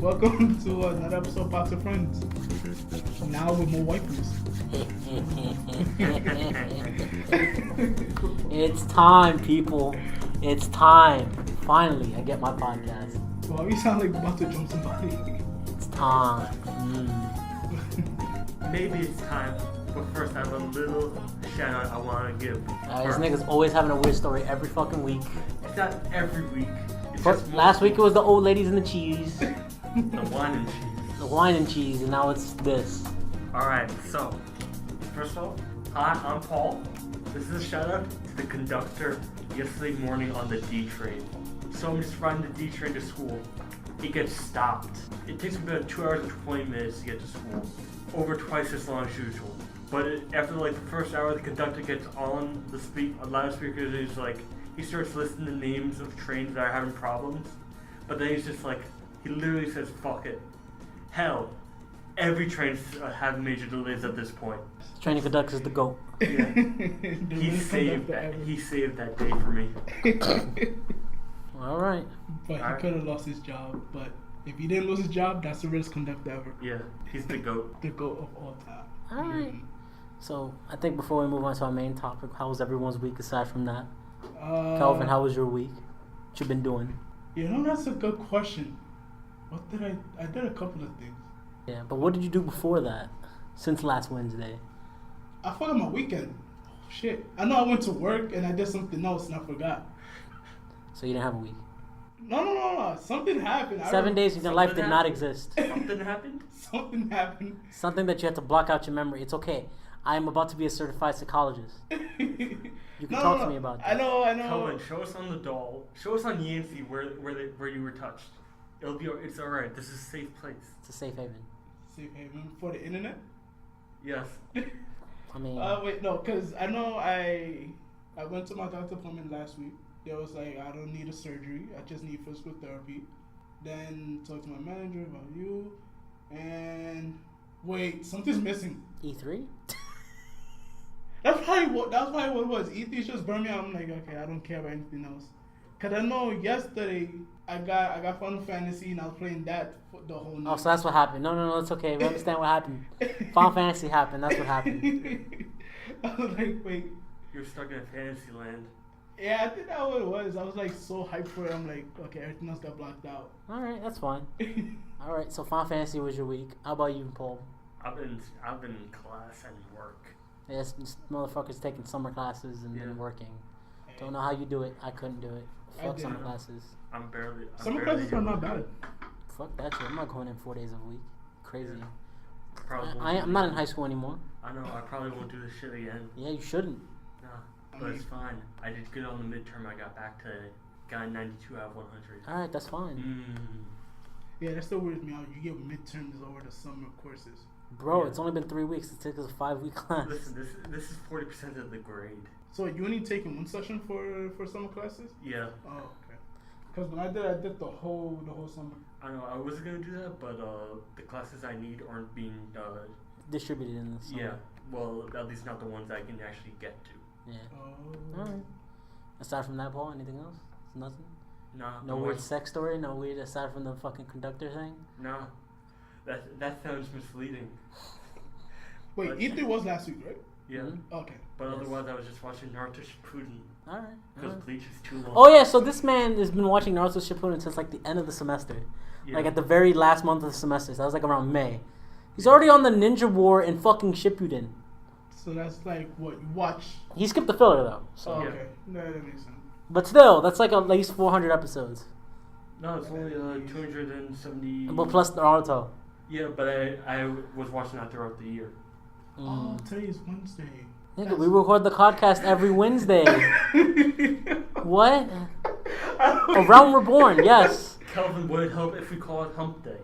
Welcome to another episode of Box of Friends. Now with more waifus. It's time, people. It's time. Finally, I get my podcast. Well, you sound like you're about to jump somebody. It's time. Maybe it's time, but first I have a little shout out I want to give. This nigga's always having a weird story every fucking week. It's not every week. It's Last week it was the old ladies and the cheese. The wine and cheese. The wine and cheese, and now it's this. Alright, so, first of all, hi, I'm Paul. This is a shout out to the conductor yesterday morning on the D train. So I'm just riding the D train to school. It gets stopped. It takes me about 2 hours and 20 minutes to get to school. Over twice as long as usual. But after like the first hour, the conductor gets on the loudspeaker, and he's like, he starts listing the names of trains that are having problems. But then he's just like, he literally says, fuck it. Hell, every train's having major delays at this point. Training conductor is the GOAT. Yeah. He saved that day for me. Alright. But he could have lost his job. But if he didn't lose his job, that's the risk conductor ever. Yeah, he's the GOAT. The GOAT of all time. Alright. So, I think before we move on to our main topic, how was everyone's week aside from that? Kelvin, how was your week? What you been doing? You know, that's a good question. What did I did a couple of things. Yeah, but what did you do before that? Since last Wednesday? I forgot my weekend. Oh, shit. I know I went to work and I did something else and I forgot. So you didn't have a week? No. Something happened. 7 days of your life did not exist. Something happened? Something happened. Something that you had to block out your memory. It's okay. I am about to be a certified psychologist. You can talk to me about that. I know. Kelvin, show us on the doll. Show us on Yantzy where you were touched. It's alright. This is a safe place. It's a safe haven. Safe haven for the internet? Yes. I mean... wait, no, because I know I went to my doctor appointment last week. They was like, I don't need a surgery. I just need physical therapy. Then talked to my manager about you. And wait, something's missing. E3? That's probably what it was. E3 just burned me out. I'm like, okay, I don't care about anything else. Cause I know yesterday I got Final Fantasy and I was playing that for the whole night. Oh, so that's what happened. No, it's okay. We understand what happened. Final Fantasy happened. That's what happened. I was like, wait. You're stuck in a fantasy land. Yeah, I think that's what it was. I was like so hyped for it. I'm like, okay, everything else got blocked out. All right, that's fine. All right, so Final Fantasy was your week. How about you, Paul? I've been in class and work. Yes, this motherfucker's taking summer classes and then working. Don't know how you do it. I couldn't do it. Fuck summer classes. Summer classes are not bad. Fuck that shit. I'm not going in 4 days a week. Crazy. Yeah. I'm not in high school anymore. I know. I probably won't do this shit again. Yeah, you shouldn't. No, but it's fine. I did good on the midterm. I got 92 out of 100. All right, that's fine. Yeah, that still weirds me out. You get midterms over the summer courses. Bro, it's only been 3 weeks. It took us a 5-week class. Listen, this is 40% of the grade. So you only taking one session for summer classes? Yeah. Oh, okay. Because when I did the whole summer. I know. I was gonna do that, but the classes I need aren't being distributed in the summer. Yeah. Well, at least not the ones I can actually get to. Yeah. Oh. All right. Aside from that, Paul, anything else? Nothing. Nah. No weird sex story. No weird aside from the fucking conductor thing. Nah. That sounds misleading. Wait, E3 was last week, right? Yeah. Mm-hmm. Okay. But otherwise, I was just watching Naruto Shippuden. Alright. Because Bleach is too long. Oh yeah, so this man has been watching Naruto Shippuden since like the end of the semester. Yeah. Like at the very last month of the semester. So that was like around May. He's already on the Ninja War in fucking Shippuden. So that's like what you watch. He skipped the filler though. So. Oh, okay. No, that makes sense. But still, that's like at least 400 episods. No, it's only 270. But plus Naruto. Yeah, but I was watching that throughout the year. Oh, today is Wednesday. Nigga, we record the podcast every Wednesday. What? Around we're born, yes. Kelvin, would it help if we call it Hump Day?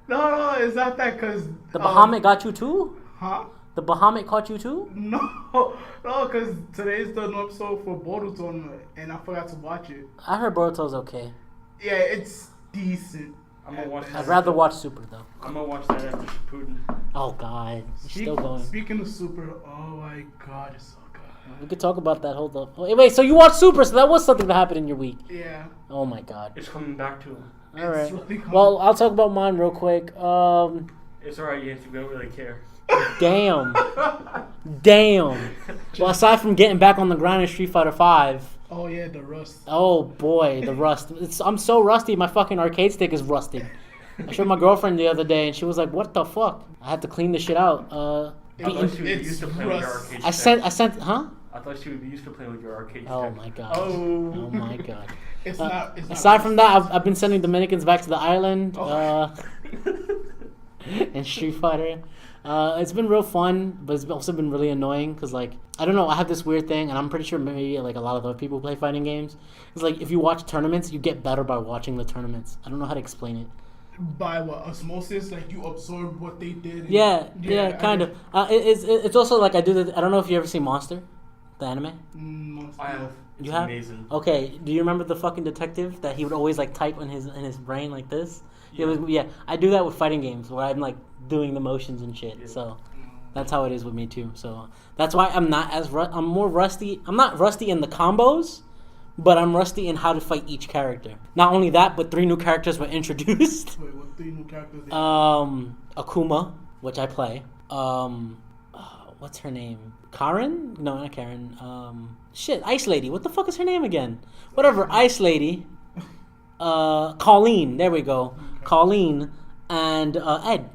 No, it's not that because... The Bahamut got you too? Huh? The Bahamut caught you too? No, because today's the new episode for Boruto tournament, and I forgot to watch it. I heard Boruto's okay. Yeah, it's decent. I'm gonna watch that. I'd rather watch Super though. I'm gonna watch that after Shippuden. Oh God, we're still going. Speaking of Super, oh my God, it's so good. We could talk about that. Hold up. Wait, so you watched Super? So that was something that happened in your week. Yeah. Oh my God. It's coming back to him. All right. Really Well, I'll talk about mine real quick. It's alright, Yantzy. We don't really care. Damn. Well, aside from getting back on the grind in Street Fighter 5. Oh yeah, the rust. Oh boy, the rust. I'm so rusty. My fucking arcade stick is rusted. I showed my girlfriend the other day, and she was like, "What the fuck?" I had to clean this shit out. I thought she was used to playing with your arcade I sent, huh? I thought she would be used to playing with your arcade stick. Oh my god. Oh my god. It's not. Aside from that, I've been sending Dominicans back to the island. In Street Fighter. It's been real fun, but it's also been really annoying because, like, I don't know, I have this weird thing, and I'm pretty sure maybe, like, a lot of other people play fighting games. It's like, if you watch tournaments, you get better by watching the tournaments. I don't know how to explain it. By what? Osmosis? Like, you absorb what they did? Yeah, kind of. It's also, like, I don't know if you ever see Monster, the anime? Monster. I have. It's You have? amazing. Okay, do you remember the fucking detective that he would always, like, type in his brain like this? Yeah. I do that with fighting games where I'm, like, doing the motions and shit, Yeah. so... That's how it is with me too. So that's why I'm not as I'm more rusty. I'm not rusty in the combos, but I'm rusty in how to fight each character. Not only that, but 3 new characters were introduced. Wait, what 3 new characters? Akuma, which I play. What's her name? Karen? No, not Karen. Ice Lady. What the fuck is her name again? Whatever, Ice Lady. Colleen. There we go. Okay. Colleen and Ed.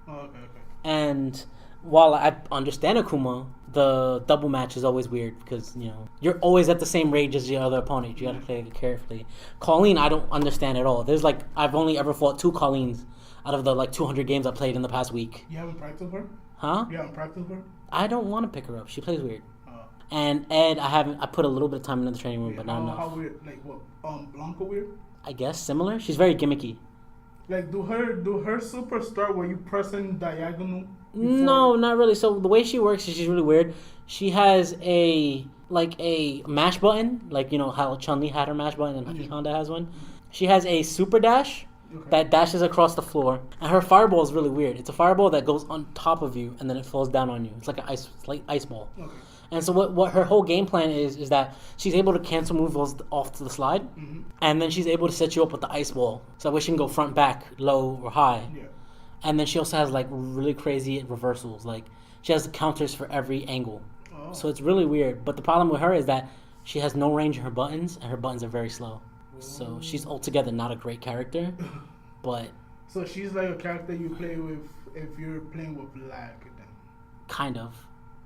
Oh, okay. And while I understand Akuma, the double match is always weird because, you know, you're always at the same range as your other opponent. You gotta play it carefully. Colleen, I don't understand at all. There's, like, I've only ever fought 2 Colleens out of the, like, 200 games I played in the past week. You haven't practiced her? Huh? You haven't practiced her? I don't want to pick her up. She plays weird. And Ed, I put a little bit of time in the training room, but not enough. How weird? Like, what? Blanca weird? I guess similar. She's very gimmicky. Like, do her super start where you pressing diagonal? No, not really. So the way she works is she's really weird. She has a mash button, like, you know how Chun-Li had her mash button and Honda has one. She has a super dash that dashes across the floor, and her fireball is really weird. It's a fireball that goes on top of you and then it falls down on you. It's like an ice ball. Okay. And so what her whole game plan is that she's able to cancel moves off to the slide, and then she's able to set you up with the ice ball. So that way she can go front, back, low, or high. Yeah. And then she also has, like, really crazy reversals. Like, she has counters for every angle. Oh. So it's really weird. But the problem with her is that she has no range in her buttons, and her buttons are very slow. Oh. So she's altogether not a great character, but... So she's like a character you play with if you're playing with lag, then? Kind of.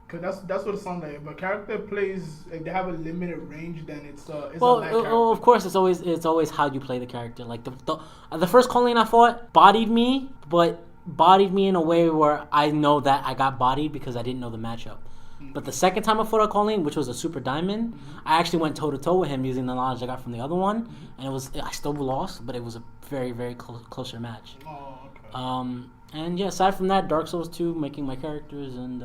Because that's what it sounds like. If a character plays, if they have a limited range, then it's a lag character. Well, of course, it's always how you play the character. Like, the first Colleen I fought bodied me, but bodied me in a way where I know that I got bodied because I didn't know the matchup. But the second time I fought a Colleen, which was a Super Diamond, I actually went toe-to-toe with him using the knowledge I got from the other one. And I still lost, but it was a very, very closer match. Oh, okay. And yeah, aside from that, Dark Souls 2, making my characters, and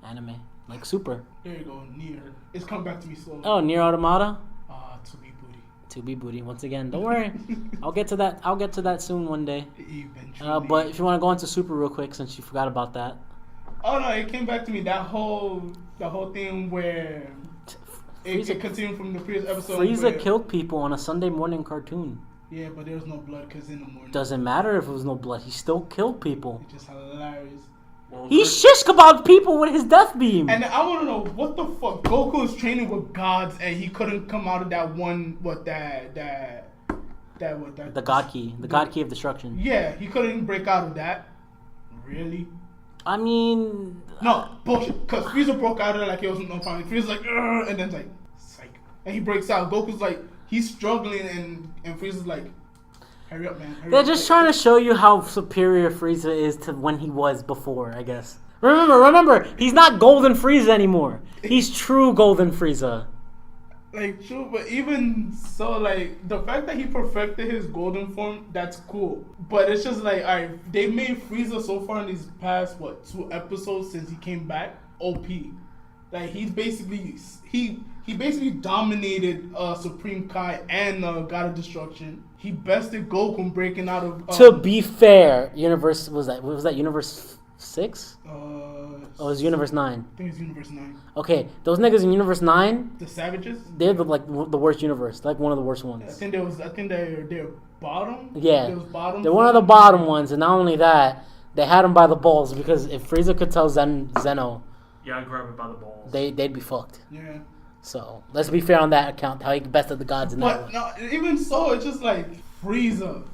anime. Like, Super. There you go, Nier. It's come back to me slowly. Oh, Nier Automata? To be booty. Once again. Don't worry. I'll get to that soon one day. Eventually. But if you want to go into Super real quick, since you forgot about that. Oh no, it came back to me. The whole thing where it continued from the previous episode. Frieza killed people on a Sunday morning cartoon. Yeah, but there was no blood because in the morning. Doesn't matter if it was no blood. He still killed people. It's just hilarious. Well, he shish kebabbed people with his death beam. And I want to know what the fuck. Goku is training with gods and he couldn't come out of that one. The God Key. The God Key of Destruction. Yeah, he couldn't break out of that. Really? I mean... No, bullshit. Because Frieza broke out of it like it wasn't no problem. Frieza's like, and then like, psych. And he breaks out. Goku's like, he's struggling and Frieza's like, hurry up, man. They're just trying to show you how superior Frieza is to when he was before, I guess. Remember, he's not Golden Frieza anymore. He's true Golden Frieza. Like, true, but even so, like, the fact that he perfected his golden form, that's cool. But it's just like, alright, they made Frieza so far in these past, 2 episodes since he came back, OP. Like, he basically dominated Supreme Kai and God of Destruction. He bested Goku breaking out of... to be fair, Universe... Was that Universe 6? It was Universe 9. I think it's Universe 9. Okay, those niggas in Universe 9... The Savages? They're the worst universe. Like, one of the worst ones. I think they're bottom. Yeah. There was bottom. They're one of the bottom ones, and not only that, they had him by the balls because if Frieza could tell Zeno, Yeah, I grab it by the balls. they'd be fucked. Yeah. So let's be fair on that account. How he bested the gods in that But one. no, even so, it's just like Frieza.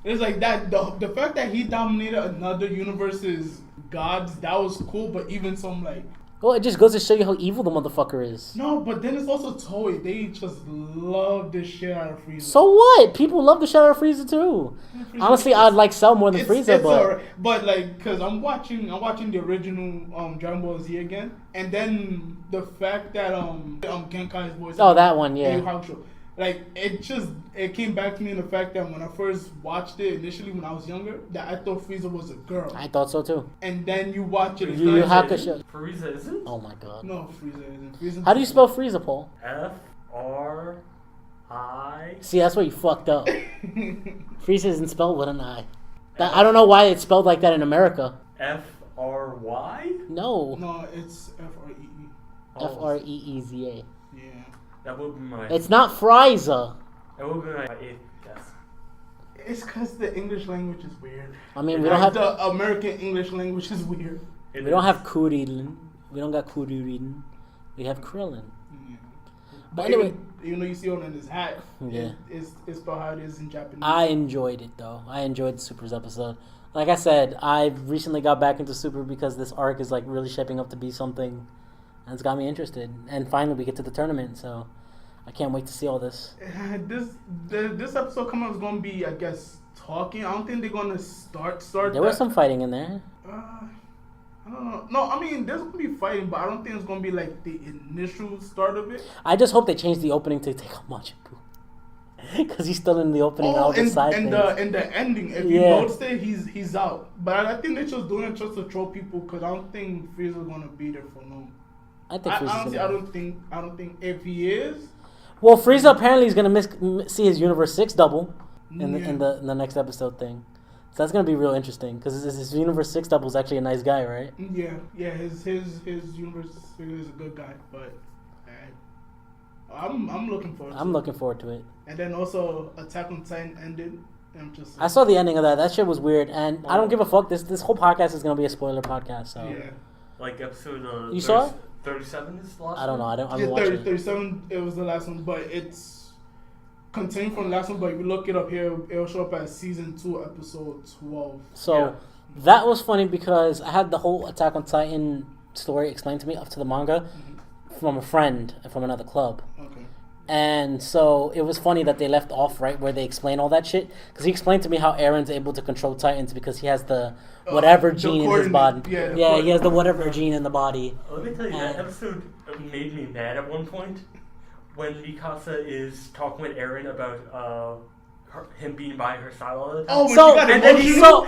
It's like that. The fact that he dominated another universe's gods, that was cool. But even some like. Well, it just goes to show you how evil the motherfucker is. No, but then it's also Toei. They just love the shit out of Frieza. So what? People love the shit out of Frieza too. Frieza Honestly, I'd like Cell more than Frieza, but alright. But like, cause I'm watching the original Dragon Ball Z again, and then the fact that Genkai's voice. oh, that one, yeah. Like it came back to me in the fact that when I first watched it initially when I was younger, that I thought Frieza was a girl. I thought so too. And then you watch it Yu Yu again. Hakusho. Frieza isn't? Oh my god. No, Frieza isn't. Frieza. How do you spell Frieza, Paul? F-R-I. See, that's where you fucked up. Frieza isn't spelled with an I. I don't know why it's spelled like that in America. F-R-Y? No. No, it's F-R-E-E. F-R-E-E-Z-A. Yeah. That would be my... It's not Frieza. That would be my eighth guess. It's because the English language is weird. I mean, we don't have the American English language is weird. we don't have Kuririn. We don't got Kuririn. We have Krillin. Yeah. But anyway, even though you see it on his hat, Yeah. it's spelled how it is in Japanese. I enjoyed it though. I enjoyed Super's episode. Like I said, I recently got back into Super because this arc is like really shaping up to be something, and it's got me interested. And finally, we get to the tournament, so I can't wait to see all this. This episode coming up is gonna be, I guess, talking. I don't think they're gonna start. There was some fighting in there. I don't know. No, I mean, there's gonna be fighting, but I don't think it's gonna be like the initial start of it. I just hope they change the opening to take out Majin Buu, because he's still in the opening and all the side things. And the ending, if you Yeah. notice it, he's out. But I think they're just doing it just to troll people because I don't think Frieza's gonna be there for long. I think Frieza's Honestly, gonna I don't think if he is. Well, Frieza apparently is gonna see his Universe 6 double in Yeah. the next episode thing. So that's gonna be real interesting because his Universe 6 double is actually a nice guy, right? Yeah, his universe is a good guy, but I'm looking forward. I'm looking forward to it. And then also Attack on Titan ended. I saw the ending of that. That shit was weird, and I don't give a fuck. This whole podcast is gonna be a spoiler podcast. So Yeah. Like episode... You saw it? 37 is the last I don't know. one? I haven't watched it. 37. It was the last one, but it's continued from the last one. But if you look it up here, it'll show up as season 2, episode 12. So Yeah. that was funny because I had the whole Attack on Titan story explained to me up to the manga from a friend from another club. Okay. And so it was funny that they left off right where they explain all that shit. Because he explained to me how Aaron's able to control Titans because he has the whatever The gene in his body. coordinate. Yeah, he has the whatever gene in the body. Let me tell you, that And- episode made me mad at one point when Mikasa is talking with Aaron about him being by her side all the time. Oh, when So- she got and then he emotional?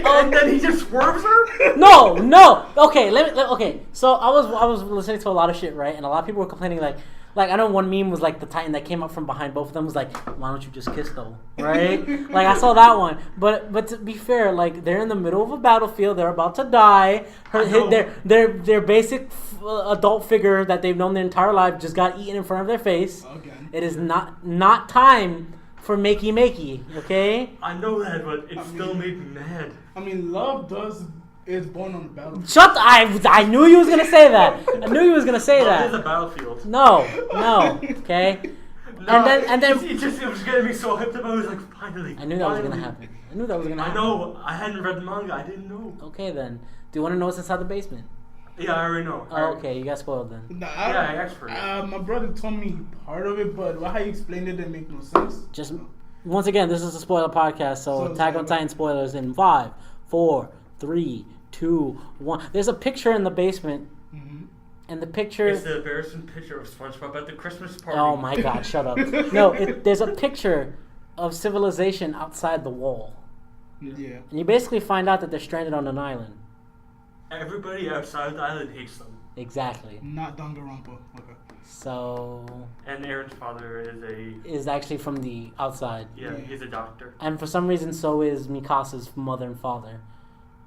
and then he just swerves her. No. Okay, okay. So I was listening to a lot of shit, right? And a lot of people were complaining like I know one meme was like the Titan that came up from behind both of them was like, why don't you just kiss though, right? Like I saw that one, but to be fair, like they're in the middle of a battlefield, they're about to die. Their basic adult figure that they've known their entire life just got eaten in front of their face. Again. It is not time for makey, okay? I know that, but it still made me mad. I mean, love is born on the battlefield. Shut! I knew you was gonna say that. I knew you was gonna say Love is a that. battlefield. No, okay. No, And then it was getting me so hyped up. I was like, finally. I knew that was gonna finally. happen. I knew that was gonna I happen. know. I hadn't read the manga. I didn't know. Okay then. Do you want to know what's inside the basement? Yeah, I already know. Oh, okay. You got spoiled then. Nah, Yeah, I asked for it. My brother told me part of it, but how you explained it didn't make no sense. Just once again, this is a spoiler podcast, so So Attack on Titan spoilers in 5, 4, 3, 2, 1. There's a picture in the basement, and the picture. It's the embarrassing picture of SpongeBob at the Christmas party. Oh my God! Shut up. No, there's a picture of civilization outside the wall, Yeah. and you basically find out that they're stranded on an island. Everybody outside the island hates them. Exactly. Not Danganronpa. Okay. So And Aaron's father is actually from the outside, he's a doctor. and for some reason, so is Mikasa's mother and father.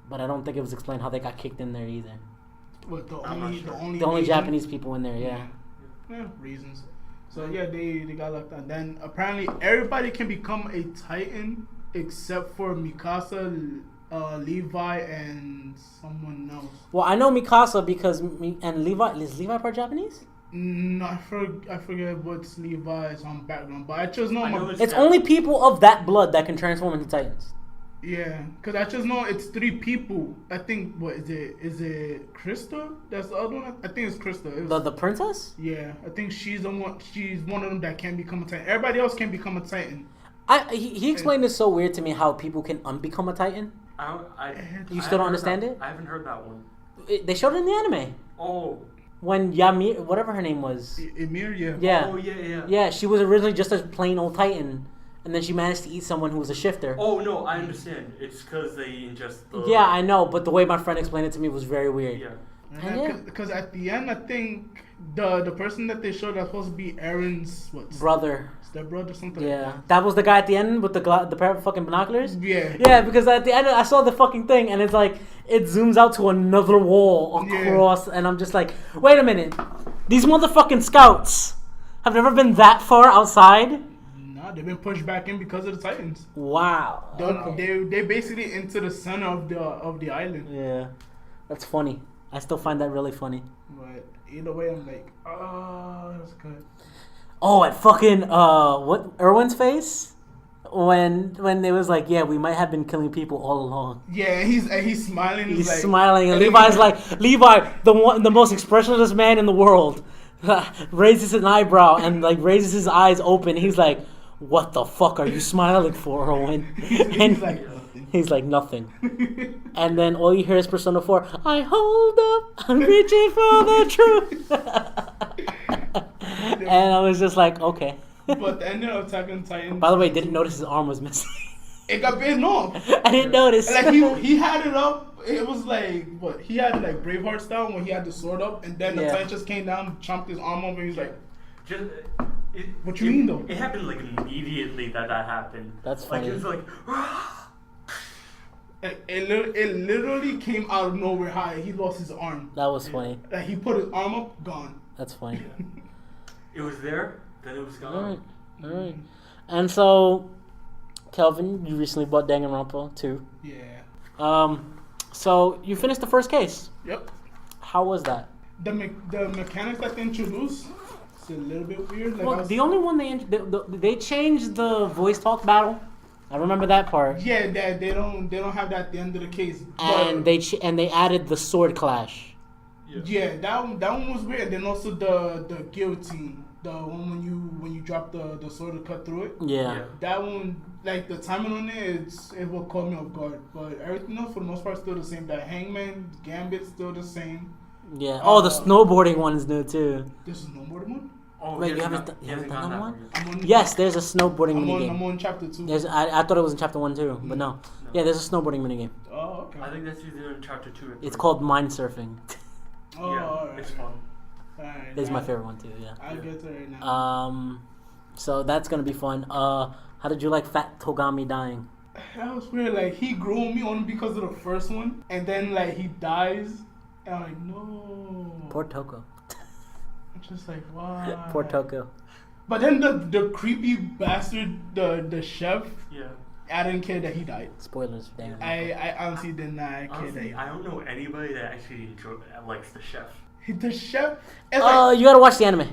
But I don't think it was explained how they got kicked in there either. What I'm not sure. the only The only reason? Japanese people in there, yeah. Yeah, reasons. So yeah, they got locked down. Then apparently everybody can become a Titan except for Mikasa, Levi, and someone else. Well, I know Mikasa because and Levi is Levi part Japanese. No, I forget what's Levi's background, but I just know It's only people of that blood that can transform into Titans. Yeah, because I just know it's 3 people. I think, what is it? Is it Krista? That's the other one? I think it's Krista. The princess? Yeah, I think she's the one. She's one of them that can become a Titan. Everybody else can become a Titan. He explained this so weird to me how people can unbecome a Titan. You still don't understand it? I haven't heard that one. They showed it in the anime. Oh. When Ymir, whatever her name was. Ymir, yeah. Yeah. Oh, yeah. Yeah, she was originally just a plain old Titan. And then she managed to eat someone who was a shifter. Oh, no, I understand. It's because they ingest the... Yeah, I know, but the way my friend explained it to me was very weird. Yeah. Because at the end, I think the person that they showed that's supposed to be Aaron's brother. Stepbrother or something. Yeah, like that was the guy at the end with the pair of fucking binoculars. Yeah. Yeah, because at the end I saw the fucking thing and it's like it zooms out to another wall across, and I'm just like, wait a minute, these motherfucking scouts have never been that far outside. Nah, they've been pushed back in because of the Titans. Wow. They basically into the center of the island. Yeah, that's funny. I still find that really funny. But either way, I'm like, oh, that's good. Oh, at fucking what Erwin's face when they was like, yeah, we might have been killing people all along. Yeah, he's smiling. He's like, smiling, and Levi's like, Levi, the most expressionless man in the world, raises an eyebrow and like raises his eyes open. He's like, what the fuck are you smiling for, Erwin? And he's like, nothing. And then all you hear is Persona 4, I hold up, I'm reaching for the truth. And I was just like, okay. But the ending of Attack on Titan. By the way, didn't notice his arm was missing. It got bitten off. I didn't notice. Like he had it up. It was like what he had like Braveheart style when he had the sword up, and then the Titan just came down, chomped his arm off, and he's like, "What you mean though?" It happened like immediately that happened. That's funny. Like it was like. It literally came out of nowhere. How he lost his arm. That was funny. Like he put his arm up, gone. That's funny. It was there, then it was gone. All right. And so, Kelvin, you recently bought Danganronpa 2. Yeah. So you finished the first case. Yep. How was that? The mechanics that they introduced, it's a little bit weird. Like well, the only one they changed the voice talk battle. I remember that part. Yeah, they don't have that at the end of the case. And they added the sword clash. Yeah, that one was weird. And then also the guillotine, the one when you drop the sword to cut through it. Yeah. That one, like the timing on it will call me off guard. But everything else for the most part still the same. The Hangman Gambit still the same. Yeah. The snowboarding one is new too. There's a snowboarding one. Oh, wait, you haven't done that one? Yes, yes, there's a snowboarding minigame. I'm on chapter 2. I thought it was in chapter 1 too, but no. Yeah, there's a snowboarding minigame. Oh, okay. I think that's either in chapter 2 or 3. It's called mind surfing. Oh, yeah, alright. it's fun. Alright, It's my favorite one too. Yeah. I'll get to it right now. So that's gonna be fun. How did you like Fat Togami dying? That was weird. Like he grew on me only because of the first one, and then like he dies, and I'm like, no. Poor Toko. I'm just like, why? Poor Toko. But then the creepy bastard, the chef. Yeah. I didn't care that he died. Spoilers, damn. I honestly did not care Honestly, that he I don't know anybody that actually likes the chef. The chef. It's You gotta watch the anime.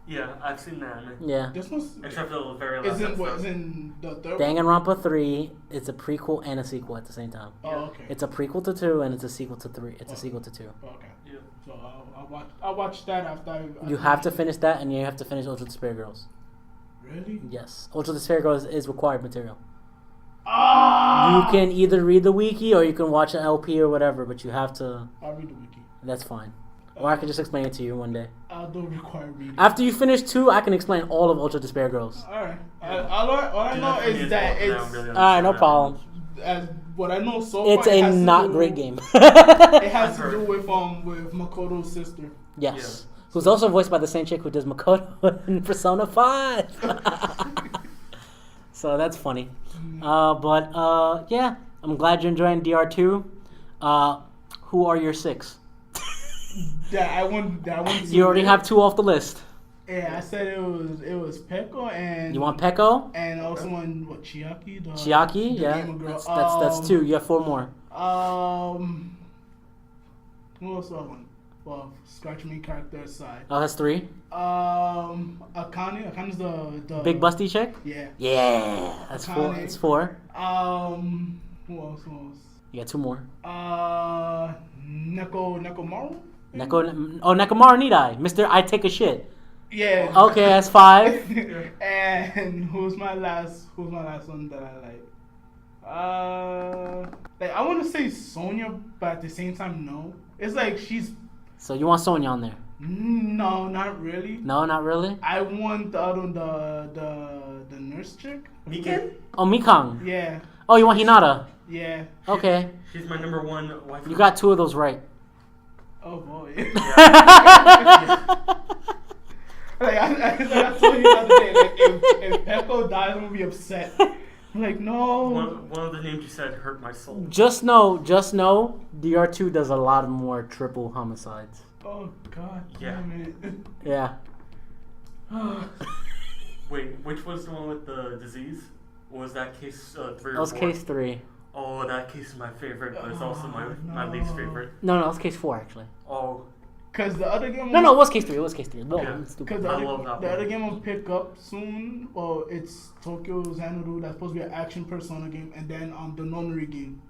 Yeah, I've seen the anime. Yeah. This was. Except for the very last episode. Is in the third one? Danganronpa 3. It's a prequel and a sequel at the same time. Oh, okay. It's a prequel to 2 and it's a sequel to 3. It's a sequel to 2. Okay. Yeah. So I'll watch that after. You have to finish that, and you have to finish Ultra Despair Girls. Really? Yes, Ultra Despair Girls is required material. Ah! You can either read the wiki or you can watch an LP or whatever, but you have to. I'll read the wiki. That's fine. Or I can just explain it to you one day. I don't require reading. After you finish 2, I can explain all of Ultra Despair Girls. Alright. All I know is that it's. Alright, no problem. As what I know so far, It's a not great game. It has to do with Makoto's sister. Yes. Who's also voiced by the same chick who does Makoto in Persona 5. So that's funny. Yeah, I'm glad you're enjoying DR2. Who are your 6? I want. You already have 2 off the list. Yeah, I said it was Peko and You want Peko? and also one Chiaki. Chiaki? the Yeah. gamer girl. That's two. You have four more. Who else do I want? Well, scratch me character aside. Oh, that's three. Akane's the Big busty chick? Yeah. Yeah. That's four. Akane. That's four. Who else? You got two more. Nekomaru? Nekomaru Nidai. Mr. I take a shit. Yeah. Okay, that's five. And who's my last one that I like? I want to say Sonya, but at the same time, no. It's like she's. So you want Sonya on there? No, not really. No, not really. I want the other one, the nurse chick. Mikan? Oh, Mikang. Yeah. Oh, you want Hinata? Yeah. Okay. She's my number one wife. You got two of those right. Oh boy. Yeah. Like I told you the other day, like if Peko dies, I'm gonna be upset. I'm like, no. One of the names you said hurt my soul. Just know, DR2 does a lot more triple homicides. Oh God. Yeah. Damn it. Yeah. Wait, which was the one with the disease? Or was that case 3 or 4? That was case 3. Oh, that case is my favorite, but it's also my least favorite. No, that was case 4 actually. Oh. Cause the other game. No, it was case 3. It was case 3. No, Yeah. I'm Cause stupid. the I love that other one. game will pick up soon. Well, it's Tokyo Xanadu. That's supposed to be an action Persona game, and then the Nonary game.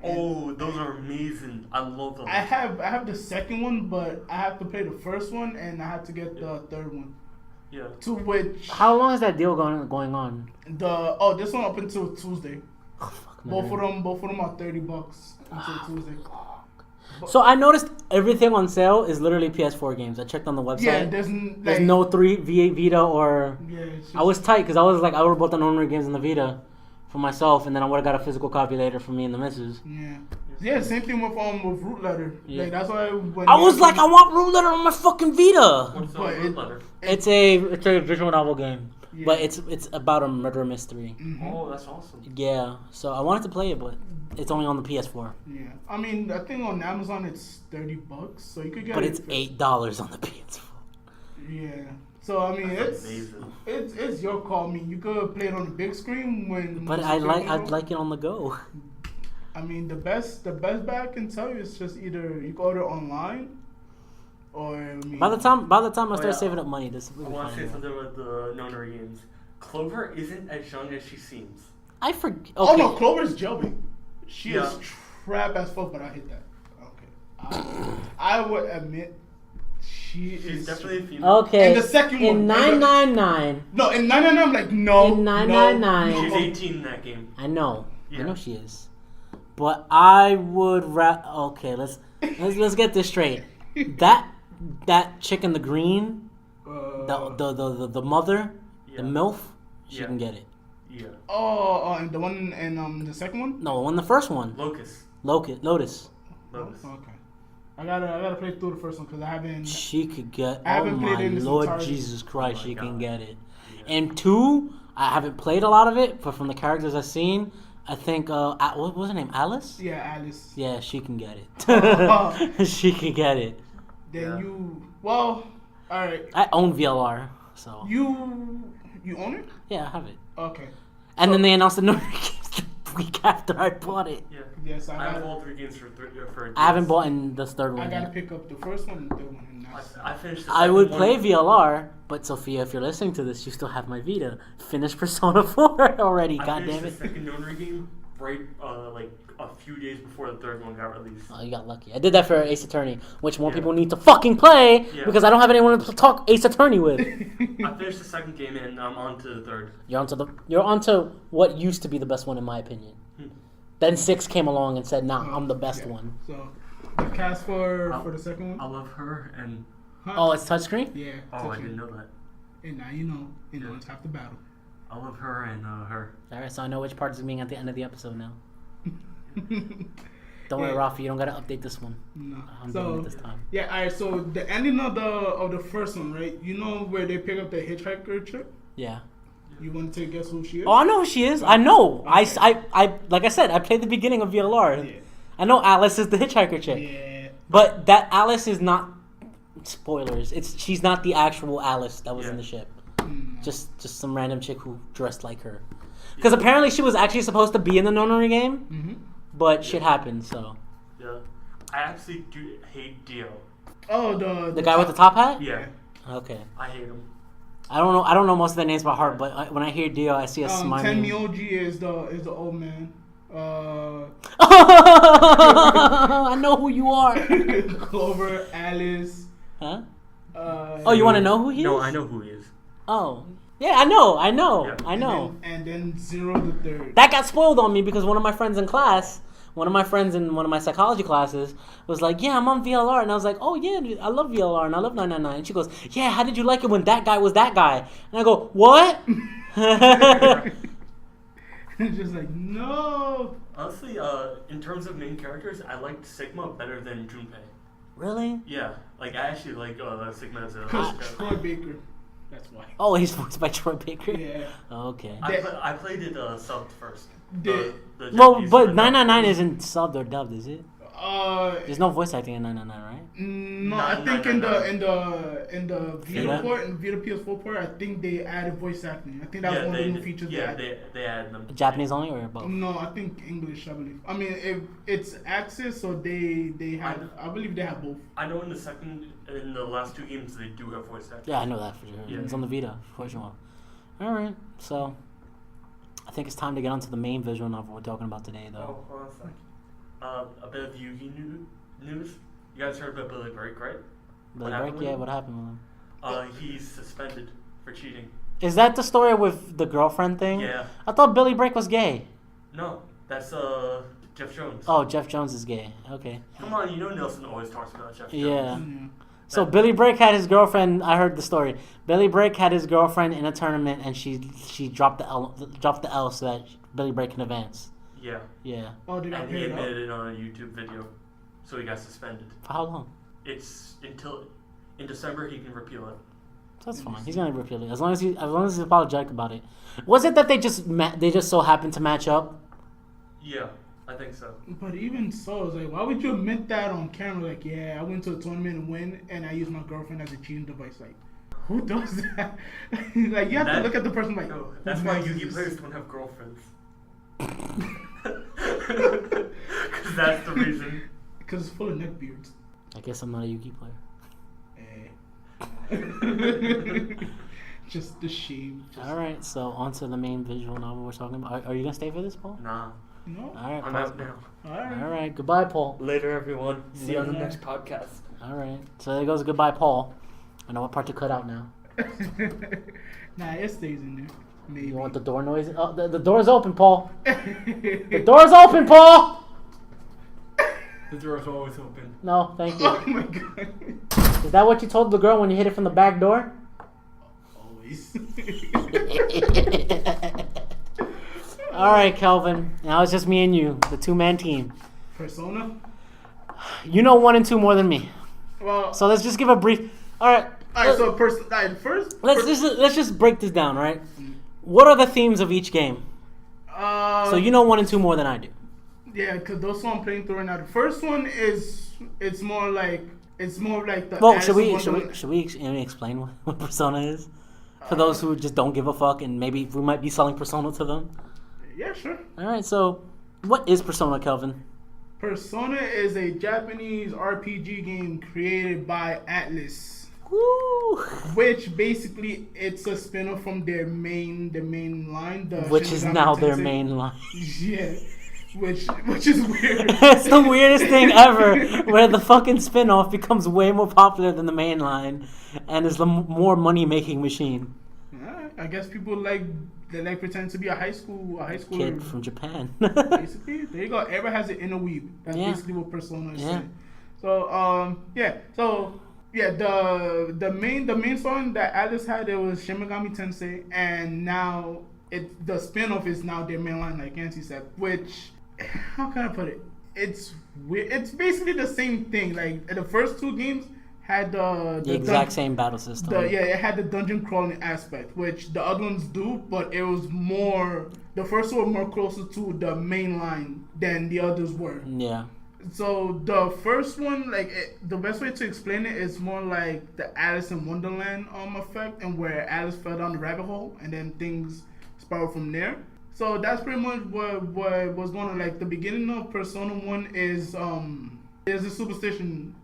Oh, those are amazing. I love them. I have the second one, but I have to play the first one, and I have to get the third one. Yeah. To which How long is that deal going on? this one up until Tuesday. Oh, fuck, Both man. of them are $30 until Tuesday. So I noticed everything on sale is literally PS4 games. I checked on the website. Yeah, There's no 3 Vita or. Yeah, it's just, I was tight because I was like, I would have bought the Nonary games in the Vita for myself, and then I would have got a physical copy later for me and the missus. Yeah, same thing with Root Letter. Yeah. Like that's why when I was like, I want Root Letter on my fucking Vita. What's the But root letter? It's a visual novel game, Yeah. but it's about a murder mystery. Mhm. Oh, that's awesome. Yeah, so I wanted to play it, but it's only on the PS4. Yeah, I mean, I think on Amazon it's $30, so you could get But it. it's $8 on the PS4. Yeah, so I mean, That's amazing. it's your call. I mean, you could play it on the big screen when. But I'd like it on the go. I mean, the best bet I can tell you is just either you can order online, or I mean, By the time I start yeah. saving up money, this will I be want to say fine. something with the Nonary games. Clover isn't as young as she seems. I forget. Oh Okay. no, Clover's jailbait. She Yeah. is trap as fuck, but I hate that. Okay, I would admit she She's is definitely a female. Okay. And the second one. In 999. No, in 999, I'm like, no. In 999. no, She's no. 18 in that game. I know. I Yeah. know she is. But I would okay, let's get this straight. That chick in the green, the mother, Yeah. the MILF, she Yeah. can get it. Yeah. And the one and the second one. No, the first one. Locust. Lotus. Lotus. Okay. I gotta play through the first one because I haven't. She could get. I Oh haven't played my it in its Lord entirety. Jesus Christ, Oh my she can God. get it. Yeah. And 2, I haven't played a lot of it, but from the characters I've seen, I think what was her name? Alice? Yeah, Alice. Yeah, she can get it. Oh. She can get it. Then Yeah. all right. I own VLR, so You own it? yeah, I have it. Okay. And then they announced the Nonary games the week after I bought it. Yeah. Yes, I have all 3 games for I haven't bought in this third I one gotta yet. pick up the first one and the third one. And that's, I finished the I would second play one. VLR, but Sophia, if you're listening to this, you still have my Vita. Finish Persona 4 already, I goddammit. finished the second Nonary game right like a few days before the third one got released. Oh, you got lucky. I did that for Ace Attorney, which more Yeah. people need to fucking play Yeah. because I don't have anyone to talk Ace Attorney with. I finished the second game and I'm on to the third. You're onto what used to be the best one in my opinion. Hmm. Then 6 came along and said, "Nah, I'm the best Yeah. one." So the cast for I'll- the second one. I love her and Huh? Oh, it's touchscreen? Yeah. I touching. didn't know that. And now you know. And Yeah. now it's half the battle. I love her and her. Alright, so I know which part is being at the end of the episode now. Don't worry, Yeah. Rafi, you don't gotta update this one. No. I'm doing it this time. Yeah, alright, so the ending of the first one, right? You know where they pick up the hitchhiker chick? Yeah. You want to take a guess who she is? Oh, I know who she is. I know. Okay. I like I said, I played the beginning of VLR. Yeah. I know Alice is the hitchhiker chick. Yeah. But that Alice is not spoilers. She's not the actual Alice that was in Yeah. the ship. Mm. Just some random chick who dressed like her. Because apparently she was actually supposed to be in the Nonary game, Mm-hmm. but shit happened. So Yeah. I actually do hate Dio. Oh, the guy with the top hat. Yeah. Okay. I hate him. I don't know most of their names by heart, but when I hear Dio, I see a smiley. Tenmyoji is the old man. I know who you are. Clover, Alice. Huh? Oh, you want to know who he is? No, I know who he is. Oh, yeah, I know. Yeah. I know. And then Zero the Third. That got spoiled on me because one of my friends in class, one of my psychology classes, was like, "Yeah, I'm on VLR," and I was like, "Oh yeah, I love VLR and I love 999." And she goes, "Yeah, how did you like it when that guy was that guy?" And I go, "What?" It's just like, no. Honestly, in terms of main characters, I liked Sigma better than Junpei. Really? Yeah, like I actually like Sigma as a Because character. Troy Baker. That's why. Oh, he's voiced by Troy Baker. Yeah. Okay. I played it subbed first. The- The Well, Japanese but dub 999 first. isn't subbed or dubbed, is it? There's no voice acting in 999, right? No, No, I think no, in no. the Vita Vita? port and Vita PS4 port, I think they added voice acting. I think that was one of the new features. Yeah, they added. they added them. Japanese only or both? No, I think English. I believe. I mean, if it's Access, so they have. I believe they have both. I know in the last two games they do have voice acting. Yeah, I know that for sure. Yeah. It's on the Vita, for sure. All right, so I think it's time to get onto the main visual novel we're talking about today, though. Oh, hold on a second. A bit of Yugi news. You guys heard about Billy Break, right? Billy happened Break? with Yeah, him? what happened with him? He's suspended for cheating. Is that the story with the girlfriend thing? Yeah. I thought Billy Break was gay. No, that's Jeff Jones. Oh, Jeff Jones is gay. Okay. Come on, you know Nelson always talks about Jeff Jones. Yeah. Yeah. So Billy Break had his girlfriend. I heard the story. Billy Break had his girlfriend in a tournament, and she dropped the L so that Billy Break can advance. Yeah. Yeah. Oh, they got And he paid off. admitted it on a YouTube video, so he got suspended. For how long? It's until in December he can repeal it. That's fine. He's gonna repeal it as long as he's apologetic about it. Was it that they just so happened to match up? Yeah, I think so. But even so, it's like, why would you admit that on camera? Like, yeah, I went to a tournament and win, and I used my girlfriend as a cheating device. Like, who does that? Like, you have to look at the person like, No, who that's why does Yugi this? players don't have girlfriends. Because that's the reason. Because it's full of neckbeards. I guess I'm not a Yugi player. Just the shame. Just, All right, so on to the main visual novel we're talking about. Are you gonna stay for this, Paul? Nah, No. All right, I'm Paul. out now. Alright. All right, goodbye, Paul. Later, everyone. See you on the Later. next podcast. All right, so there goes goodbye, Paul. I know what part to cut out now. Nah, it stays in there. Maybe. You want the door noise? Oh, the door's open, Paul. The door's open, Paul. The door's always open. No, thank Oh you. my god. Is that what you told the girl when you hit it from the back door? Always. All right, Kelvin. Now it's just me and you, the two-man team. Persona? You know 1 and 2 more than me, Well, so let's just give a brief. All right. alright, so first. Let's just break this down, right? What are the themes of each game? So you know 1 and 2 more than I do. Yeah, because those two I'm playing through right now. The first one it's more like the. Well, Alice should we in Wonderland. explain what Persona is for those who just don't give a fuck, and maybe we might be selling Persona to them? Yeah, sure. All right. So, what is Persona, Kelvin? Persona is a Japanese RPG game created by Atlas, Woo! which basically it's a spin-off from their main line, Which is Shin Megami now their Tensei. main line. Yeah, which is weird. It's the weirdest thing ever, where the fucking spin-off becomes way more popular than the main line, and is the more money-making machine. I guess people like pretend to be a high schooler. Kid from Japan. Basically, there you go. Everyone has an inner weeb. That's Yeah. basically what Persona is Yeah. saying. So the main song that Alice had, it was Shin Megami Tensei, and now the spin-off is now their main line, like Yantzy said. Which, how can I put it? It's weird. It's basically the same thing. Like the first two games had the exact same battle system. it had the dungeon crawling aspect, which the other ones do, but it was more. The first one were more closer to the main line than the others were. Yeah. So the first one, the best way to explain it is more like the Alice in Wonderland effect, and where Alice fell down the rabbit hole, and then things spiral from there. So that's pretty much what was going on. Like the beginning of Persona 1 is there's a superstition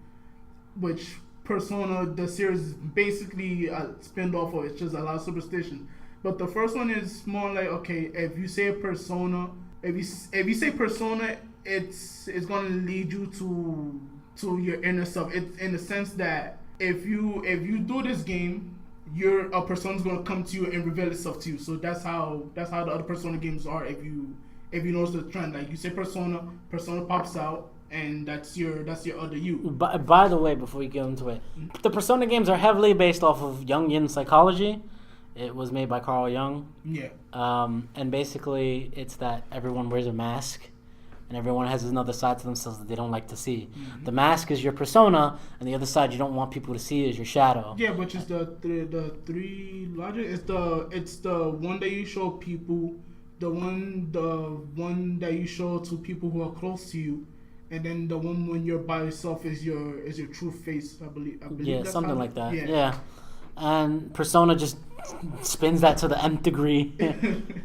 which Persona the series basically spinned off of. It's just a lot of superstition. But the first one is more like, okay, if you say Persona, if you say Persona, it's going to lead you to your inner self. It's in the sense that if you do this game, a person's going to come to you and reveal itself to you. So that's how the other Persona games are. If you notice the trend, like you say Persona pops out, and that's your other you. By the way, before we get into it, the Persona games are heavily based off of Jungian psychology. It was made by Carl Jung. Yeah. And basically, it's that everyone wears a mask, and everyone has another side to themselves that they don't like to see. Mm-hmm. The mask is your persona, and the other side you don't want people to see is your shadow. Yeah, which is the three logic. It's the one that you show people, the one that you show to people who are close to you, and then the one when you're by yourself is your true face. I believe. Yeah, that's something like that. Yeah. And Persona just spins that to the nth degree,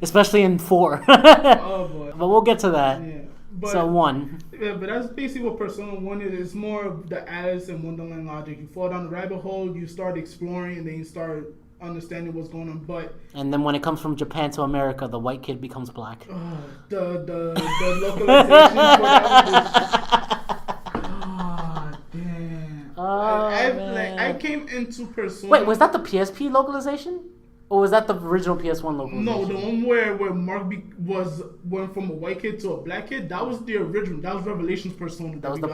especially in 4. Oh boy! But we'll get to that. Yeah. So 1. Yeah, but that's basically what Persona 1 is. It's more of the Alice in Wonderland logic. You fall down the rabbit hole, you start exploring, and then you start understanding what's going on. And then when it comes from Japan to America, the white kid becomes black. The localization for that was... damn. I came into Persona... Wait, was that the PSP localization? Or was that the original PS1 localization? No, the one where Mark went from a white kid to a black kid. That was the original. That was Revelations Persona. That was the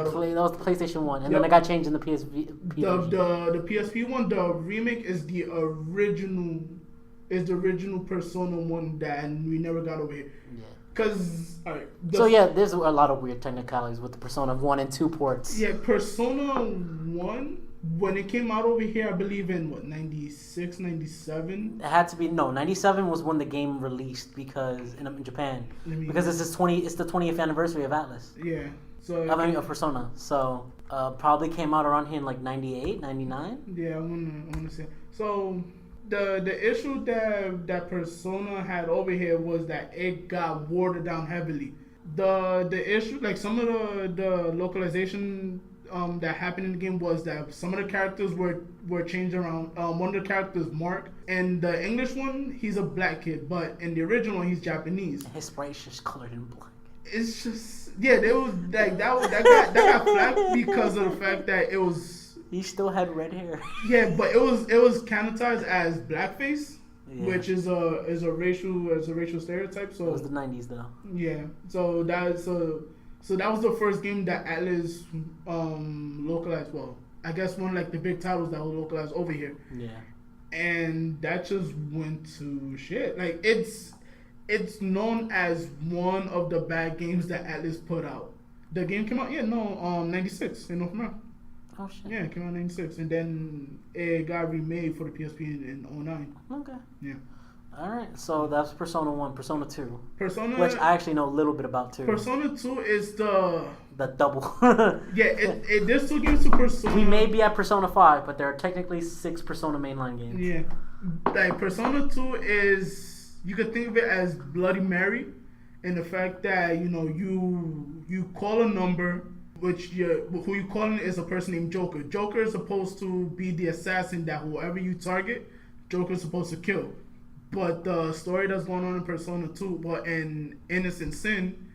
PlayStation 1, and then it got changed in the PSP. The PSP one, the remake is the original. Is the original Persona 1 that we never got over here. Yeah. Cause there's a lot of weird technicalities with the Persona 1 and 2 ports. Yeah, Persona 1. When it came out over here, I believe in 96, 97? It had to be 97 was when the game released because in Japan because it's the 20th anniversary of Atlas. Yeah. So of Persona. So probably came out around here in like 98, 99. Yeah, I wanna say. So the issue that Persona had over here was that it got watered down heavily. The issue, like some of the localization that happened in the game was that some of the characters were changed around. One of the characters, Mark, in the English one, he's a black kid, but in the original, he's Japanese. His sprite's just colored in black. It's just there was like that got flagged because of the fact that it was. He still had red hair. Yeah, but it was canonized as blackface, which is a racial stereotype. So it was the 90s though. Yeah, so that was the first game that Atlas localized. Well, I guess one like the big titles that were localized over here. Yeah. And that just went to shit. Like it's known as one of the bad games that Atlas put out. The game came out 96 in North America. Oh shit. Yeah, it came out in 96, and then it got remade for the PSP in 09. Okay. Yeah. Alright, so that's Persona 1, Persona 2. Persona, which I actually know a little bit about too. Persona 2 is the double. Yeah, there's 2 games to Persona. We may be at Persona 5, but there are technically 6 Persona mainline games. Yeah. Like Persona 2 is, you could think of it as Bloody Mary, in the fact that, you call a number, who you calling is a person named Joker. Joker is supposed to be the assassin that whoever you target, Joker is supposed to kill. But the story that's going on in Persona 2, but in Innocent Sin,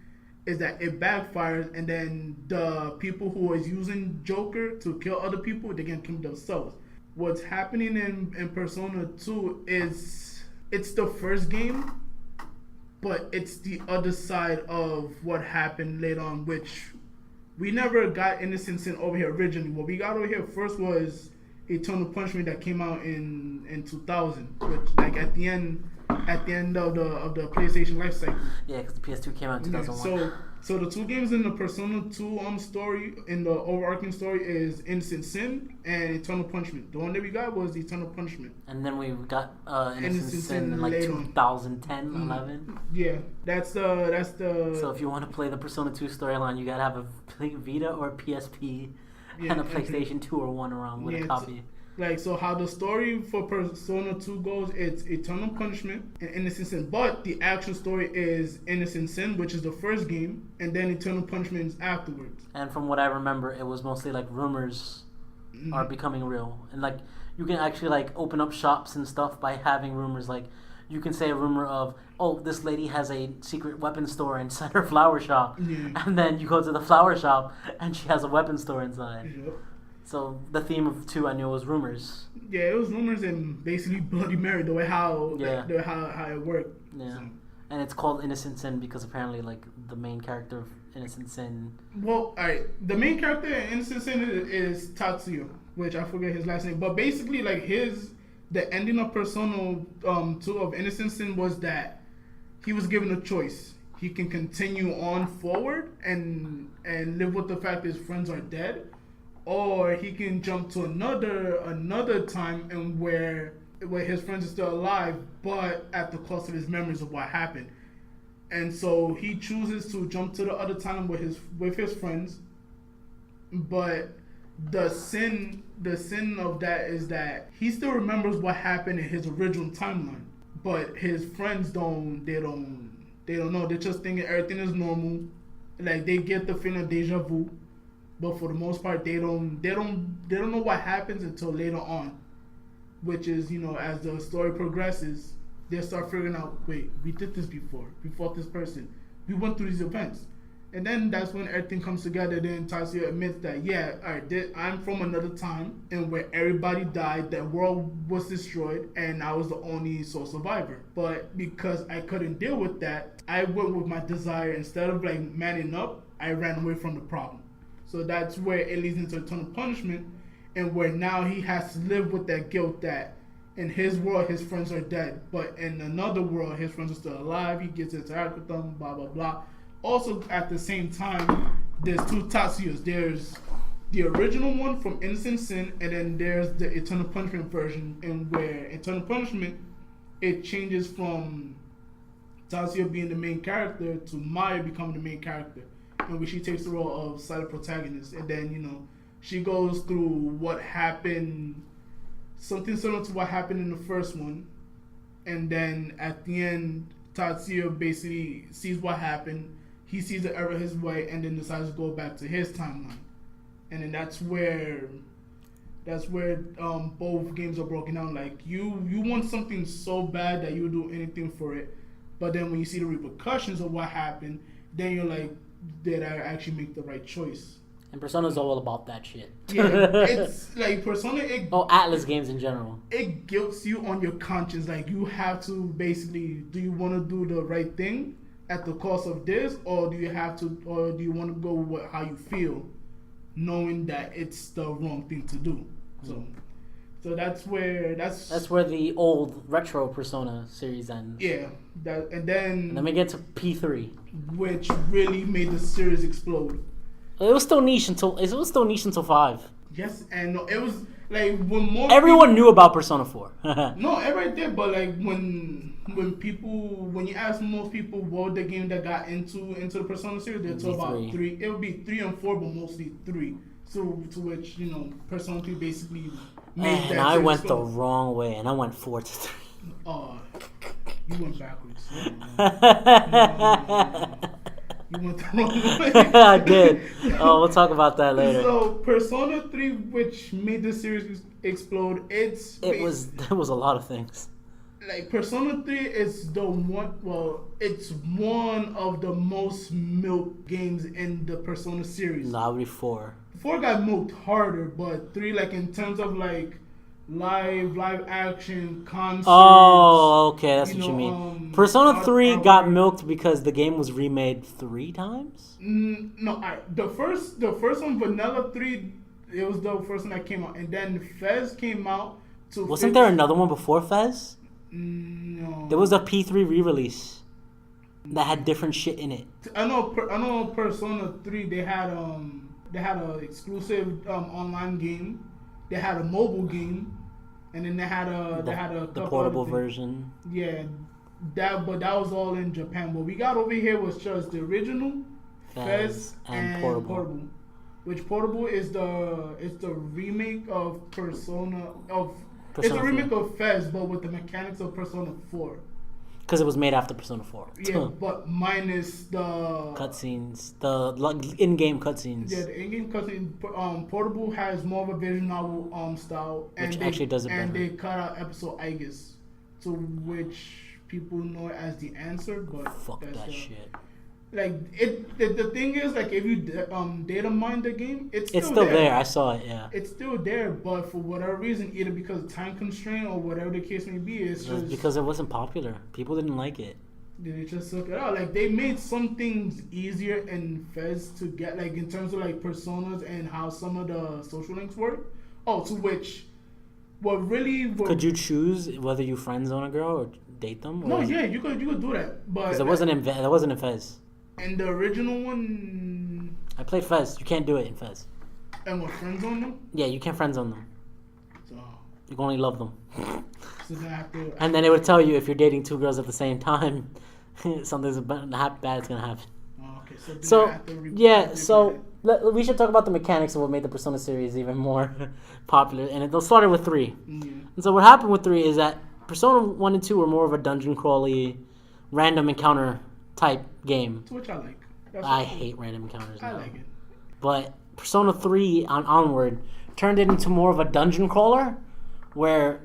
is that it backfires, and then the people who is using Joker to kill other people, they can kill themselves. What's happening in Persona 2 is it's the first game, but it's the other side of what happened later on, which we never got Innocent Sin over here originally. What we got over here first was Eternal Punishment that came out in 2000, which like at the end of the PlayStation life cycle. Yeah, because the PS2 came out in 2001. So the two games in the Persona 2 story, in the overarching story, is Innocent Sin and Eternal Punishment. The one that we got was Eternal Punishment. And then we got Innocent Sin in like later 2010, 11. Yeah, that's the. So if you want to play the Persona 2 storyline, you gotta have a Vita or a PSP and a PlayStation 2 or 1 around with a copy. So how the story for Persona 2 goes, it's Eternal Punishment and Innocent Sin. But the actual story is Innocent Sin, which is the first game, and then Eternal Punishment is afterwards. And from what I remember, it was mostly like rumors are becoming real. And like you can actually like open up shops and stuff by having rumors. Like you can say a rumor of, oh, this lady has a secret weapon store inside her flower shop. Yeah. And then you go to the flower shop and she has a weapon store inside. Yep. So the theme of 2 I knew was rumors. Yeah, it was rumors and basically Bloody Mary, the way how it worked. Yeah. So. And it's called Innocent Sin because apparently like the main character of Innocent Sin. Well, alright, the main character in Innocent Sin is Tatsuya, which I forget his last name. But basically, like the ending of Persona 2 of Innocent Sin was that he was given a choice. He can continue on forward and live with the fact that his friends are dead, or he can jump to another time and where his friends are still alive, but at the cost of his memories of what happened. And so he chooses to jump to the other time with his friends, but the sin of that is that he still remembers what happened in his original timeline, but his friends don't know. They're just thinking everything is normal. Like they get the feeling of deja vu, but for the most part they don't know what happens until later on, which is, as the story progresses, they start figuring out, wait, we did this before. We fought this person. We went through these events. And then that's when everything comes together. Then Tatsuya admits that, yeah, I'm from another time and where everybody died, the world was destroyed, and I was the only sole survivor. But because I couldn't deal with that, I went with my desire. Instead of like manning up, I ran away from the problem. So that's where it leads into Eternal Punishment, and where now he has to live with that guilt that in his world his friends are dead, but in another world his friends are still alive. He gets to interact with them, blah blah blah. Also, at the same time, there's 2 Tatsuyas. There's the original one from Innocent Sin, and then there's the Eternal Punishment version, and where Eternal Punishment, it changes from Tatsuya being the main character to Maya becoming the main character, in which she takes the role of silent protagonist. And then, she goes through what happened, something similar to what happened in the first one, and then at the end, Tatsuya basically sees what happened. He sees the error his way, and then decides to go back to his timeline. And then that's where both games are broken down. Like you want something so bad that you would do anything for it, but then when you see the repercussions of what happened, then you're like, did I actually make the right choice? And Persona's all about that shit. Yeah, it's like Persona. Atlas games in general. It guilts you on your conscience. Like you have to basically, do you want to do the right thing at the cost of this, or do you want to go with how you feel, knowing that it's the wrong thing to do? So that's where the old retro Persona series ends. Yeah, and then we get to P3, which really made the series explode. It was still niche until 5. Yes, and no, it was like when everyone knew about Persona 4. No, everybody did, but like when you ask most people what the game that got into the Persona series, they'll talk about 3. It would be 3 and 4, but mostly 3. So to which Persona 3 basically made that. And I went the wrong way, and I went 4 to 3. Oh, you went backwards. You went the wrong way. I did. Oh, we'll talk about that later. So Persona 3, which made the series explode, it was a lot of things. Like Persona 3 is it's one of the most milked games in the Persona series. No, I would be 4. 4 got milked harder, but 3, like in terms of like live action concerts. Oh, okay, that's what you mean. Persona 3 got milked because the game was remade 3 times? No, the first one, Vanilla 3, it was the first one that came out, and then Fez came out to. Wasn't there another one before Fez? No. There was a P3 re-release. that had different shit in it. I know Persona 3 they had a exclusive online game. They had a mobile game, and then they had a the portable version. Yeah, that was all in Japan. What we got over here was just the original Fez and portable. Which portable is the remake of Persona it's a remake of Fez, but with the mechanics of Persona 4. Because it was made after Persona 4. Yeah, but minus the cutscenes, the in-game cutscenes. Yeah, the in-game cutscenes. Portable has more of a visual novel style, and which actually does it better. And they cut out episode Aegis, to which people know it as the answer, but fuck that shit. Like the thing is, like, if you data mine the game, it's still there. I saw it. Yeah, it's still there, but for whatever reason, either because of time constraint or whatever the case may be, it's just because it wasn't popular. People didn't like it. They just took it out. Like, they made some things easier in Fez to get, like, in terms of like personas and how some of the social links work. Oh, to which could you choose whether you friend zone a girl or date them? No, yeah, you could do that, but because it wasn't in Fez. And the original one, I played Fez. You can't do it in Fez. And what, friend zone them? Yeah, you can't friend zone them. So you can only love them. So then I have to, and then it would tell you if you're dating two girls at the same time, something's bad is gonna happen. Oh, okay. So we should talk about the mechanics of what made the Persona series even more popular. And it started with 3. Mm-hmm. And so what happened with 3 is that Persona 1 and 2 were more of a dungeon crawly, random encounter type game. Which I like. I hate random encounters. I like it. But Persona 3 onward turned it into more of a dungeon crawler where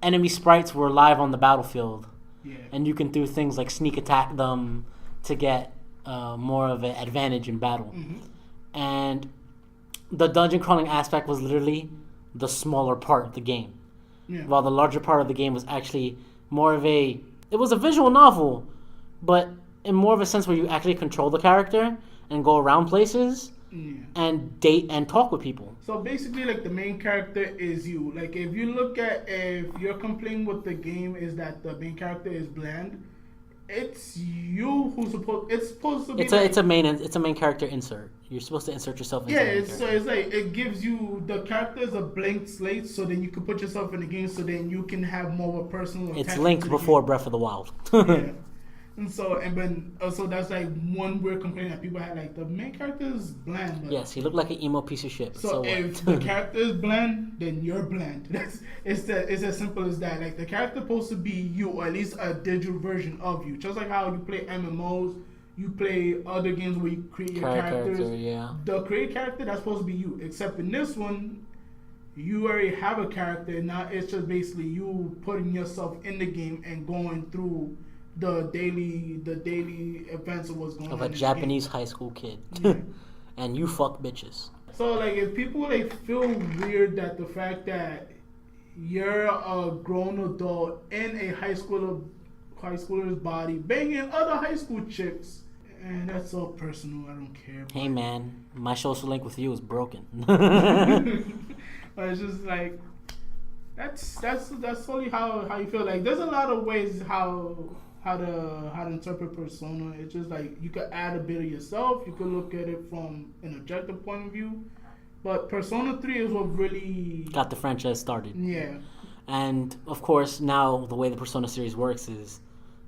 enemy sprites were live on the battlefield. Yeah. And you can do things like sneak attack them to get more of an advantage in battle. Mm-hmm. And the dungeon crawling aspect was literally the smaller part of the game. Yeah. While the larger part of the game was actually more of it was a visual novel, but in more of a sense where you actually control the character and go around places and date and talk with people. So basically, like, the main character is you. Like, if your complaint with the game is that the main character is bland, it's you who's supposed to be. It's a main character insert. You're supposed to insert yourself into it's like it gives you the character as a blank slate, so then you can put yourself in the game, so then you can have more of a personal. It's Link before Breath of the Wild. Yeah. And so that's like one weird complaint that people had, like, the main character is bland. Yes, he looked like an emo piece of shit. So if the character is bland, then you're bland. It's as simple as that. Like, the character's supposed to be you, or at least a digital version of you. Just like how you play MMOs, you play other games where you create your characters. Yeah. The created character, that's supposed to be you. Except in this one, you already have a character. Now it's just basically you putting yourself in the game and going through the daily events of what's going on. Of a Japanese high school kid. Yeah. And you fuck bitches. So, like, if people, like, feel weird that the fact that you're a grown adult in a high schooler's body banging other high school chicks, and that's all personal, I don't care. Hey man, my social link with you is broken. But it's just like that's only how you feel. Like, there's a lot of ways how to interpret Persona. It's just like you could add a bit of yourself. You could look at it from an objective point of view. But Persona 3 is what really got the franchise started. Yeah. And of course, now the way the Persona series works is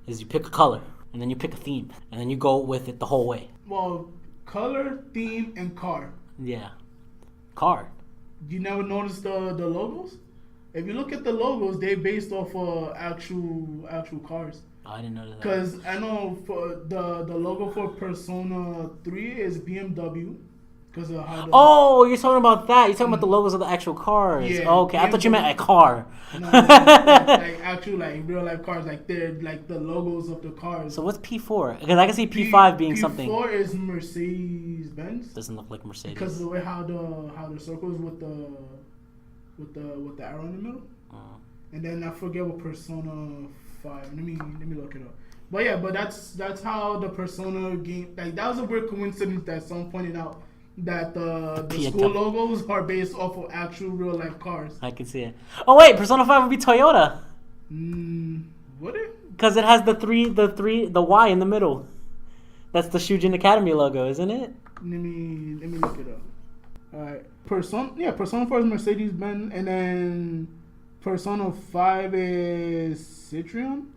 you pick a color and then you pick a theme and then you go with it the whole way. Well, color, theme, and car. Yeah. Car. You never noticed the logos? If you look at the logos, they're based off of actual cars. Oh, I didn't know that. Because I know for the logo for Persona 3 is BMW. Because of how you're talking about that. You're talking about the logos of the actual cars. Yeah, Okay, I thought you meant a car. No, like actual, like, real life cars. Like, they're like the logos of the cars. So what's P4? Because I can see P5 being something. P4 is Mercedes Benz. Doesn't look like Mercedes. Because of the way how the circles with the arrow in the middle. And then I forget what Persona 5. Let me look it up. But yeah, that's how the Persona game. Like, that was a weird coincidence that someone pointed out. That the school logos are based off of actual real life cars. I can see it. Oh wait, Persona 5 would be Toyota. Would it? Because it has the Y in the middle. That's the Shujin Academy logo, isn't it? Let me look it up. Alright. Persona 4 is Mercedes Benz, and then Persona 5 is Citrion?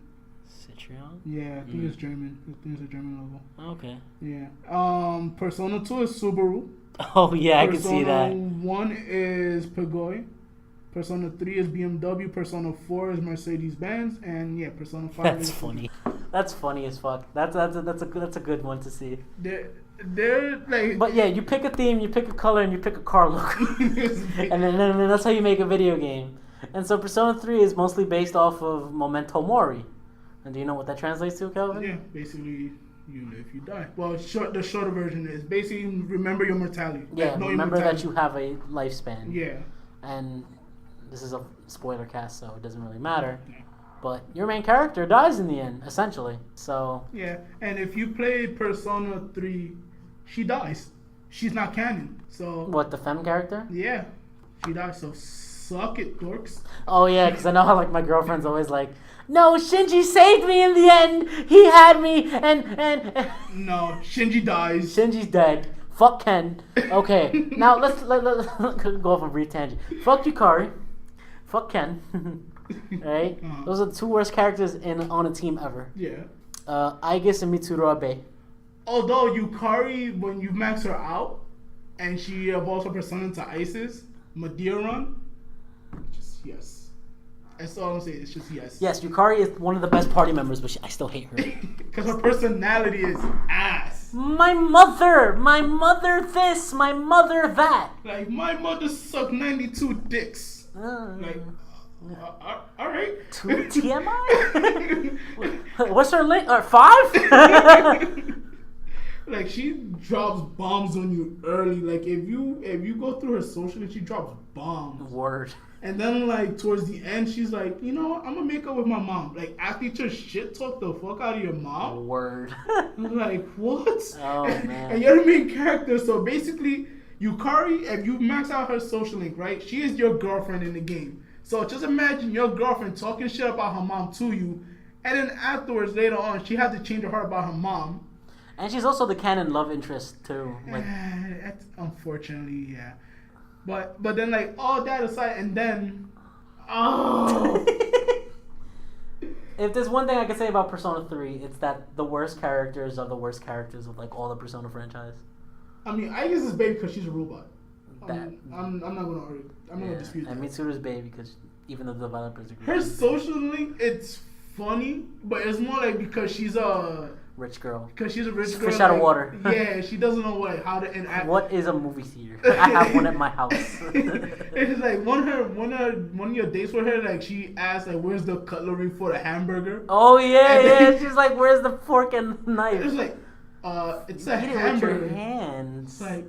Citrion? Yeah, I think it's German. I think it's a German logo. Okay. Yeah. Persona 2 is Subaru. Oh yeah, I can see that. Persona 1 is Pagoi. Persona 3 is BMW. Persona 4 is Mercedes Benz, and yeah, Persona 5 That's is funny. That's funny as fuck. That's a good one to see. They're like. But yeah, you pick a theme, you pick a color, and you pick a car look, and then that's how you make a video game. And so Persona 3 is mostly based off of Memento Mori. And do you know what that translates to, Kelvin? Yeah, basically, you live, you die. Well, the shorter version is basically remember your mortality. Yeah, like, remember that you have a lifespan. Yeah. And this is a spoiler cast, so it doesn't really matter. Yeah. But your main character dies in the end, essentially. So. Yeah, and if you play Persona 3, she dies. She's not canon. So. What, the femme character? Yeah, she dies. So suck it, dorks. Oh yeah, because I know how like my girlfriend's always like, no, Shinji saved me in the end. He had me, and no, Shinji dies. Shinji's dead. Fuck Ken. Okay, now let's go off a brief tangent. Fuck Yukari. Fuck Ken. Right? Those are the two worst characters on a team ever. Yeah. Aigis and Mitsuru Abe. Although Yukari, when you max her out, and she evolves her persona into Isis, Madeira run, just yes. That's all I'm saying. It's just yes. Yes, Yukari is one of the best party members, but I still hate her. Because her personality is ass. My mother this, my mother that. Like, my mother sucked 92 dicks. Like, all right. TMI? What's her link? 5? Like, she drops bombs on you early. Like, if you go through her social, she drops bombs. Word. And then, like, towards the end, she's like, you know, I'm gonna make up with my mom. Like, after you just shit talk the fuck out of your mom. Word. I'm like, what? Oh, man. And you're the main character, so basically, Yukari, if you max out her social link, right, she is your girlfriend in the game. So just imagine your girlfriend talking shit about her mom to you, and then afterwards, later on, she had to change her heart about her mom. And she's also the canon love interest, too. Like, that's unfortunately, yeah. But then, like, all that aside, and then, if there's one thing I can say about Persona 3, it's that the worst characters are the worst characters of, like, all the Persona franchise. I mean, I guess it's baby because she's a robot. I'm not going to argue. I'm not going to dispute that. And Mitsuru's baby because even the developers agree. Her social link, it's funny, but it's more like because she's a... rich girl. Because she's a rich girl. Fish out of water. Yeah, she doesn't know how to interact. What is a movie theater? I have one at my house. It's like one of your dates with her, like she asked like, "Where's the cutlery for the hamburger?" Oh yeah. She's like, "Where's the fork and knife?" It's like, it's a Eat hamburger. it with your hands. It's like,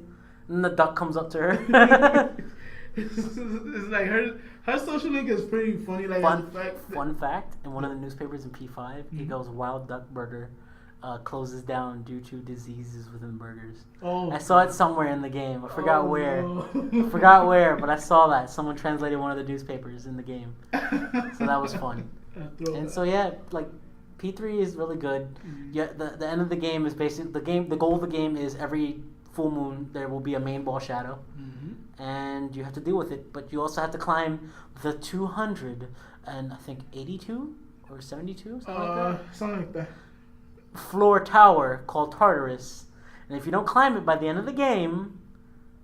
and the duck comes up to her. it's like her social link is pretty funny. Like fun fact, in one of the newspapers in P5, it goes Wild Duck Burger closes down due to diseases within burgers. Oh, I saw it somewhere in the game. I forgot where. No. I forgot where, but I saw that someone translated one of the newspapers in the game. So that was fun. And so yeah, like P3 is really good. Yeah, the end of the game is basically the goal of the game is every full moon there will be a main ball shadow, and you have to deal with it. But you also have to climb the 200 and I think 82 or 72, something like that. Floor tower called Tartarus, and if you don't climb it by the end of the game,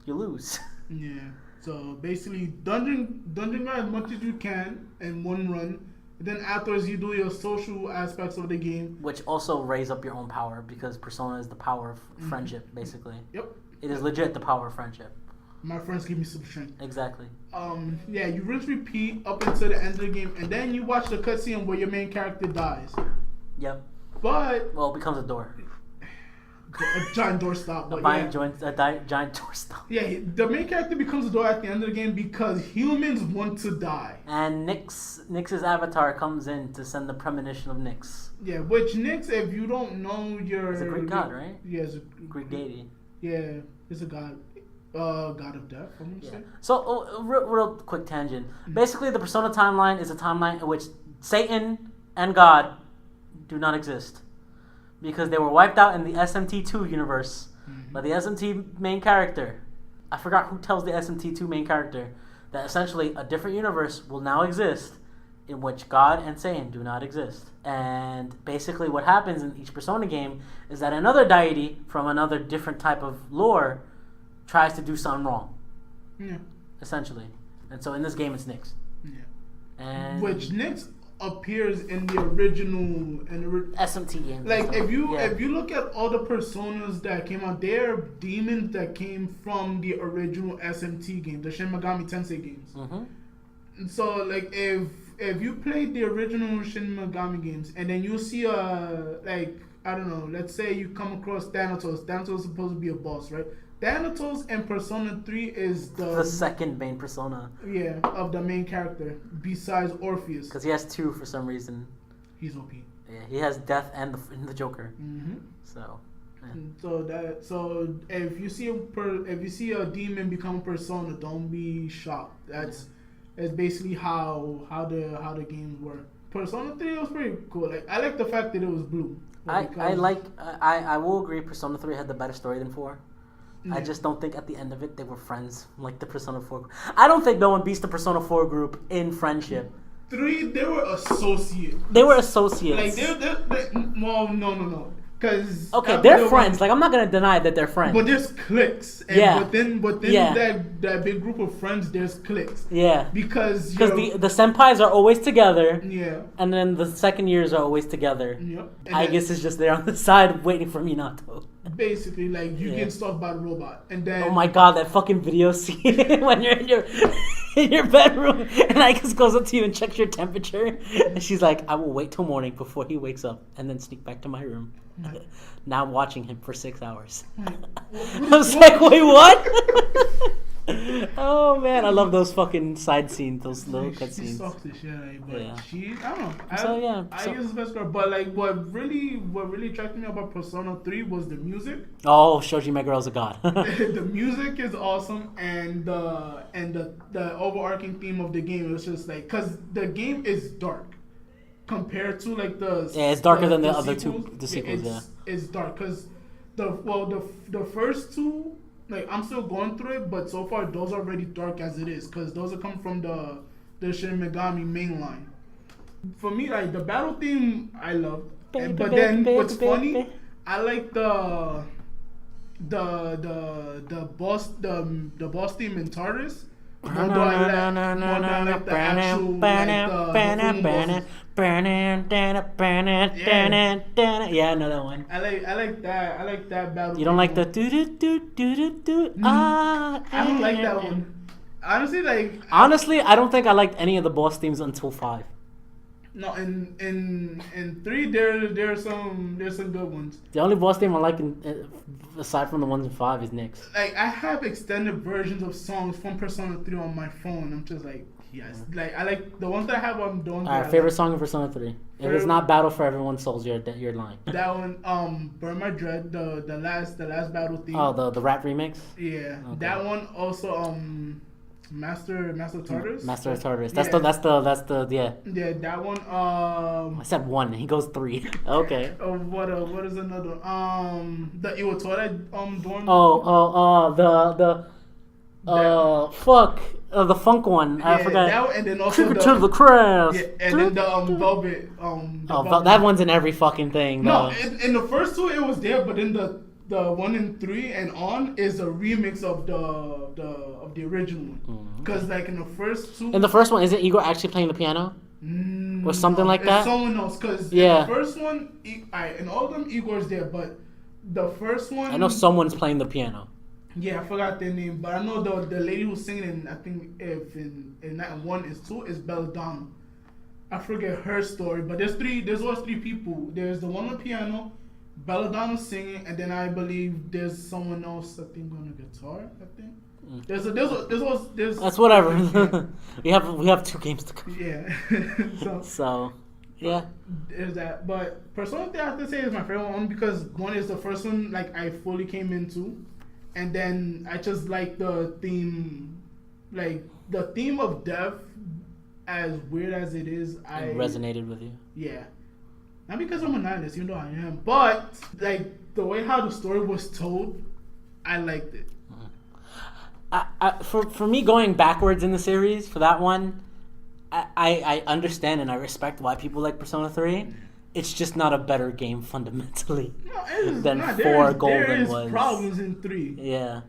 you lose. Yeah. So basically, dungeon grind as much as you can in one run. Then afterwards, you do your social aspects of the game, which also raise up your own power because Persona is the power of friendship, basically. Yep. It is legit the power of friendship. My friends give me some strength. Exactly. Yeah, you rinse repeat up until the end of the game, and then you watch the cutscene where your main character dies. Yep. But it becomes a door. A giant door stop. A giant door stop. Yeah, the main character becomes a door at the end of the game because humans want to die. And Nyx's avatar comes in to send the premonition of Nyx. Yeah, which Nyx, if you don't know, He's a Greek god, right? Yeah, it's a Greek deity. Yeah, it's a god. God of death, I'm gonna say. So, real quick tangent. Basically, the Persona timeline is a timeline in which Satan and God do not exist. because they were wiped out in the SMT2 universe. But the SMT main character, I forgot who tells the SMT2 main character that essentially a different universe will now exist in which God and Satan do not exist. And basically what happens in each Persona game is that another deity from another different type of lore tries to do something wrong. Yeah. Essentially. And so in this game it's Nyx. Yeah. And which Nyx appears in the original SMT game. Like if you look at all the personas that came out, they're demons that came from the original SMT game, the Shin Megami Tensei games. And so like if you played the original Shin Megami games and then you see like I don't know, let's say you come across Thanatos. Thanatos is supposed to be a boss, right? Thanatos in Persona 3 is the second main persona. Yeah, of the main character, besides Orpheus. Because he has two for some reason. He's OP. Yeah, he has Death and the Joker. So. Yeah. So if you see a demon become a persona, don't be shocked. That's basically how the games work. Persona 3 was pretty cool. Like I like the fact that it was blue. I will agree. Persona 3 had the better story than 4. I just don't think at the end of it they were friends like the Persona 4. I don't think no one beats the Persona 4 group in friendship. 3, they were associates. Like no. Cause they're friends. Like I'm not gonna deny that they're friends. But there's cliques. And within that big group of friends, there's cliques. Yeah. Because the senpais are always together. Yeah. And then the second years are always together. Yep. I guess it's just there on the side waiting for Minato. Basically, like you get stalked by a robot, and then oh my god, that fucking video scene when you're in your bedroom and Ike's goes up to you and checks your temperature, and she's like, "I will wait till morning before he wakes up, and then sneak back to my room." Now I'm watching him for 6 hours. I was like, "Wait, what?" Oh man, I love those fucking side scenes, those little cutscenes. She sucks the shit out of it, but she, I don't know. I guess the best girl, but like what really attracted me about Persona 3 was the music. Oh, Shoji Meguro is a god. The music is awesome, and the overarching theme of the game is just like, cause the game is dark compared to like it's darker than the other sequels. The sequels. It's dark because the first two. Like I'm still going through it, but so far those are already dark as it is, because those are come from the Shin Megami main line. For me, like the battle theme, I love. But then what's funny, I like the boss theme in Tardis. Although I like the actual yeah, I know that one. I like that battle. You don't like the do. I don't like that one. Honestly, I don't think I liked any of the boss themes until 5. No, in 3 there's some good ones. The only boss theme I like aside from the ones in 5 is Nyx. Like I have extended versions of songs from Persona 3 on my phone. I'm just like, yes. Like I like the ones that I have on the ones. Alright, favorite song in Persona 3. If it's not Battle for Everyone's Souls, you're lying. That one, Burn My Dread, the last battle theme. Oh, the rap remix? Yeah. Okay. That one also Master Tartarus. Master of Tartarus. That's the Yeah, that one. I said 1. He goes 3. Okay. What is another? The Iwatara dorm. The funk one. I forgot. That one, and then also to the crest. Yeah, and then the Velvet. That one's in every fucking thing. No, in the first 2 it was there, but in the 1 and 3 and on is a remix of the original one. Because like in the first 2. In the first one, isn't Igor actually playing the piano? Or something like that? It's someone else. Because in the first one, in all of them, Igor's there, but the first one. I know someone's playing the piano. Yeah, I forgot their name, but I know the lady who's singing in, I think if in that 1 is 2 is Belladonna. I forget her story, but there's always 3 people. There's the one on the piano, Belladonna singing, and then I believe there's someone else, I think, on the guitar, I think. There's that's whatever. we have 2 games to go. Yeah. so yeah. There's that. But Persona 3 I have to say is my favorite one, because 1 is the first one like I fully came into, and then I just like the theme, like the theme of death, as weird as it is, it resonated with you. Yeah. Not because I'm a nihilist, even though I am, but like the way how the story was told, I liked it. For me, going backwards in the series for that one, I understand and I respect why people like Persona 3. It's just not a better game fundamentally than 4 Golden was. There is problems in 3. Yeah.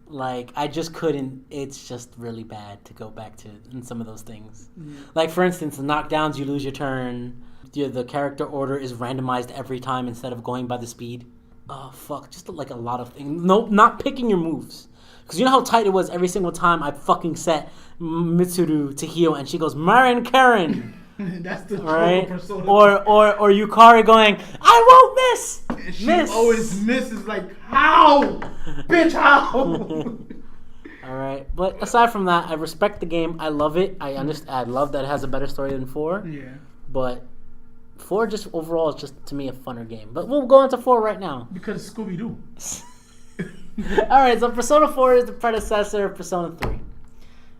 Like, I just couldn't. It's just really bad to go back to in some of those things. Like, for instance, the knockdowns, you lose your turn. The character order is randomized every time instead of going by the speed. Oh, fuck. Just like a lot of things. Nope, not picking your moves. Because you know how tight it was every single time I fucking set Mitsuru to heal and she goes, Marin Karen. That's the right? Persona. Or Yukari going, I won't miss. And she always misses. Like, how? Bitch, how? All right, but aside from that, I respect the game. I love it. I understand. I love that it has a better story than 4. Yeah. But 4 just overall is just to me a funner game. But we'll go into 4 right now. Because Scooby Doo. All right, so Persona 4 is the predecessor of Persona 3.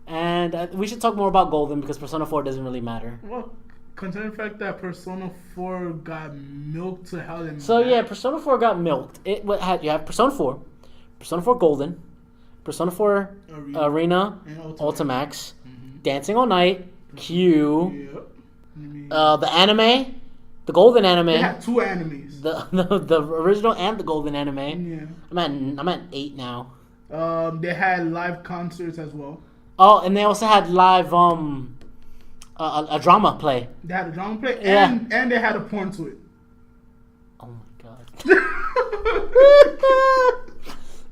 And we should talk more about Golden because Persona 4 doesn't really matter. Well, considering the fact that Persona 4 got milked to hell and so back. yeah, Persona 4 got milked. You have Persona 4, Persona 4 Golden, Persona 4 Arena Ultimax, Dancing All Night, Q, the anime, the Golden anime. They had 2 animes. The original and the Golden anime. Yeah. I'm at 8 now. They had live concerts as well. Oh, and they also had live a drama play. They had a drama play, Yeah. and they had a porn to it. Oh my god.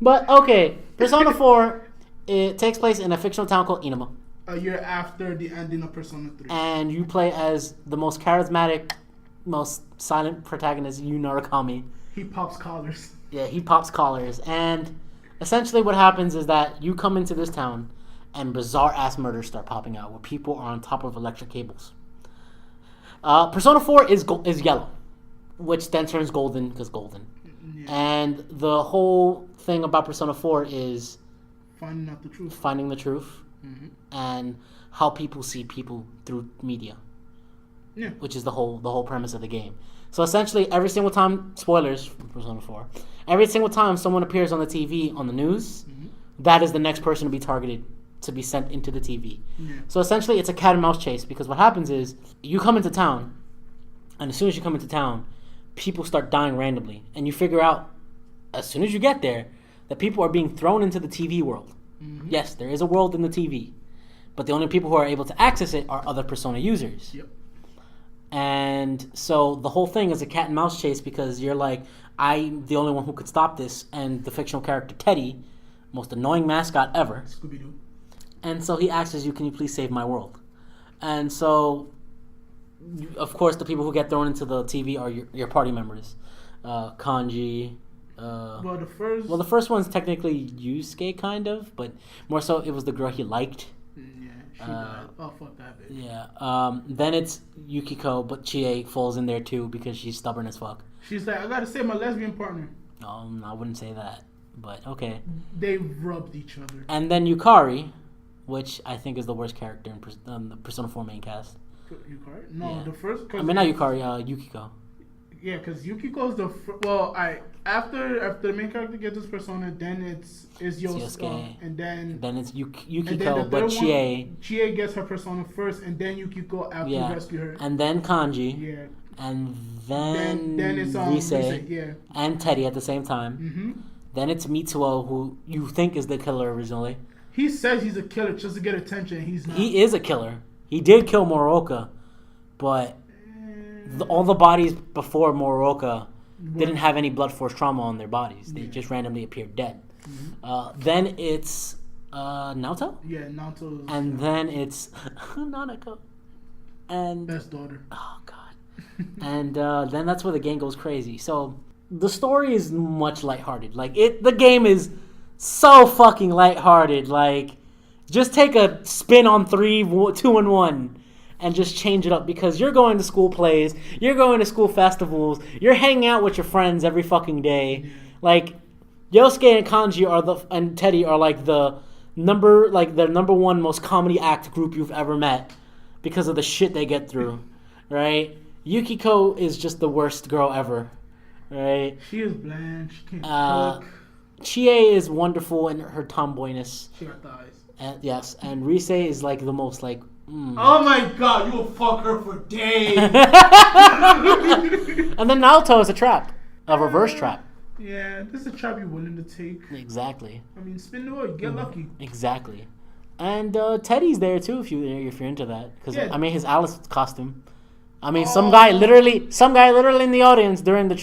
But okay, Persona 4, it takes place in a fictional town called Inama. A year after the ending of Persona 3. And you play as the most charismatic, most silent protagonist, Yu Narukami. He pops collars. Yeah, he pops collars. And essentially what happens is that you come into this town and bizarre-ass murders start popping out where people are on top of electric cables. Persona 4 is yellow, which then turns golden because golden. Yeah. And the whole thing about Persona 4 is finding out the truth. Finding the truth. Mm-hmm. And how people see people through media. Yeah. Which is the whole premise of the game. So essentially, every single time, spoilers for Persona 4, every single time someone appears on the TV, on the news, that is the next person to be targeted, to be sent into the TV. Yeah. So essentially, it's a cat and mouse chase because what happens is you come into town, and as soon as you come into town, people start dying randomly, and you figure out as soon as you get there that people are being thrown into the TV world. Mm-hmm. Yes, there is a world in the TV, but the only people who are able to access it are other Persona users. Yep. And so the whole thing is a cat and mouse chase because you're like, I'm the only one who could stop this, and the fictional character Teddy, most annoying mascot ever. Scooby-Doo. And so he asks you, can you please save my world? And so, of course, the people who get thrown into the TV are your party members. Kanji. The first one's technically Yusuke, kind of, but more so it was the girl he liked. Yeah, she died. Oh, fuck that bitch. Yeah. Then it's Yukiko, but Chie falls in there too because she's stubborn as fuck. She's like, I gotta save my lesbian partner. I wouldn't say that, but okay. They rubbed each other. And then Yukari, which I think is the worst character in the Persona 4 main cast. Yukari? No, yeah. The first. I mean, not Yukari, Yukiko. Yeah, because Yukiko's the after the main character gets his persona, then it's Yosuke, and then it's Yukiko, but Chie gets her persona first, and then Yukiko after you rescue her, and then Kanji, and then it's Rise, and Teddy at the same time. Mm-hmm. Then it's Mitsuo, who you think is the killer originally. He says he's a killer just to get attention. He's not. He is a killer. He did kill Moroka, but all the bodies before Moroka didn't have any blood force trauma on their bodies. They just randomly appeared dead. Mm-hmm. Then it's Naoto? Yeah, Naoto. And then it's Nanako. And best daughter. Oh, God. And then that's where the game goes crazy. So the story is much lighthearted. The game is so fucking lighthearted. Just take a spin on 3, 2, and 1. And just change it up because you're going to school plays, you're going to school festivals, you're hanging out with your friends every fucking day. Yosuke and Kanji and Teddy are the number 1 most comedy act group you've ever met because of the shit they get through, right? Yukiko is just the worst girl ever, right? She is bland. She can't cook. Chie is wonderful in her tomboyness. She got thighs. And, yes, and Rise is like the most like. Oh my god, you will fuck her for days. And then Naoto is a trap, a reverse trap. Yeah, this is a trap you're willing to take. Exactly. I mean, spin the wheel, get lucky. Exactly. And Teddy's there too if you're into that, because I mean his Alice costume. I mean some guy literally in the audience during the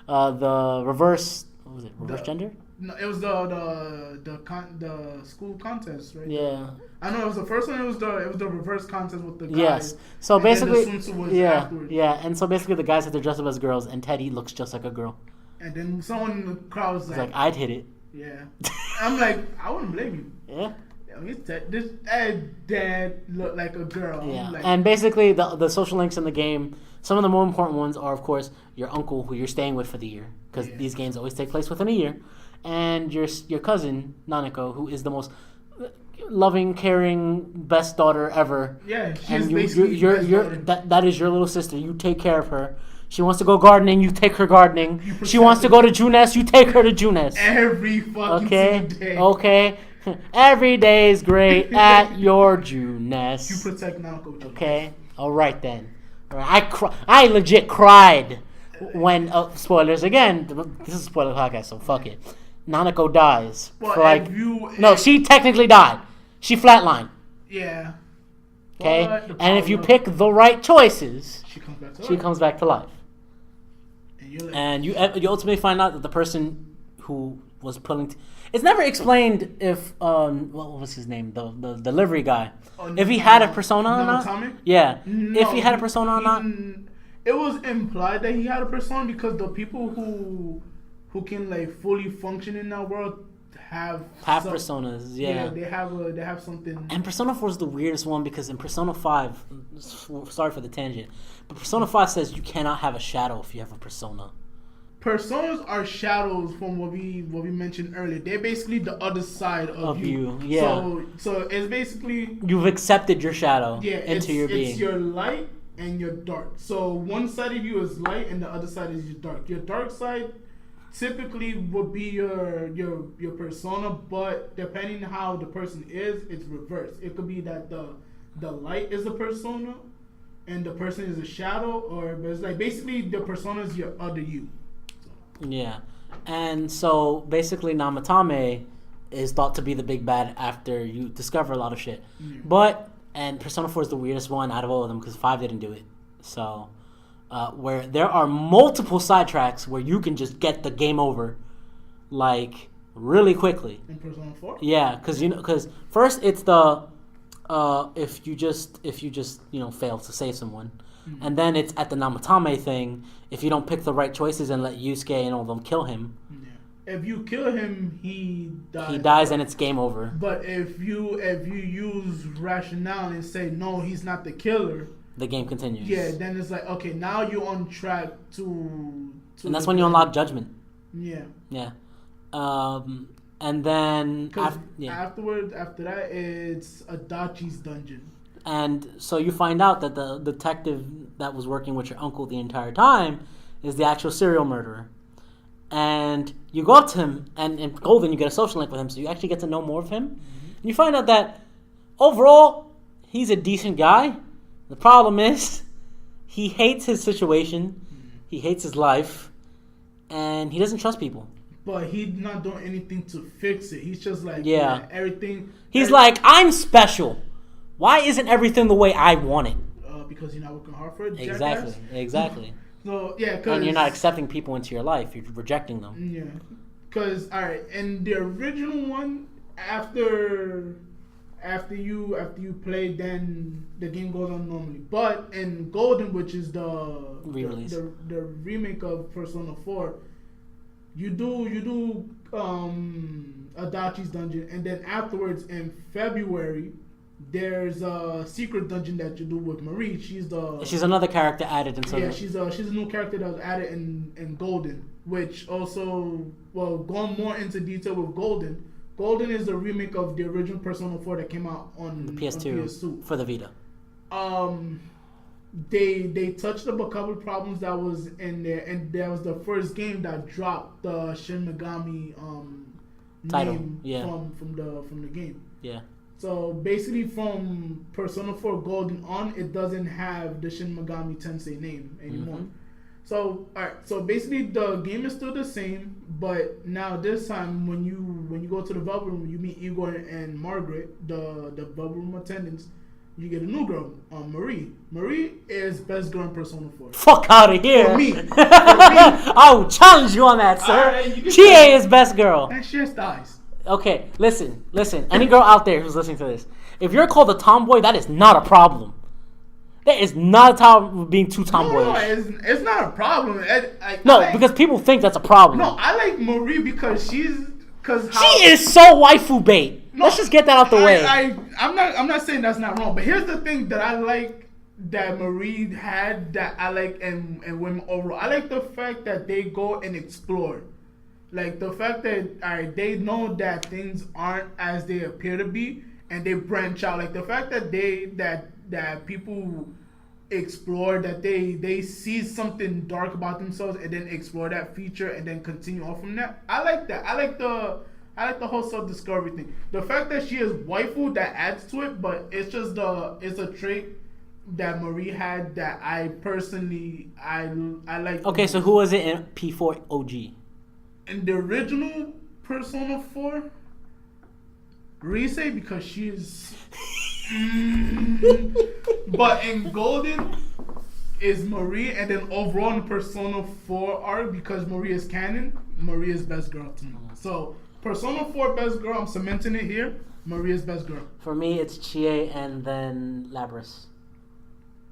the reverse. What was it? Reverse gender? No, it was the school contest, right? Yeah. I know it was the first one. It was the reverse contest with the guys. Yes. So basically, afterwards. yeah, and so basically the guys have to dress up as girls, and Teddy looks just like a girl. And then someone in the crowd was like, I'd hit it. Yeah. I'm like, I wouldn't blame you. Yeah. This dad looked like a girl. Yeah. Like, and basically the social links in the game, some of the more important ones are, of course, your uncle who you're staying with for the year, because these games always take place within a year, and your cousin Nanako, who is the most loving, caring, best daughter ever. Yeah, she's and basically that is your little sister. You take care of her. She wants to go gardening, you take her gardening. She wants to go to Juness, you take her to Juness. Every fucking single day. Okay. Every day is great at your Juness. You protect Nanako. Okay. All right then. All right. I legit cried when spoilers again. This is a spoiler podcast, so fuck it. Nanako dies. Well, no, she technically died. She flatlined. Yeah. Okay. And if you pick the right choices, she comes back to life. And you ultimately find out that the person who was pulling. It's never explained if what was his name, the delivery guy, if he had a persona or not. Yeah, no, if he had a persona or not. It was implied that he had a persona because the people who can like fully function in that world have personas. Yeah, they have something. And Persona 4 is the weirdest one because in Persona 5, sorry for the tangent, but Persona 5 says you cannot have a shadow if you have a persona. Personas are shadows from what we mentioned earlier. They're basically the other side of you. Yeah. So it's basically you've accepted your shadow into your being. It's your light and your dark. So one side of you is light and the other side is your dark. Your dark side typically would be your persona, but depending on how the person is, it's reversed. It could be that the light is a persona and the person is a shadow, or it's like basically the persona is your other you. Yeah, and so basically Namatame is thought to be the big bad after you discover a lot of shit. And Persona 4 is the weirdest one out of all of them because 5 didn't do it. So where there are multiple sidetracks where you can just get the game over like really quickly. In Persona 4? Yeah, because first it's the if you just fail to save someone. And then it's at the Namatame thing. If you don't pick the right choices and let Yusuke and all of them kill him, if you kill him, he dies. He dies, and it's game over. But if you use rationale and say no, he's not the killer, the game continues. Yeah, then it's like okay, now you're on track to and that's when you unlock Judgment. Yeah. Yeah. And then after that, it's Adachi's dungeon. And so you find out that the detective that was working with your uncle the entire time is the actual serial murderer. And you go up to him, and in Golden you get a social link with him, so you actually get to know more of him. And you find out that overall, he's a decent guy. The problem is, he hates his situation, he hates his life, and he doesn't trust people. But he's not doing anything to fix it. He's just like, everything. He's like, I'm special. Why isn't everything the way I want it? Because you're not working hard for it. Exactly. So and you're not accepting people into your life. You're rejecting them. Yeah, because all right, in the original one, after you play, then the game goes on normally. But in Golden, which is the re-release, the remake of Persona 4, you do Adachi's dungeon, and then afterwards in February, there's a secret dungeon that you do with Marie. She's another character added into. Yeah, she's a new character that was added in Golden, which also going more into detail with Golden. Golden is the remake of the original Persona 4 that came out on the PS2 PS2 for the Vita. they touched up a couple of problems that was in there, and that was the first game that dropped the Shin Megami Title, name yeah. from the game. Yeah. So basically, from Persona 4 Golden on, it doesn't have the Shin Megami Tensei name anymore. Mm-hmm. So alright, so basically the game is still the same, but now this time when you go to the developer room, you meet Igor and Margaret, the developer room attendants. You get a new girl, Marie. Marie is best girl in Persona 4. Fuck out of here. For me. I'll challenge you on that, sir. Chie is best girl. And she has thighs. Okay, listen. Any girl out there who's listening to this, if you're called a tomboy, that is not a problem. That is not a problem being too tomboyish. No, it's not a problem. Because people think that's a problem. No, I like Marie because she is so waifu bait. No, let's just get that out the way. I'm not saying that's not wrong, but here's the thing that I like that Marie had that I like and women overall. I like the fact that they go and explore. Like the fact that they know that things aren't as they appear to be, and they branch out. Like the fact that that people explore, that they see something dark about themselves and then explore that feature and then continue on from that. I like that. I like the whole self-discovery thing. The fact that she is waifu, that adds to it, but it's a trait that Marie had that I personally I like. Okay, so who was it in P4 OG? In the original Persona 4, Rise, because she is. But in Golden is Marie, and then overall in Persona 4 arc, because Marie is canon, Marie is best girl to me. So Persona 4 best girl, I'm cementing it here. Marie is best girl. For me, it's Chie and then Labris.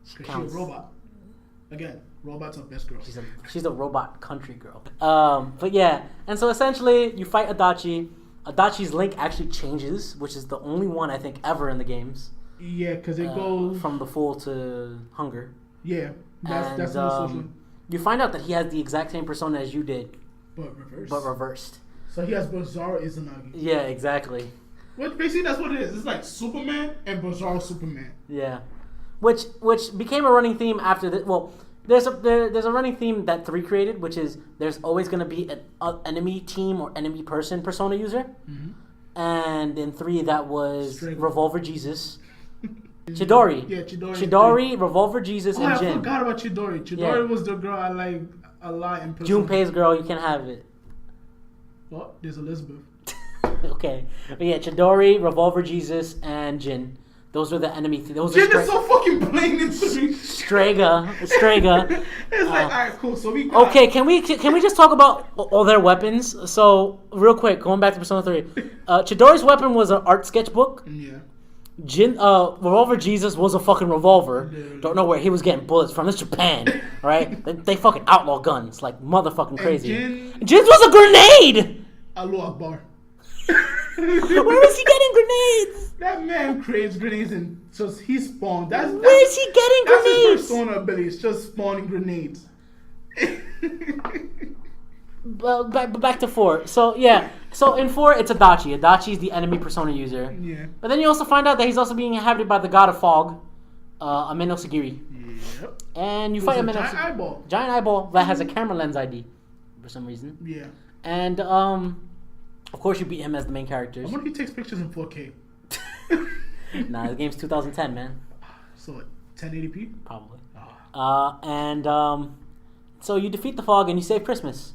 She's a robot. Again, robots are best girls. She's a robot country girl. But yeah, and so essentially you fight Adachi. Adachi's link actually changes, which is the only one I think ever in the games. Yeah, because it goes from the full to hunger. Yeah, that's the solution. You find out that he has the exact same persona as you did, but reversed. So he has Bizarro Izanagi. Yeah, exactly. Which basically that's what it is. It's like Superman and Bizarro Superman. Yeah, which became a running theme after the well. There's a running theme that 3 created, which is there's always going to be an enemy team or enemy person persona user, and in 3 that was Revolver Jesus, Chidori. Yeah, Chidori. Chidori, Revolver Jesus, and Jin. I forgot about Chidori. Chidori was the girl I like a lot in Persona. Junpei's girl, you can't have it. What? There's Elizabeth. Okay, but yeah, Chidori, Revolver Jesus, and Jin. Those are the enemy. Those Jin is so fucking plain and sweet. Strega. It's like, alright, cool. So we got... Okay, can we just talk about all their weapons? So real quick, going back to Persona 3, Chidori's weapon was an art sketchbook. Yeah. Jin, Revolver Jesus was a fucking revolver. Yeah. Don't know where he was getting bullets from. It's Japan, right? they fucking outlaw guns like motherfucking crazy. Jin's was a grenade. Allahu Akbar. Where is he getting grenades? That man creates grenades and just he spawned. Where is he getting grenades? That's his persona ability. It's just spawning grenades. Well, back to 4. So yeah, so in 4 it's Adachi. Adachi's the enemy persona user. Yeah. But then you also find out that he's also being inhabited by the god of fog, Ameno Sagiri. Yep. And you fight Ameno Giant eyeball. Giant eyeball that has a camera lens ID for some reson. Yeah. And of course you beat him as the main characters. I wonder if he takes pictures in 4K. Nah, the game's 2010, man. So what, 1080p? Probably. So you defeat the fog and you save Christmas.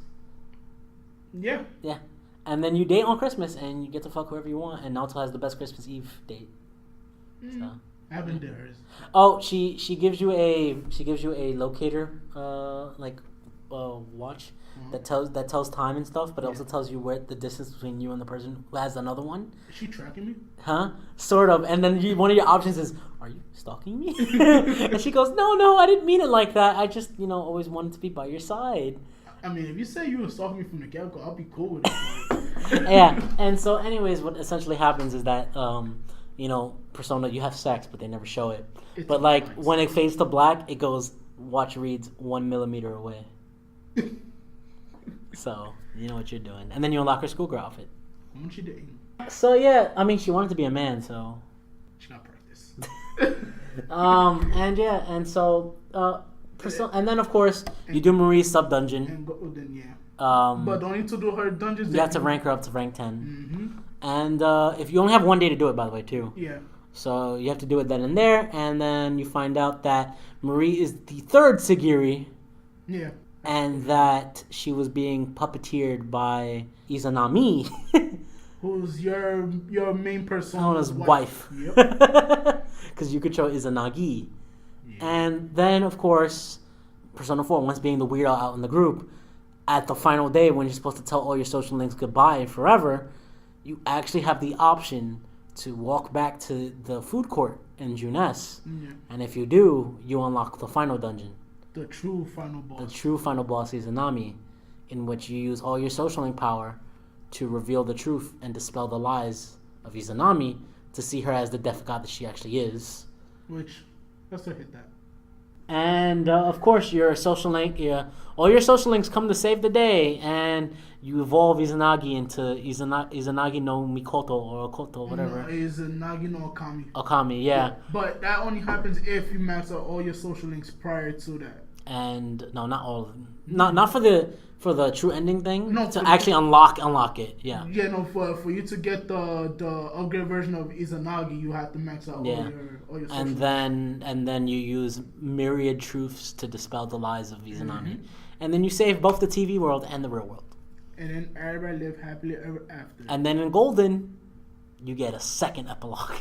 Yeah. Yeah. And then you date on Christmas and you get to fuck whoever you want, and Naoto has the best Christmas Eve date. So I haven't done hers. Oh, she gives you a locator watch that tells time and stuff, but it also tells you where the distance between you and the person who has another one. Is she tracking me? Huh? Sort of. And then one of your options is, are you stalking me? And she goes, no, I didn't mean it like that. I just, always wanted to be by your side. I mean, if you say you were stalking me from the get-go, I'll be cool with it. Yeah. And so anyways, what essentially happens is that, Persona, you have sex, but they never show it. But like, when it fades to black, it goes, watch reads 1 millimeter away. So, you know what you're doing. And then you unlock her schoolgirl outfit. How much she dating? So, yeah, I mean, she wanted to be a man, so. She got practice. And then of course you do Marie's sub dungeon. And Golden, yeah. But don't need to do her dungeons. You have to rank her up to rank 10. And if you only have one day to do it, by the way, too. Yeah. So you have to do it then and there, and then you find out that Marie is the third Sagiri. Yeah. And that she was being puppeteered by Izanami. Who's your main person? His wife. Yep. Because you control Izanagi. Yeah. And then, of course, Persona 4, once being the weirdo out in the group, at the final day when you're supposed to tell all your social links goodbye and forever, you actually have the option to walk back to the food court in Junes. Yeah. And if you do, you unlock the final dungeon. The true final boss. The true final boss is Izanami, in which you use all your social link power to reveal the truth and dispel the lies of Izanami to see her as the death god that she actually is. Which, let's look at that. And of course, your social link, all your social links come to save the day, and you evolve Izanagi into Izanagi no Mikoto or Okoto, whatever. No, Izanagi no Okami. Okami, yeah. But that only happens if you max out all your social links prior to that. And no, not all of them. Not for the true ending thing. No, to actually unlock it. Yeah. Yeah, no. For you to get the upgrade version of Izanagi, you have to max out all your social and then you use myriad truths to dispel the lies of Izanami, and then you save both the TV world and the real world. And then everybody live happily ever after. And then in Golden, you get a second epilogue.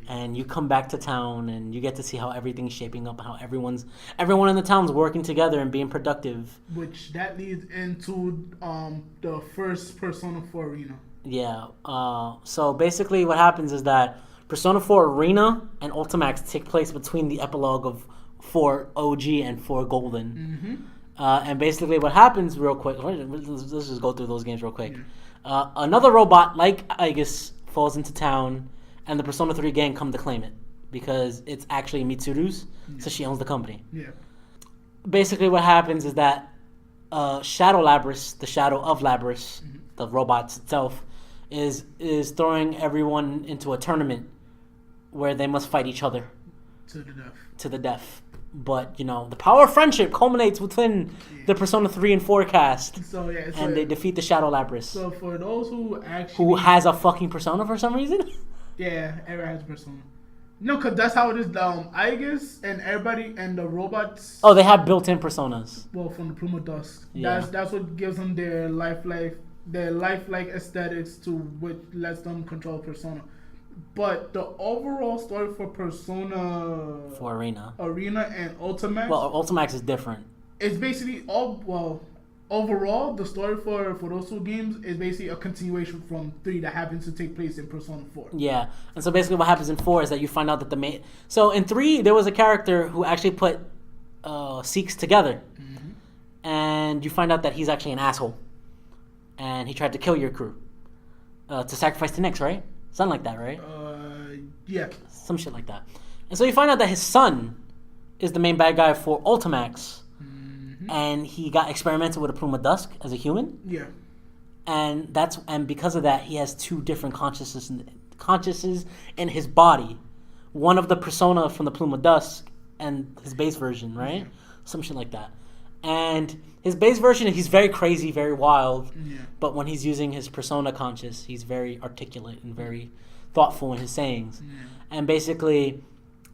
And you come back to town, and you get to see how everything's shaping up, how everyone in the town's working together and being productive. Which that leads into the first Persona 4 arena. Yeah. So basically, what happens is that Persona 4 Arena and Ultimax take place between the epilogue of 4 OG and 4 Golden. And basically, what happens real quick? Let's just go through those games real quick. Another robot like Aegis falls into town. And the Persona 3 gang come to claim it because it's actually Mitsuru's, so she owns the company. Yeah. Basically, what happens is that Shadow Labris, the Shadow of Labris, the robot itself, is throwing everyone into a tournament where they must fight each other to the death. But the power of friendship culminates within the Persona 3 and 4 cast, and they defeat the Shadow Labris. So for those who has a fucking persona for some reason. Yeah, everyone has a persona. No, because that's how it is. Aegis and everybody and the robots. Oh, they have built-in personas. Well, from the Pluma Dusk. Yeah. That's what gives them their lifelike aesthetics to which lets them control persona. But the overall story for Persona 4 Arena and Ultimax. Well, Ultimax is different. It's basically overall, the story for those two games is basically a continuation from 3 that happens to take place in Persona 4. Yeah, and so basically what happens in 4 is that you find out that the main... So in 3, there was a character who actually put Sikhs together. And you find out that he's actually an asshole. And he tried to kill your crew. To sacrifice to Nyx, right? Something like that, right? Yeah. Some shit like that. And so you find out that his son is the main bad guy for Ultimax. And he got experimented with a Pluma Dusk as a human. Yeah. And because of that, he has 2 different consciousnesses in his body. One of the persona from the Pluma Dusk and his base version, right? Yeah. Some shit like that. And his base version, he's very crazy, very wild. Yeah. But when he's using his persona conscious, he's very articulate and very thoughtful in his sayings. Yeah. And basically,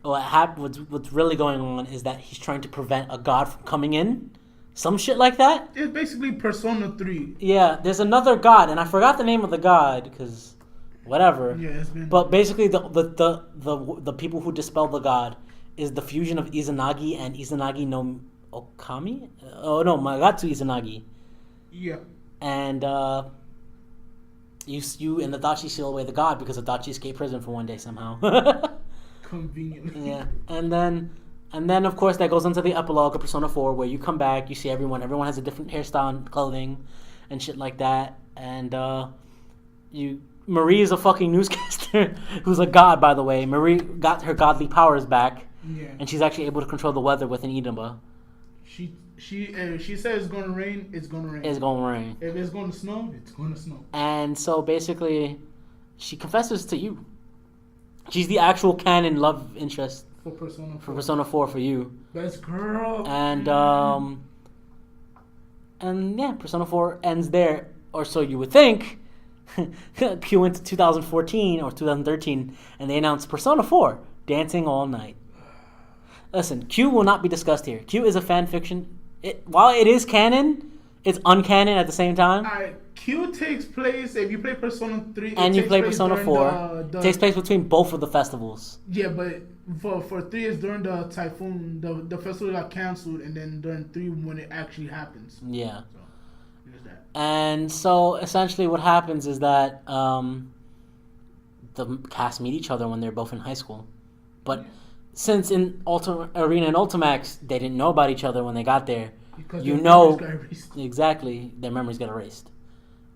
what's really going on is that he's trying to prevent a god from coming in. Some shit like that. It's basically Persona 3. Yeah, there's another god, and I forgot the name of the god because, whatever. Yeah, it's been. But basically, the people who dispel the god is the fusion of Izanagi and Izanagi no Okami. Oh no, Magatsu Izanagi. Yeah. And you and Adachi seal away the god because Adachi escaped prison for one day somehow. Conveniently. Yeah, and then of course that goes into the epilogue of Persona 4 where you come back, you see everyone has a different hairstyle and clothing and shit like that, and Marie is a fucking newscaster who's a god, by the way. Marie got her godly powers back, and she's actually able to control the weather with an Idamba. She says it's gonna rain, it's gonna rain. It's gonna rain. If it's gonna snow, it's gonna snow. And so basically, she confesses to you. She's the actual canon love interest For Persona 4. For Persona 4 for you. Best girl. And yeah, Persona 4 ends there, or so you would think. Q went to 2014 or 2013, and they announced Persona 4, Dancing All Night. Listen, Q will not be discussed here. Q is a fan fiction. While it is canon, it's uncanon at the same time. Alright, Q takes place, if you play Persona 3... And you play Persona 4, it takes place between both of the festivals. Yeah, but for 3, it's during the typhoon. The festival got cancelled, and then during 3 when it actually happens. Yeah. So, there's that. And so, essentially what happens is that the cast meet each other when they're both in high school. But since in Arena and Ultimax, they didn't know about each other when they got there, Because you their know... memories got erased. Exactly, their memories get erased.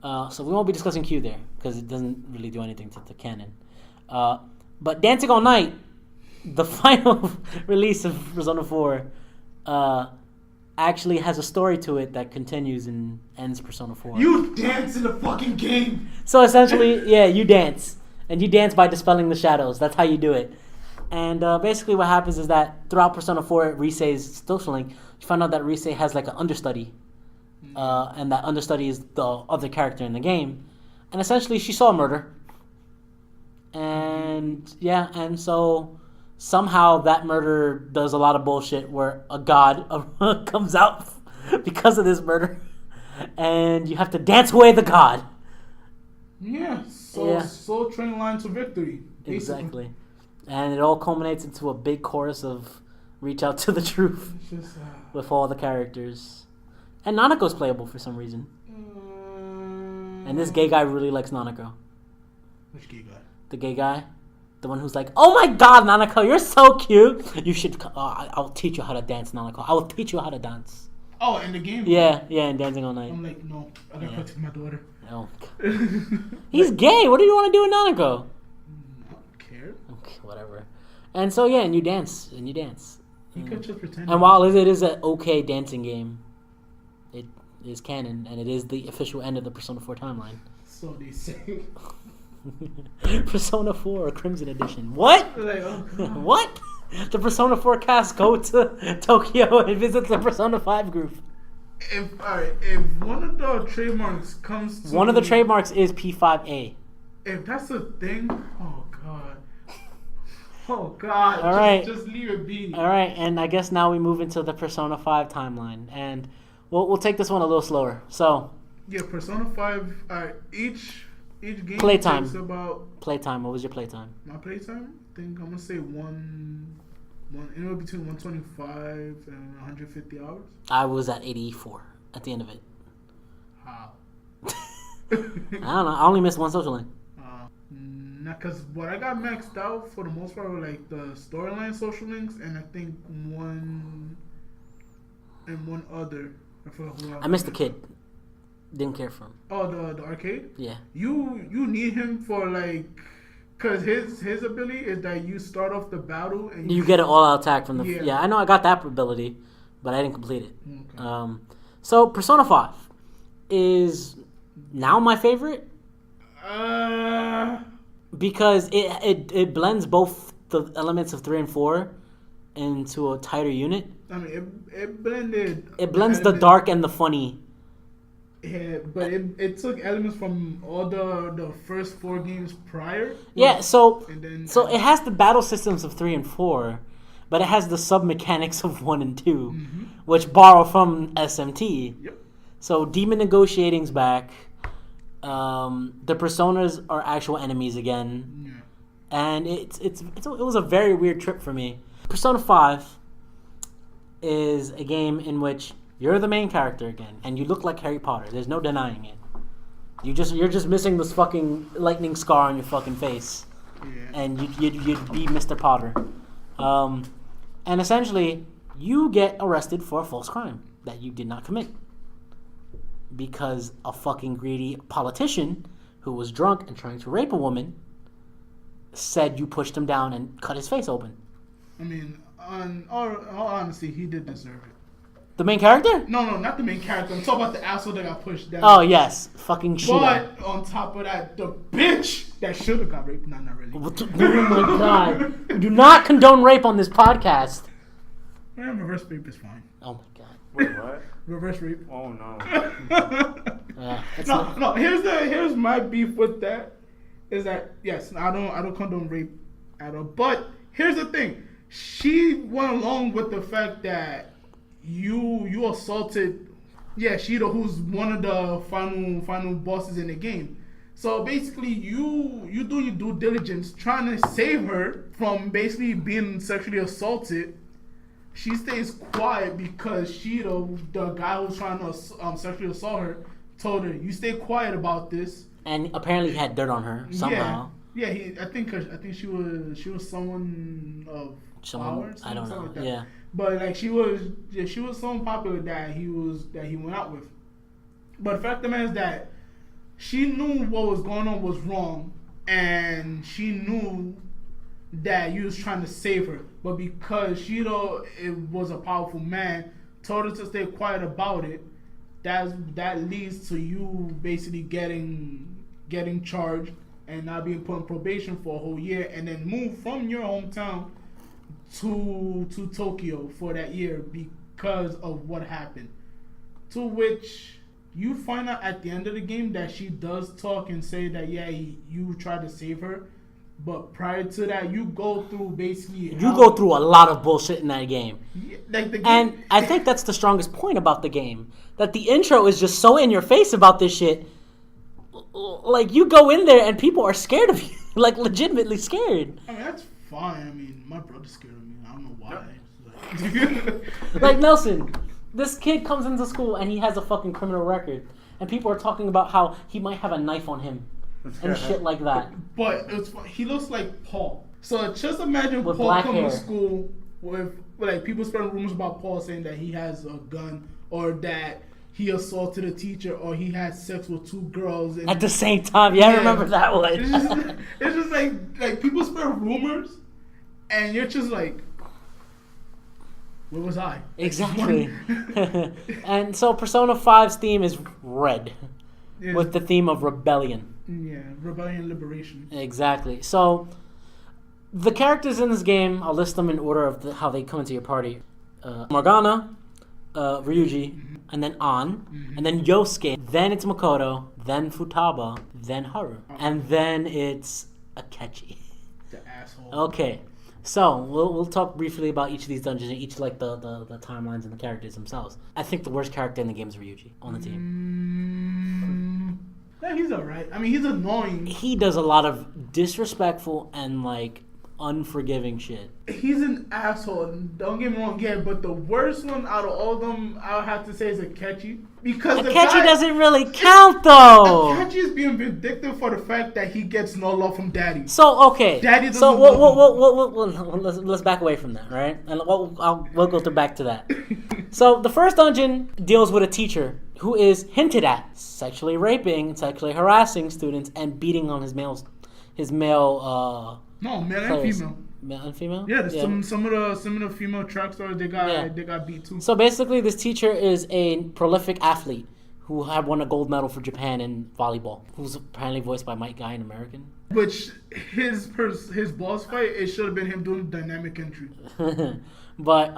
So we won't be discussing Q there, because it doesn't really do anything to the canon. But Dancing All Night, the final release of Persona 4, actually has a story to it that continues and ends Persona 4. You dance in the fucking game! So essentially, yeah, you dance. And you dance by dispelling the shadows. That's how you do it. And basically what happens is that throughout Persona 4, Risei's social link, you find out that Risei has like an understudy. And that understudy is the other character in the game. And essentially she saw murder. And yeah, and so somehow that murder does a lot of bullshit where a god comes out because of this murder. And you have to dance away the god. Yeah, Soul Train line to victory. Basically. Exactly. And it all culminates into a big chorus of Reach Out to the Truth with all the characters. And Nanako's playable for some reason. And this gay guy really likes Nanako. Which gay guy? The gay guy. The one who's like, oh my god, Nanako, you're so cute. You should, I'll teach you how to dance, Nanako. I will teach you how to dance. Oh, in the game? Yeah, and Dancing All Night. I'm like, no, I gotta protect my daughter. No. He's gay. What do you want to do with Nanako? I don't care. Okay, whatever. And so, yeah, and you dance. You could just pretend. And while it is an okay dancing game, it is canon, and it is the official end of the Persona 4 timeline. So they say. Persona 4 Crimson Edition. What? Like, oh, what? The Persona 4 cast go to Tokyo and visit the Persona 5 group. If one of the trademarks comes to... One of the trademarks is P5A. If that's a thing, oh god. Oh god. All right. Just leave it be. All right, and I guess now we move into the Persona 5 timeline. And we'll take this one a little slower. So... Yeah, Persona 5, each game playtime. takes about... Playtime, what was your playtime? My playtime? I think I'm going to say anywhere between 125 and 150 hours. I was at 84 at the end of it. How? I don't know. I only missed one social link. Because what I got maxed out for the most part were like the storyline social links, and I think one other. I forgot who else. I missed the kid. Didn't care for him. Oh, the arcade? Yeah. You need him for like... Because his ability is that you start off the battle and you get an all-out attack from the... Yeah. Yeah, I know I got that ability, but I didn't complete it. Okay. So, Persona 5 is now my favorite because it blends both the elements of 3 and 4 into a tighter unit. I mean, it blended... It blends the dark and the funny. Yeah, but it took elements from all the first 4 games prior. Yeah, so it has the battle systems of 3 and 4, but it has the sub-mechanics of 1 and 2, which borrow from SMT. Yep. So Demon Negotiating's back. The Personas are actual enemies again. Yeah. And it was a very weird trip for me. Persona 5 is a game in which you're the main character again, and you look like Harry Potter. There's no denying it. You're just missing this fucking lightning scar on your fucking face, and you'd be Mr. Potter. And essentially, you get arrested for a false crime that you did not commit because a fucking greedy politician who was drunk and trying to rape a woman said you pushed him down and cut his face open. I mean, on all honesty, he did deserve it. The main character? No, not the main character. I'm talking about the asshole that got pushed down. Oh, yes. Fucking Sheila. But on top of that, the bitch that should have got raped. Nah, not really. Oh my god. We do not condone rape on this podcast. Yeah, reverse rape is fine. Oh my god. Wait, what? Reverse rape. Oh no. No. Here's my beef with that. Is that yes, I don't condone rape at all. But here's the thing. She went along with the fact that you assaulted Sheeta, who's one of the final bosses in the game. So basically you do your due diligence trying to save her from basically being sexually assaulted. She stays quiet because Sheeta, the guy who's trying to sexually assault her, told her, "You stay quiet about this." And apparently he had dirt on her somehow. Yeah. I think she was someone of power. I don't know. Like that. Yeah. But like she was someone popular that he went out with. But the fact of the matter is that she knew what was going on was wrong, and she knew that you was trying to save her. But because Sheeta was a powerful man, told her to stay quiet about it. That leads to you basically getting charged and not being put on probation for a whole year, and then move from your hometown to Tokyo for that year because of what happened. To which you find out at the end of the game that she does talk and say that you tried to save her, but prior to that you go through a lot of bullshit in that game. Like the game. And I think that's the strongest point about the game, that the intro is just so in your face about this shit. Like you go in there and people are scared of you, like legitimately scared. I mean that's fine. I mean my brother's scared of me. I don't know why. Like Nelson, this kid comes into school and he has a fucking criminal record, and people are talking about how he might have a knife on him and shit like that. But he looks like Paul. So just imagine with Paul coming hair to school with like people spreading rumors about Paul saying that he has a gun or that he assaulted a teacher or he had sex with two girls at the same time. Yeah, I remember that one. It's just like people spread rumors, and you're just like, where was I? Exactly. And so Persona 5's theme is red, with the theme of rebellion. Yeah, rebellion, liberation. Exactly. So the characters in this game, I'll list them in order of how they come into your party. Morgana, Ryuji, and then An, and then Yosuke, then it's Makoto, then Futaba, then Haru, and then it's Akechi. The asshole. Okay, so we'll talk briefly about each of these dungeons and each like the timelines and the characters themselves. I think the worst character in the game is Ryuji on the team. Yeah, he's alright. I mean, he's annoying. He does a lot of disrespectful and like unforgiving shit. He's an asshole. Don't get me wrong, but the worst one out of all of them, I would have to say is Akechi. Because Akechi doesn't really count though. Akechi is being vindictive for the fact that he gets no love from Daddy. So okay, Daddy doesn't let's back away from that, right? And we'll go back to that. So the first dungeon deals with a teacher who is hinted at sexually raping, sexually harassing students, and beating on his male. No, male and female. Male and female? Yeah, some of the female track stars they got beat too. So basically this teacher is a prolific athlete who had won a gold medal for Japan in volleyball, who's apparently voiced by Mike Guy in American. Which his boss fight, it should have been him doing dynamic entry. But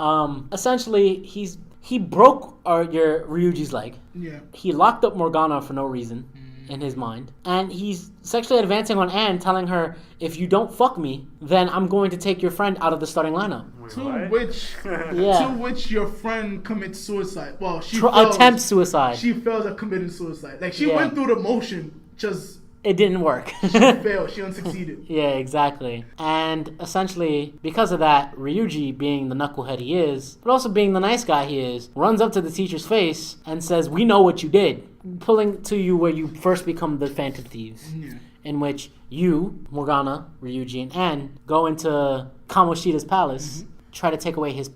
essentially he broke your Ryuji's leg. Yeah. He locked up Morgana for no reason. In his mind, and he's sexually advancing on Anne, telling her, if you don't fuck me, then I'm going to take your friend out of the starting lineup. To which your friend commits suicide. Well, she attempts suicide. She fails at committing suicide. Like she went through the motion, just it didn't work. She failed. She unsucceeded. Yeah, exactly. And essentially, because of that, Ryuji, being the knucklehead he is, but also being the nice guy he is, runs up to the teacher's face and says, "We know what you did," pulling to you where you first become the Phantom Thieves. Yeah. In which you, Morgana, Ryuji, and Anne go into Kamoshida's palace, try to take away his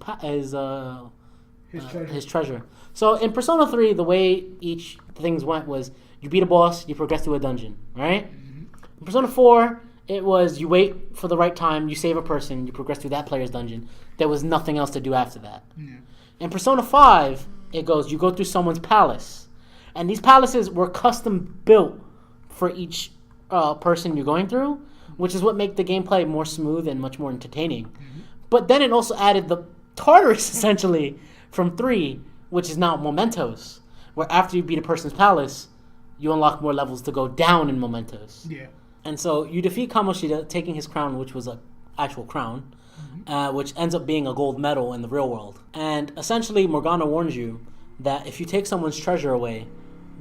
treasure. So in Persona 3, the way each things went was you beat a boss, you progress through a dungeon, right? In Persona 4, It was you wait for the right time, you save a person, you progress through that player's dungeon. There was nothing else to do after that. Yeah. In Persona 5, it goes, you go through someone's palace. And these palaces were custom built for each person you're going through, which is what make the gameplay more smooth and much more entertaining. Mm-hmm. But then it also added the Tartarus, essentially, from 3, which is now Mementos, where after you beat a person's palace, you unlock more levels to go down in Mementos. Yeah. And so you defeat Kamoshida, taking his crown, which was an actual crown, which ends up being a gold medal in the real world. And essentially, Morgana warns you that if you take someone's treasure away,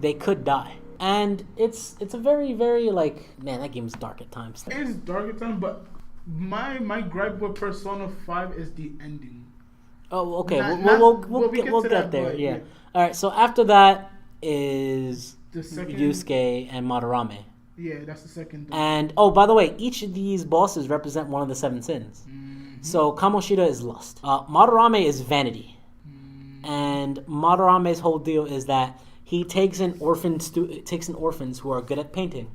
they could die. And it's a very, very, like, man, that game's dark at times. It's dark at times, but my gripe with Persona 5 is the ending. Oh, okay. We'll get there. Yeah. All right. So after that is the second Yusuke and Madarame. Yeah, that's the second. And by the way, each of these bosses represent one of the 7 sins. Mm-hmm. So Kamoshida is lust. Madarame is vanity. Mm-hmm. And Madarame's whole deal is that he takes in orphans who are good at painting,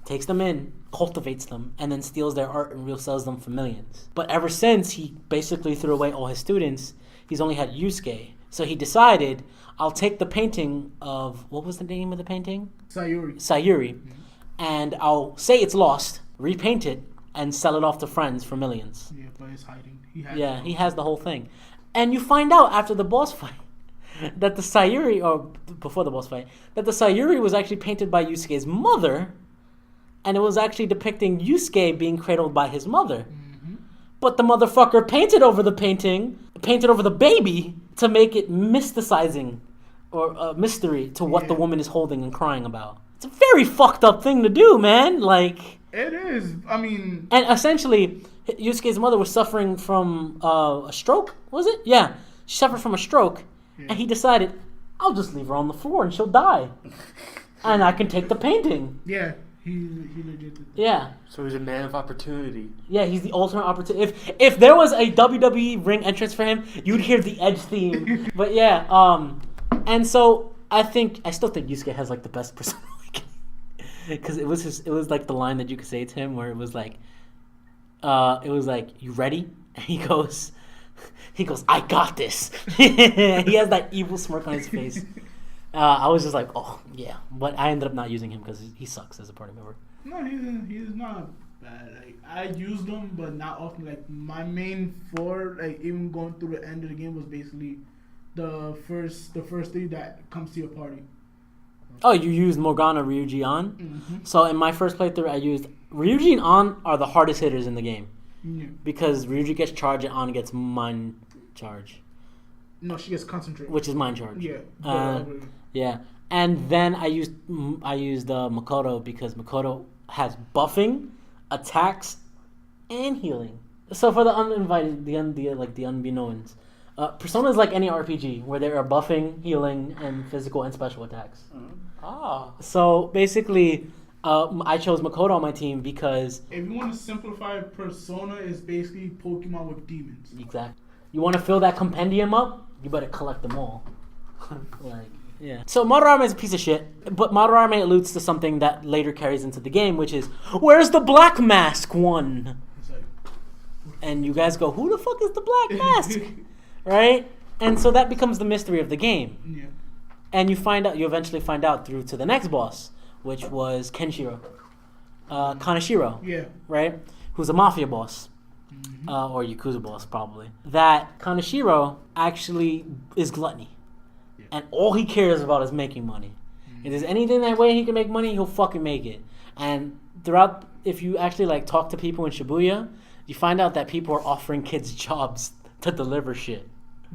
takes them in, cultivates them, and then steals their art and resells them for millions. But ever since he basically threw away all his students, he's only had Yusuke. So he decided, I'll take the painting of, what was the name of the painting? Sayuri. Mm-hmm. And I'll say it's lost, repaint it, and sell it off to friends for millions. Yeah, but it's hiding. He has the whole thing. And you find out after the boss fight that the Sayuri, or before the boss fight, that the Sayuri was actually painted by Yusuke's mother, and it was actually depicting Yusuke being cradled by his mother. Mm-hmm. But the motherfucker painted over the baby, to make it mysticizing, or mystery to what the woman is holding and crying about. It's a very fucked up thing to do, man. Like, it is. I mean, and essentially, Yusuke's mother was suffering from a stroke. Was it? Yeah, she suffered from a stroke, and he decided, I'll just leave her on the floor and she'll die, and I can take the painting. Yeah, he legit did that. Yeah. So he's a man of opportunity. Yeah, he's the ultimate opportunity. If there was a WWE ring entrance for him, you'd hear the Edge theme. But yeah, and so I still think Yusuke has like the best persona. Because it was like the line that you could say to him where it was like, you ready? And he goes, I got this. He has that evil smirk on his face. I was just like, oh yeah, but I ended up not using him because he sucks as a party member. No, he's not bad. Like, I used him, but not often. Like, my main 4, like, even going through the end of the game, was basically the first 3 that comes to your party. Oh, you used Morgana, Ryuji, An? Mm-hmm. So in my first playthrough, I used Ryuji and An are the hardest hitters in the game. Yeah. Because Ryuji gets charge and An gets mind charge. No, she gets concentrate. Which is mind charge. Yeah. Yeah. And then I used Makoto because Makoto has buffing, attacks, and healing. So for the uninvited, the unbeknowns, Persona is like any RPG where there are buffing, healing, and physical and special attacks. So basically, I chose Makoto on my team because... If you want to simplify, Persona is basically Pokemon with demons. Exactly. You want to fill that compendium up? You better collect them all. Yeah. So Madarame is a piece of shit, but Madarame alludes to something that later carries into the game, which is, where's the Black Mask one? And you guys go, who the fuck is the Black Mask? Right? And so that becomes the mystery of the game. Yeah. And you eventually find out through to the next boss, which was Kaneshiro. Yeah. Right? Who's a mafia boss. Mm-hmm. Or Yakuza boss, probably. That Kaneshiro actually is gluttony. Yeah. And all he cares about is making money. Mm-hmm. If there's anything that way he can make money, he'll fucking make it. And throughout, if you actually like talk to people in Shibuya, you find out that people are offering kids jobs to deliver shit.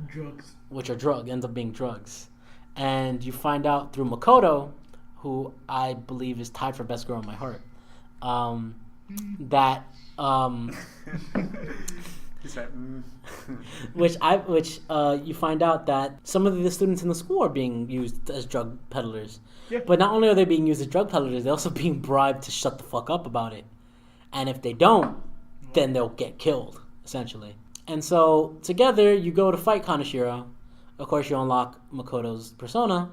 Drugs. Which are ends up being drugs. And you find out through Makoto, who I believe is tied for best girl in my heart, that which you find out that some of the students in the school are being used as drug peddlers. Yeah. But not only are they being used as drug peddlers, they're also being bribed to shut the fuck up about it. And if they don't, then they'll get killed, essentially. And so together you go to fight Kaneshiro. Of course, you unlock Makoto's persona,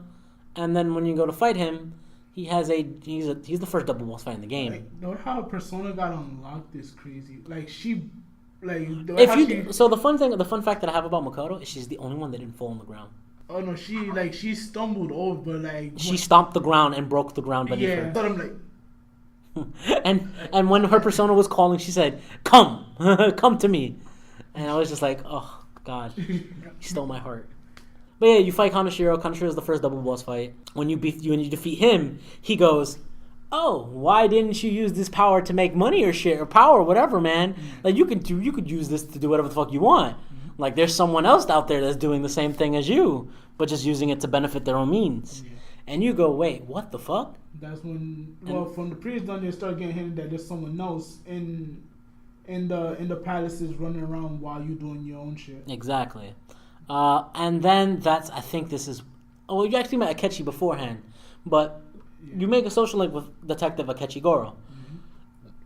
and then when you go to fight him, He's the first double boss fight in the game. Like, the way how Persona got unlocked is crazy. Like she, like the way If how you she. so the fun fact that I have about Makoto is she's the only one that didn't fall on the ground. Oh no, she stumbled over, but like She stomped the ground and broke the ground beneath yeah. her. But I'm like, and when her persona was calling, she said, "Come, come to me," and I was just like, "Oh God, you stole my heart." But yeah, you fight Kaneshiro. Kaneshiro is the first double boss fight. When you defeat him, he goes, "Oh, why didn't you use this power to make money or shit or power or whatever, man? Like you could use this to do whatever the fuck you want. Like there's someone else out there that's doing the same thing as you, but just using it to benefit their own means." Yeah. And you go, "Wait, what the fuck?" That's when from the previous dungeon you start getting hinted that there's someone else in the palaces running around while you doing your own shit. Exactly. And then I think this is... Oh, you actually met Akechi beforehand. But you make a social link with Detective Akechi Goro.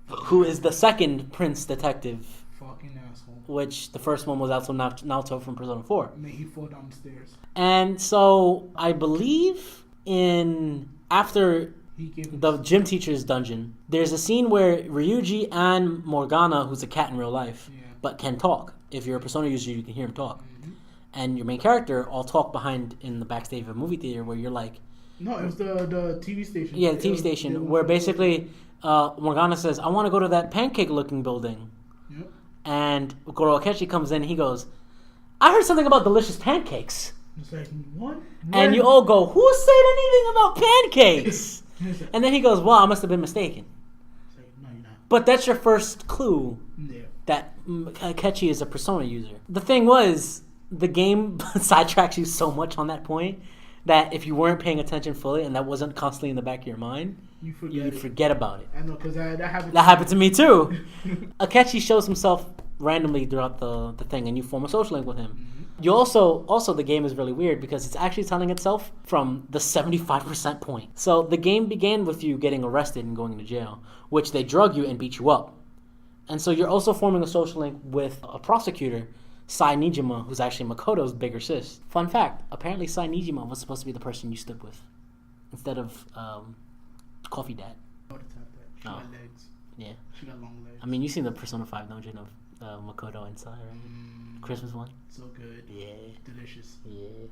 Who is the second Prince Detective. Fucking asshole. Which the first one was also Naoto from Persona 4. May he fall down the stairs. And so, I believe after the gym teacher's dungeon, there's a scene where Ryuji and Morgana, who's a cat in real life, but can talk. If you're a Persona user, you can hear him talk. And your main character all talk behind in the backstage of a movie theater where you're like... No, it was the TV station. Yeah, the TV station, where basically Morgana says, "I want to go to that pancake-looking building." Yep. And Goro Akechi comes in and he goes, "I heard something about delicious pancakes." It's like, what? And you all go, "Who said anything about pancakes?" And then he goes, "Well, I must have been mistaken." It's like, no, you're not. But that's your first clue Yeah. that Akechi is a Persona user. The thing was, the game sidetracks you so much on that point that if you weren't paying attention fully and that wasn't constantly in the back of your mind, you'd forget about it. I know, because that happened. That happened to me too. Akechi shows himself randomly throughout the thing, and you form a social link with him. You also the game is really weird because it's actually telling itself from the 75% point. So the game began with you getting arrested and going into jail, which they drug you and beat you up. And so you're also forming a social link with a prosecutor, Sai Nijima, who's actually Makoto's bigger sis. Fun fact, apparently Sai Nijima was supposed to be the person you stood with instead of Coffee Dad. She got legs. Yeah. She got long legs. I mean, you've seen the Persona 5 dungeon of Makoto and Sai, right? Christmas one? So good. Yeah. Delicious. Yeah.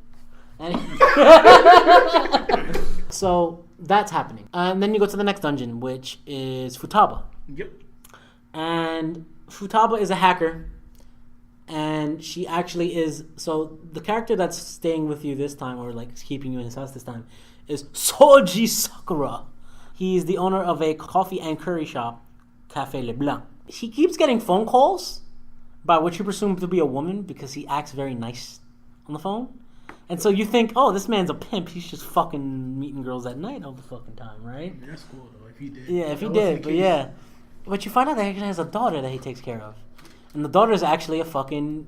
So, that's happening. And then you go to the next dungeon, which is Futaba. Yep. And Futaba is a hacker. And she actually is... So, the character that's staying with you this time, or like keeping you in his house this time, is Soji Sakura. He's the owner of a coffee and curry shop, Café Le Blanc. He keeps getting phone calls, by which you presume to be a woman, because he acts very nice on the phone. And so you think, oh, this man's a pimp. He's just fucking meeting girls at night all the fucking time, right? I mean, that's cool, though, if he did. Yeah, if he did, but yeah. But you find out that he actually has a daughter that he takes care of. And the daughter is actually a fucking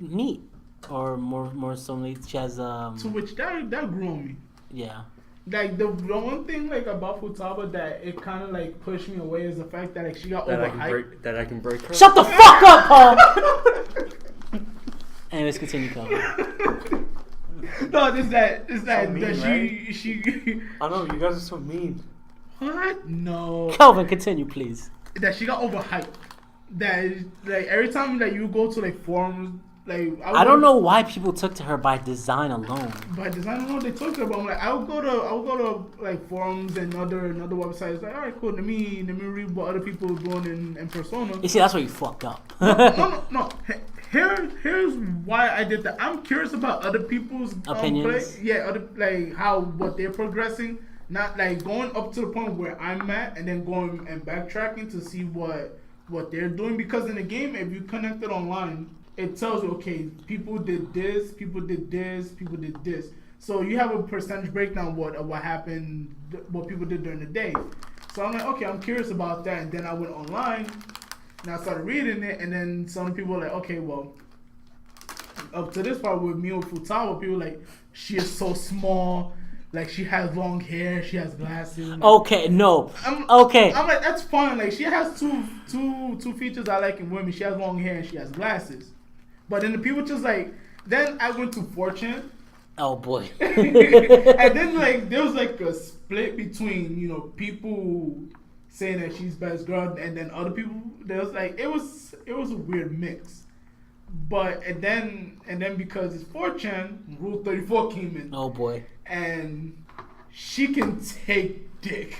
NEET. Or more so, she has... To which that grew on me. Yeah. Like, the one thing, like, about Futaba that it kind of, like, pushed me away is the fact that, like, she got overhyped. That I can break her. Shut the fuck up, Paul! Anyways, continue, Kelvin. No, it's that mean, she... I know, you guys are so mean. What? No. Kelvin, continue, please. That she got overhyped. That, like, every time that you go to, like, forums... Like I don't know why people took to her by design alone. By design alone, they took to her. But I'm like, I would go to like forums and other websites. Like, all right, cool. Let me read what other people are doing in Persona. You see, that's where you fucked up. No. Here's why I did that. I'm curious about other people's opinions. What they're progressing. Not like going up to the point where I'm at and then going and backtracking to see what they're doing. Because in the game, if you connect it online, it tells you, okay, people did this, people did this, people did this. So you have a percentage breakdown of what happened, what people did during the day. So I'm like, okay, I'm curious about that. And then I went online and I started reading it. And then some people were like, okay, well, up to this part with me with Futaba, people were like, she is so small. Like, she has long hair, she has glasses. Like, okay, no. I'm like, that's fine. Like, she has two features I like in women. She has long hair and she has glasses. But then the people just like, then I went to Fortune Oh boy. And then like there was like a split between people saying that she's best girl, and then other people. There was like it was a weird mix. But and then because it's 4chan, Rule 34 came in. Oh boy. And she can take dick.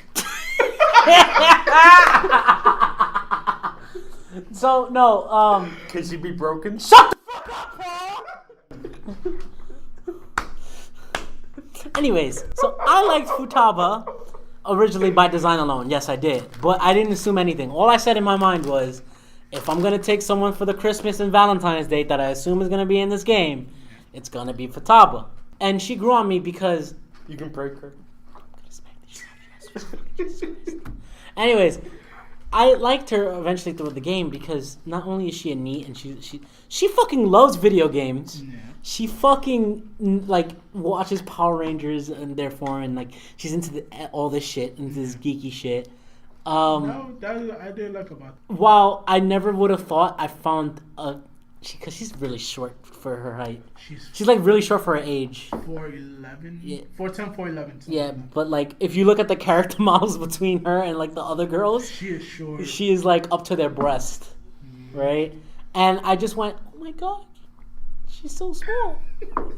So no, Can she be broken? shut the fuck up, Paul. Anyways, so I liked Futaba originally by design alone. Yes, I did, but I didn't assume anything. All I said in my mind was, if I'm gonna take someone for the Christmas and Valentine's date that I assume is gonna be in this game, it's gonna be Futaba. And she grew on me because. You can break her. Anyways, I liked her eventually through the game because not only is she a neat and she fucking loves video games. Yeah. She fucking like watches Power Rangers and therefore and like she's into all this shit, into this geeky shit. No, that I did like about it. While I never would have thought I found because she's really short for her height. She's like really short for her age. 4'11". Yeah. 4'10", 4'11". Yeah, but like if you look at the character models between her and like the other girls, She is short. she is like up to their breast, right? And I just went, oh my god, she's so small,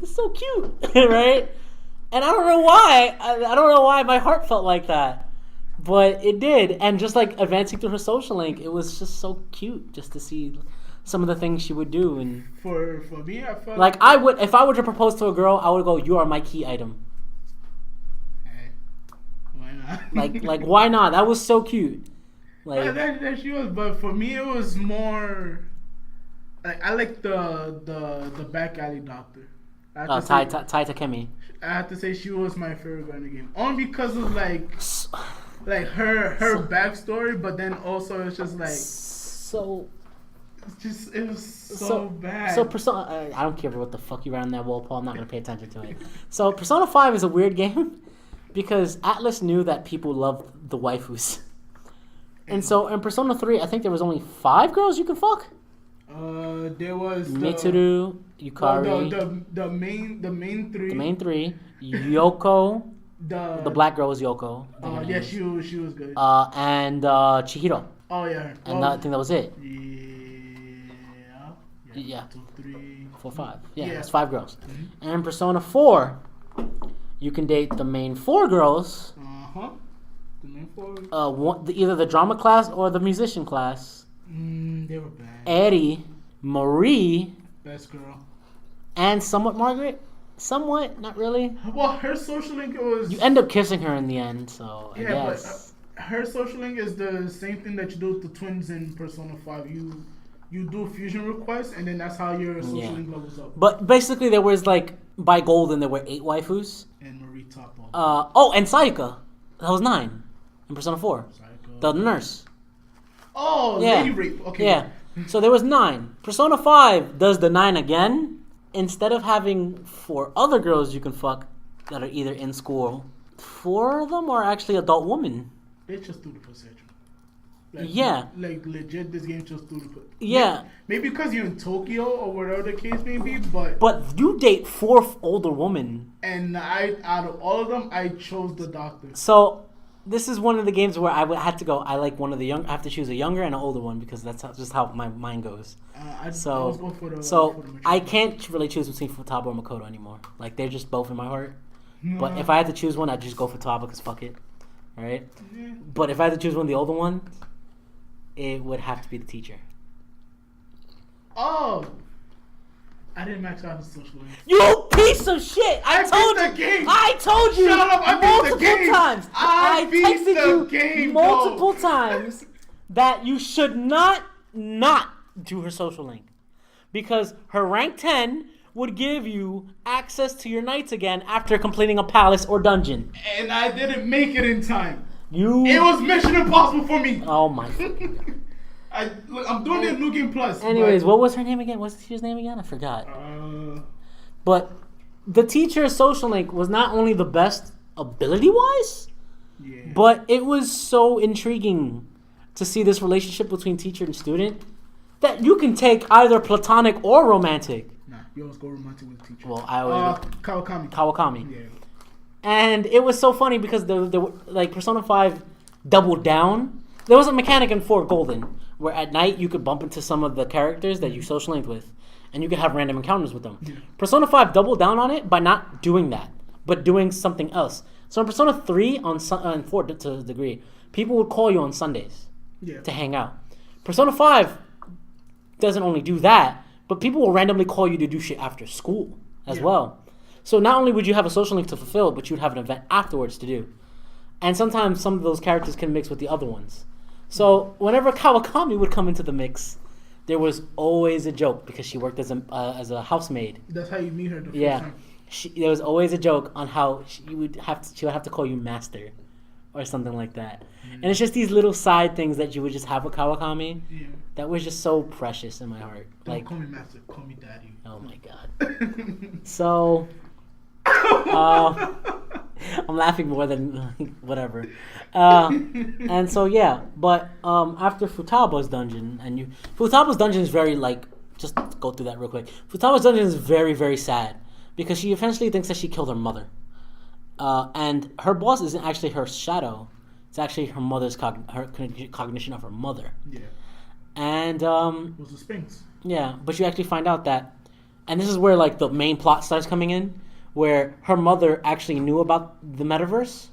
it's so cute, right? And I don't know why, I don't know why my heart felt like that, but it did. And just like advancing through her social link, it was just so cute just to see some of the things she would do. And For me, I felt like I would, if I were to propose to a girl, I would go, you are my key item. Hey, why not? Like why not? That was so cute. Yeah, Like that she was, but for me it was more like I like the back alley doctor. I have to say- Tai Takemi. I have to say she was my favorite girl in the game, only because of like her backstory, but then also it's just like So it was so bad. So Persona, I don't care what the fuck you ran on that wall, Paul. I'm not gonna pay attention to it. So Persona 5 is a weird game because Atlas knew that people loved the waifus, and so in Persona 3, I think there was only 5 girls you could fuck. There was Mitsuru, Yukari, the main three. the main 3, Yoko. The The black girl was Yoko. I think her name yeah, is. she was good. And Chihiro, Oh yeah, her. and I think that was it. Yeah. Yeah. 2, 3, 4, 5. Yeah, Yeah. it's 5 girls. Mhm. And in Persona 4, you can date the main 4 girls. The main 4. Either the drama class or the musician class. They were bad. Eddie, Marie, Best girl. and somewhat Margaret. Somewhat, not really. Well, her social link was. You end up kissing her in the end, so I Yeah, guess. but her social link is the same thing that you do with the twins in Persona 5. You do fusion requests, and then that's how your social Yeah. link levels up. But basically, there was like by golden there were 8 waifus. And Marie topped all. And Sayaka, that was 9 in Persona 4. Sayaka. The nurse. Oh, Yeah. lady rape. Okay. Yeah. So there was 9. Persona 5 does the 9 again. Instead of having 4 other girls you can fuck that are either in school, 4 of them are actually adult women. They just do the perception. Like, Yeah. Like legit, this game just do the. Yeah. Maybe because you're in Tokyo or whatever the case may be, but. But you date 4 older women. And out of all of them, I chose the doctor. So this is one of the games where I had to go. I like one of the young. I have to choose a younger and an older one because that's just how my mind goes. I was So going for the mature I one. can't really choose between Futaba or Makoto anymore. Like they're just both in my heart. But if I had to choose one, I'd just go Futaba because fuck it, right? Yeah. But if I had to choose one of the older ones, it would have to be the teacher. Oh, I didn't max out his social link. You piece of shit! I told beat you. the game. I told you. Shut up, I beat the multiple game. times. I beat texted the you game, multiple bro. times that you should not do her social link because her rank 10 would give you access to your knights again after completing a palace or dungeon. And I didn't make it in time. It was Mission Impossible for me. Oh my. I'm doing it in New Game Plus. Anyways, what was her name again? What's the teacher's name again? I forgot. But the teacher's social link was not only the best ability-wise, but it was so intriguing to see this relationship between teacher and student that you can take either platonic or romantic. You always go romantic with the teacher. Well, I always Kawakami. Yeah. And it was so funny because the like Persona 5 doubled down. There was a mechanic in 4 Golden where at night you could bump into some of the characters that you social linked with, and you could have random encounters with them. Yeah. Persona 5 doubled down on it by not doing that, but doing something else. So in Persona 3 and 4 to a degree, people would call you on Sundays to hang out. Persona 5 doesn't only do that, but people will randomly call you to do shit after school as well. So not only would you have a social link to fulfill, but you'd have an event afterwards to do. And sometimes some of those characters can mix with the other ones. So whenever Kawakami would come into the mix, there was always a joke because she worked as a housemaid. That's how you meet her the first time. There was always a joke on how she would have to call you master or something like that. And it's just these little side things that you would just have with Kawakami that was just so precious in my heart. Don't call me master, call me daddy. Oh my god. So I'm laughing more than whatever. And so but after Futaba's dungeon, Futaba's dungeon is very just go through that real quick. Futaba's dungeon is very, very sad because she eventually thinks that she killed her mother, and her boss isn't actually her shadow; it's actually her mother's cognition of her mother. Yeah, and it was the Sphinx. Yeah, but you actually find out that, and this is where the main plot starts coming in, where her mother actually knew about the metaverse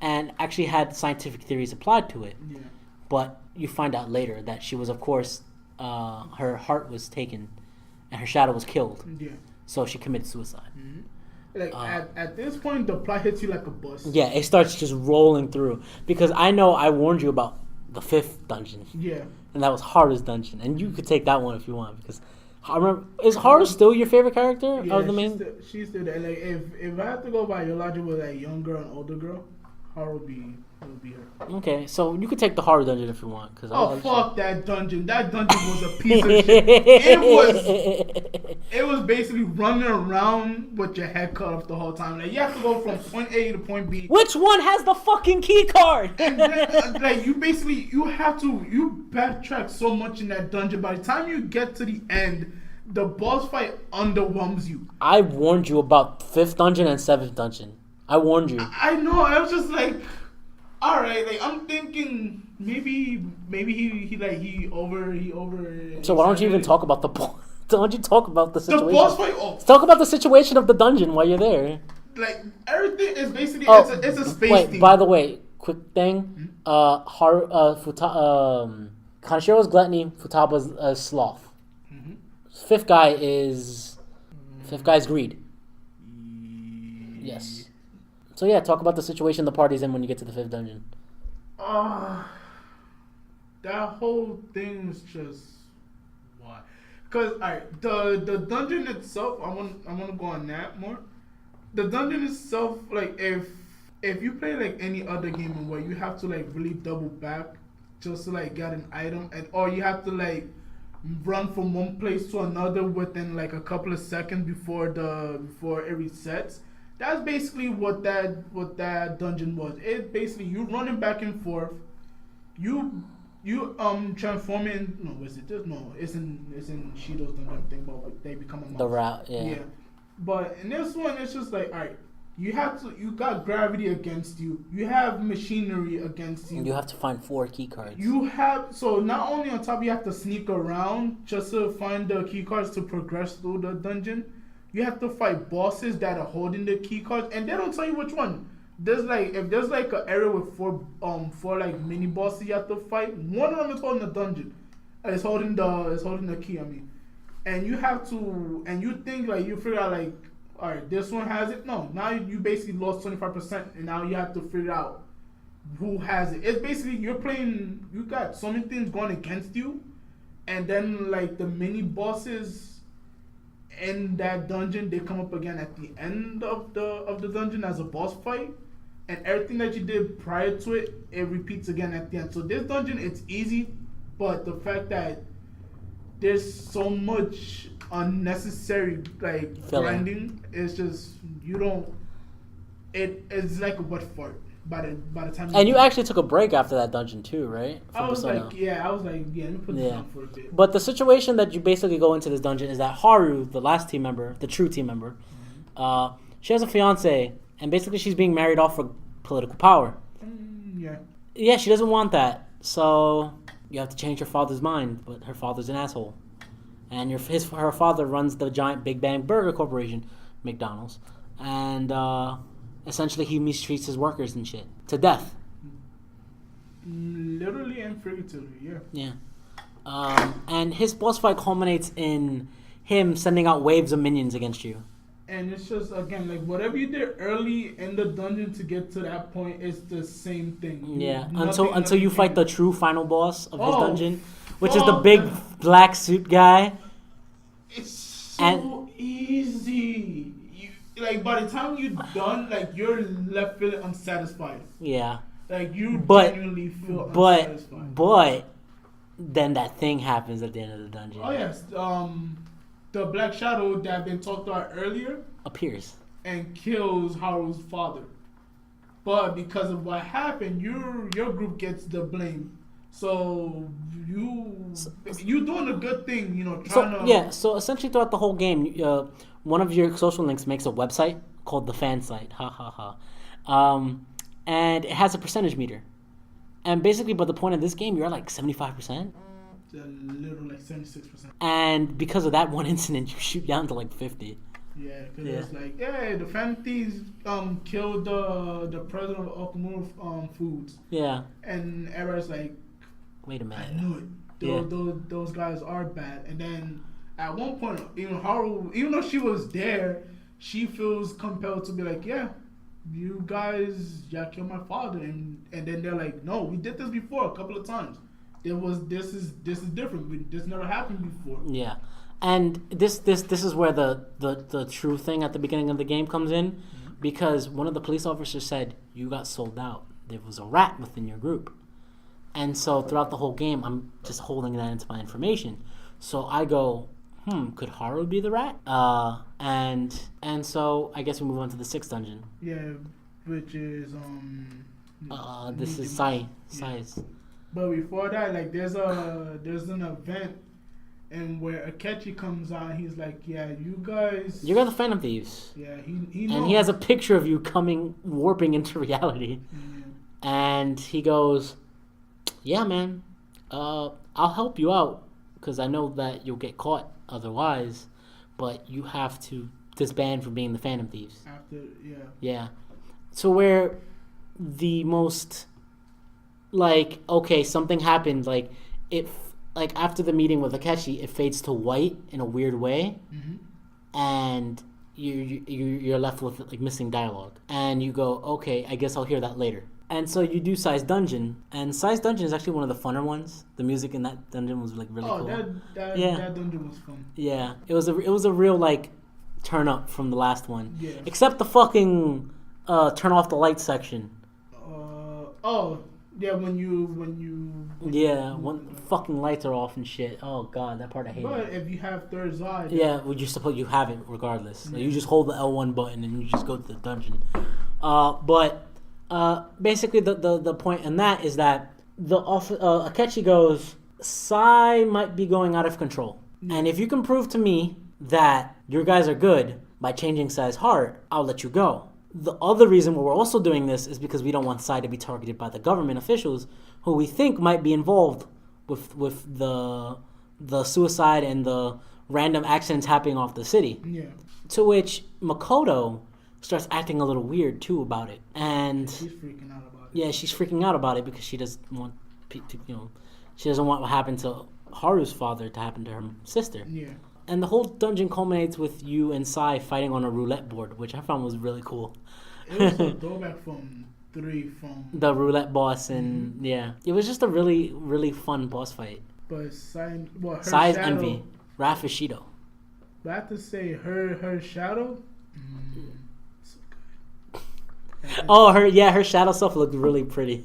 and actually had scientific theories applied to it. Yeah. But you find out later that she was, of course, her heart was taken and her shadow was killed. Yeah. So she committed suicide. At this point, the plot hits you like a bus. Yeah, it starts just rolling through. Because I know I warned you about the 5th dungeon. Yeah. And that was Haru's dungeon. And you could take that one if you want, because I remember, is Haru still your favorite character of the main? She's still there. If I have to go by your logic with young girl and older girl, Haru would be her. Okay, so you could take the Haru dungeon if you want. Fuck that dungeon. That dungeon was a piece of shit. It was basically running around with your head cut off the whole time. You have to go from point A to point B. Which one has the fucking key card? And then, you backtrack so much in that dungeon. By the time you get to the end, the boss fight underwhelms you. I warned you about 5th dungeon and 7th dungeon. I warned you. I know. I was just all right. I'm thinking maybe he over. So why don't you even talk about the boss? Why don't you talk about the situation? The boss fight. Oh. Talk about the situation of the dungeon while you're there. Everything is basically it's a space theme. By the way, quick thing. Kaneshiro's gluttony. Futaba's sloth. 5th guy is greed. Yes. So talk about the situation the party's in when you get to the 5th dungeon. That whole thing's just why? Because the dungeon itself, I want to go on that more. The dungeon itself, if you play any other game where you have to really double back just to get an item, or you have to run from one place to another within a couple of seconds before it resets. That's basically what that dungeon was. It basically you running back and forth. You transforming. It's in Shido's dungeon thing, but they become a monster. The route, yeah. But in this one, it's just alright. You got gravity against you. You have machinery against you. And you have to find 4 key cards. So not only on top you have to sneak around just to find the key cards to progress through the dungeon. You have to fight bosses that are holding the key cards, and they don't tell you which one. There's if there's an area with four mini bosses you have to fight. One of them is holding the dungeon. It's holding the key. And you have to, and you think you figure out all right, this one has it. No, now you basically lost 25%, and now you have to figure out who has it. It's basically you got so many things going against you, and then the mini bosses in that dungeon, they come up again at the end of the dungeon as a boss fight, and everything that you did prior to it repeats again at the end. So this dungeon, it's easy, but the fact that there's so much unnecessary grinding, it's just it's like a wet fart. by the time. And you actually took a break after that dungeon too, right? I was Persona. like, let me put this down for a bit. But the situation that you basically go into this dungeon is that Haru, the last team member, the true team member, she has a fiance, and basically she's being married off for political power. Yeah, she doesn't want that, so you have to change her father's mind. But her father's an asshole, and her father runs the giant Big Bang Burger Corporation, McDonald's, and essentially he mistreats his workers and shit to death. Literally and figuratively, yeah. And his boss fight culminates in him sending out waves of minions against you. And it's just, again, like, whatever you did early in the dungeon to get to that point, it's the same thing. Until you fight the true final boss of his dungeon, which is the big black suit guy. It's so easy. Like, by the time you're done, like, you're left feeling unsatisfied. Yeah. Like, you genuinely feel unsatisfied. But then that thing happens at the end of the dungeon. Oh, yes. The Black Shadow that had been talked about earlier appears and kills Haru's father. But because of what happened, your group gets the blame. So you doing a good thing, So essentially throughout the whole game, one of your social links makes a website called the fan site. Ha ha ha. And it has a percentage meter. And basically, by the point of this game, you're at like 75%. A little, like 76%. And because of that one incident, you shoot down to like 50. Yeah, because it's like, the fan thieves killed the president of Okamura Foods. Yeah. And everybody's like, wait a minute. I knew it. Those guys are bad. And then at one point, even Haru, even though she was there, she feels compelled to be like, you guys, y'all killed my father. And then they're like, no, we did this before a couple of times. This is different. This never happened before. Yeah, and this is where the true thing at the beginning of the game comes in, because one of the police officers said you got sold out. There was a rat within your group, and so throughout the whole game, I'm just holding that into my information. So I go, could Haru be the rat? And so I guess we move on to the 6th dungeon. Yeah, which is this is Sai's. But before that, like, there's an event, and where Akechi comes on, he's like, you guys. You're the Phantom Thieves. Yeah, he knows. And he has a picture of you warping into reality, and he goes, "Yeah, man, I'll help you out because I know that you'll get caught otherwise, but you have to disband from being the Phantom Thieves." Yeah. So where the most. Like, okay, something happened. Like, after the meeting with Akechi, it fades to white in a weird way, and you're left with like missing dialogue, and you go, okay, I guess I'll hear that later. And so you do Sai's dungeon, and Sai's dungeon is actually one of the funner ones. The music in that dungeon was like really cool. That dungeon was fun. Yeah, it was a real like turn up from the last one. Yeah. Except the fucking turn off the light section. Yeah, when you when fucking lights are off and shit. Oh god, that part I hate. But if you have third eye, you have it regardless. So you just hold the L1 button and you just go to the dungeon. But basically the point in that is that Akechi goes, Sai might be going out of control, and if you can prove to me that your guys are good by changing Sai's heart, I'll let you go. The other reason why we're also doing this is because we don't want Sai to be targeted by the government officials who we think might be involved with the suicide and the random accidents happening off the city. Yeah. To which Makoto starts acting a little weird too about it, and she's freaking out about it. Yeah, she's freaking out about it because she doesn't want she doesn't want what happened to Haru's father to happen to her sister. Yeah. And the whole dungeon culminates with you and Sai fighting on a roulette board, which I found was really cool. It was a throwback from 3 from the roulette boss, and it was just a really, really fun boss fight. But Sai's envy, Raph Ishido. But I have to say, her shadow. So good. Her shadow self looked really pretty.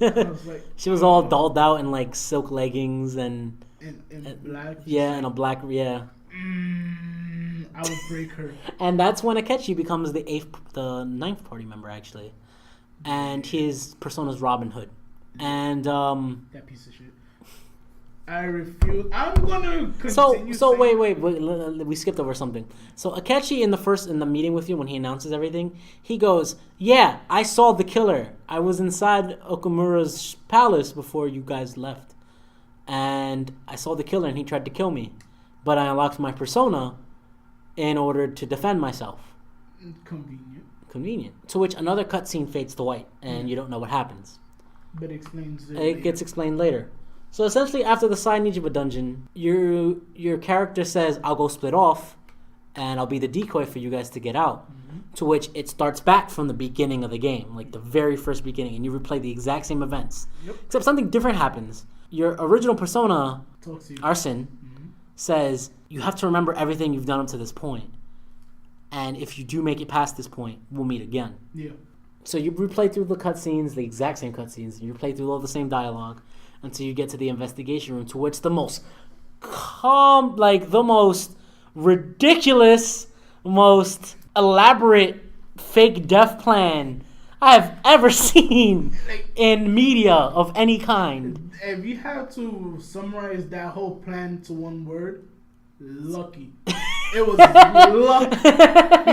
She was all dolled out in like silk leggings and black. Yeah, and a black I would break her. And that's when Akechi becomes the 9th party member, actually. and his persona is Robin Hood. And that piece of shit. I refuse. I'm gonna continue. So wait. We skipped over something. So Akechi in the meeting with you when he announces everything, he goes, "Yeah, I saw the killer. I was inside Okumura's palace before you guys left, and I saw the killer, and he tried to kill me, but I unlocked my persona in order to defend myself." Convenient. To which another cutscene fades to white, and you don't know what happens. But it gets explained later. So essentially, after the side Nijiba dungeon, your character says, "I'll go split off, and I'll be the decoy for you guys to get out." Mm-hmm. To which it starts back from the beginning of the game, like the very first beginning, and you replay the exact same events. Yep. Except something different happens. Your original persona, Arsene, says, "You have to remember everything you've done up to this point. And if you do make it past this point, we'll meet again." Yeah. So you replay through the cutscenes, the exact same cutscenes, and you replay through all the same dialogue until you get to the investigation room, to which the most the most ridiculous, most elaborate fake death plan I have ever seen in media of any kind. If you had to summarize that whole plan to one word, lucky. It was lucky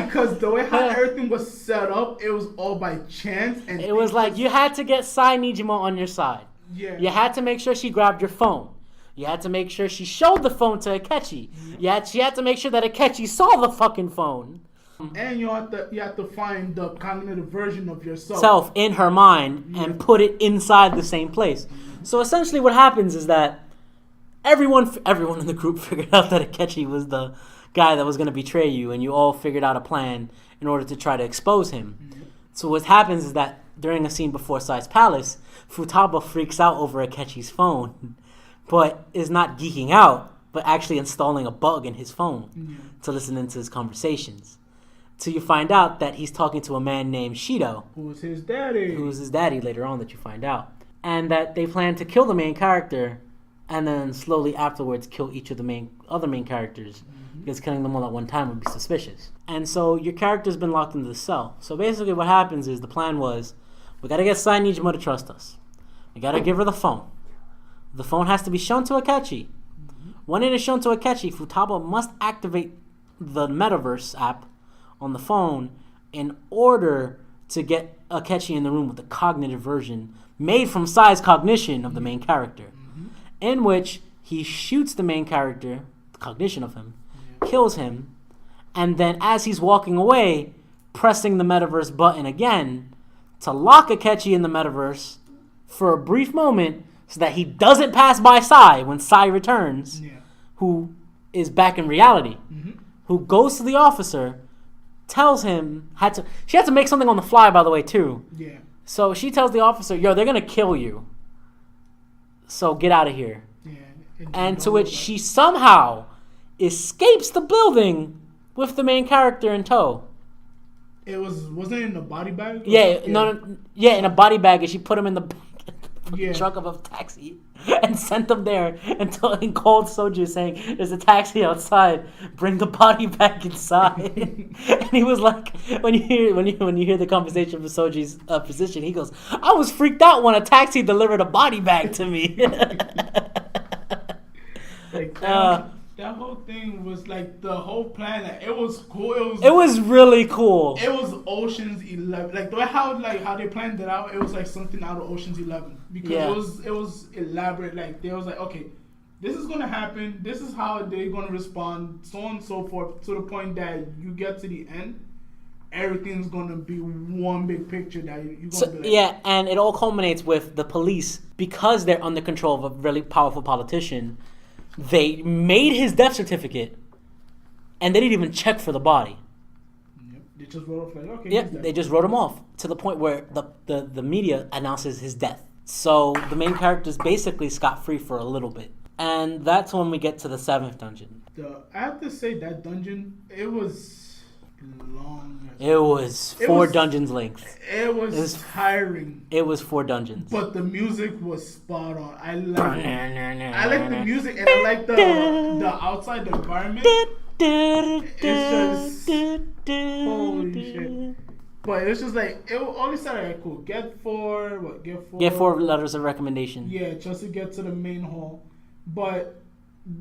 because the way how everything was set up, it was all by chance. And it was like you had to get Sai Nijima on your side. Yeah. You had to make sure she grabbed your phone. You had to make sure she showed the phone to Akechi. She had to make sure that Akechi saw the fucking phone. And you have to find the cognitive version of yourself. Self in her mind and put it inside the same place. So essentially what happens is that everyone in the group figured out that Akechi was the guy that was going to betray you, and you all figured out a plan in order to try to expose him. Mm-hmm. So what happens is that during a scene before Sai's palace, Futaba freaks out over Akechi's phone, but is not geeking out, but actually installing a bug in his phone to listen into his conversations. So you find out that he's talking to a man named Shido. Who's his daddy. Who's his daddy later on that you find out. And that they plan to kill the main character and then slowly afterwards kill each of the other main characters. Because killing them all at one time would be suspicious. And so your character's been locked into the cell. So basically what happens is the plan was, we gotta get Sai Nijima to trust us. We gotta give her the phone. The phone has to be shown to Akechi. When it is shown to Akechi, Futaba must activate the Metaverse app on the phone in order to get Akechi in the room with the cognitive version made from Sai's cognition of the main character. In which he shoots the main character, the cognition of him, kills him, and then as he's walking away, pressing the metaverse button again to lock Akechi in the metaverse for a brief moment so that he doesn't pass by Sai when Sai returns, who is back in reality, who goes to the officer, tells him, she had to make something on the fly, by the way, too. Yeah. So she tells the officer, "Yo, they're going to kill you. So get out of here." Yeah. And to which she somehow escapes the building with the main character in tow. Wasn't it in a body bag? In a body bag, and she put him in the trunk of a taxi and sent them there and called Soju saying, "There's a taxi outside. Bring the body bag inside." And he was like, when you hear the conversation from Soju's position, he goes, "I was freaked out when a taxi delivered a body bag to me." That whole thing was like the whole plan. Like, it was cool. It was really cool. It was Ocean's 11. Like the way how they planned it out. It was like something out of Ocean's 11 because it was elaborate. Like they was like, okay, this is gonna happen. This is how they're gonna respond. So on and so forth. To the point that you get to the end, everything's gonna be one big picture that you're gonna be like. Yeah, and it all culminates with the police, because they're under control of a really powerful politician. They made his death certificate, and they didn't even check for the body. Yep. They just wrote off like, okay. Yep, they just wrote him off to the point where the media announces his death. So the main character's basically scot-free for a little bit. And that's when we get to the 7th dungeon. I have to say that dungeon, it was long. It was four dungeons length. It was tiring. It was 4 dungeons. But the music was spot on. I like the music, and I like the outside environment. It's just holy shit. But it was just like it always started like cool. Get four. Get 4 letters of recommendation. Yeah, just to get to the main hall. But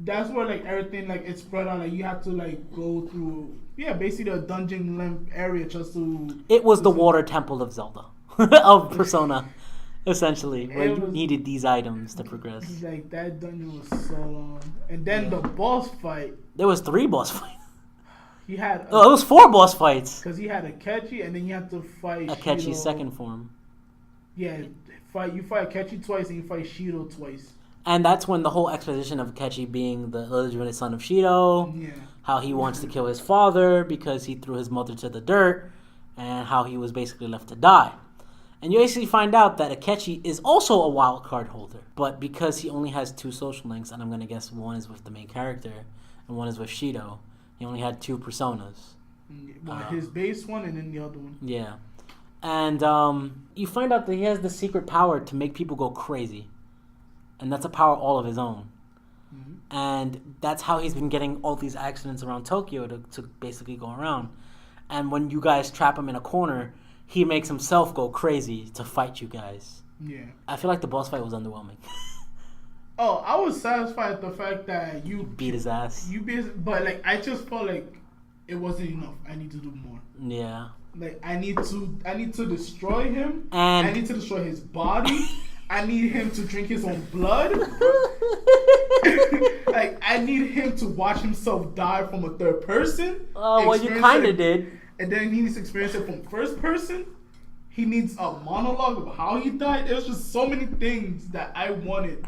that's where like everything like it's spread out. Like you have to like go through. Yeah, basically a dungeon length area just to. It was the water temple of Zelda, of Persona, essentially, where you needed these items to progress. Like that dungeon was so long, and then the boss fight. There was 3 boss fights. He had. It was 4 boss fights. Because he had Akechi, and then you have to fight Akechi's Shido. second form. Yeah, you fight Akechi twice, and you fight Shido twice. And that's when the whole exposition of Akechi being the legitimate son of Shido, Yeah. how he wants to kill his father because he threw his mother to the dirt, and how he was basically left to die. And you basically find out that Akechi is also a wild card holder, but because he only has 2 social links, and I'm going to guess one is with the main character and one is with Shido, he only had 2 personas. His base one and then the other one. Yeah. And you find out that he has the secret power to make people go crazy. And that's a power all of his own. Mm-hmm. And that's how he's been getting all these accidents around Tokyo to basically go around. And when you guys trap him in a corner, he makes himself go crazy to fight you guys. Yeah. I feel like the boss fight was underwhelming. Oh, I was satisfied with the fact that you beat his ass. But like I just felt like it wasn't enough. I need to do more. Yeah. Like I need to destroy him. And I need to destroy his body. I need him to drink his own blood. Like I need him to watch himself die from a third person. Oh, well, you kind of did. And then he needs to experience it from first person. He needs a monologue of how he died. It was just so many things that I wanted.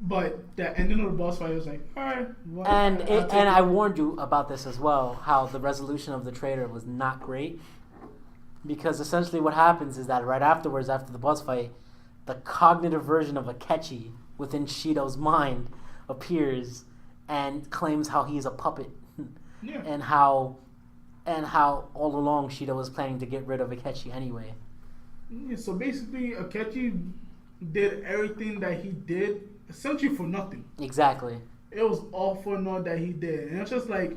But the ending of the boss fight was like, alright. Well, and I warned you about this as well, how the resolution of the traitor was not great. Because essentially what happens is that right afterwards, after the boss fight, the cognitive version of Akechi within Shido's mind appears and claims how he's a puppet. Yeah. and how all along Shido was planning to get rid of Akechi anyway. Yeah, so basically Akechi did everything that he did essentially for nothing. Exactly. It was all for naught that he did. And it's just like,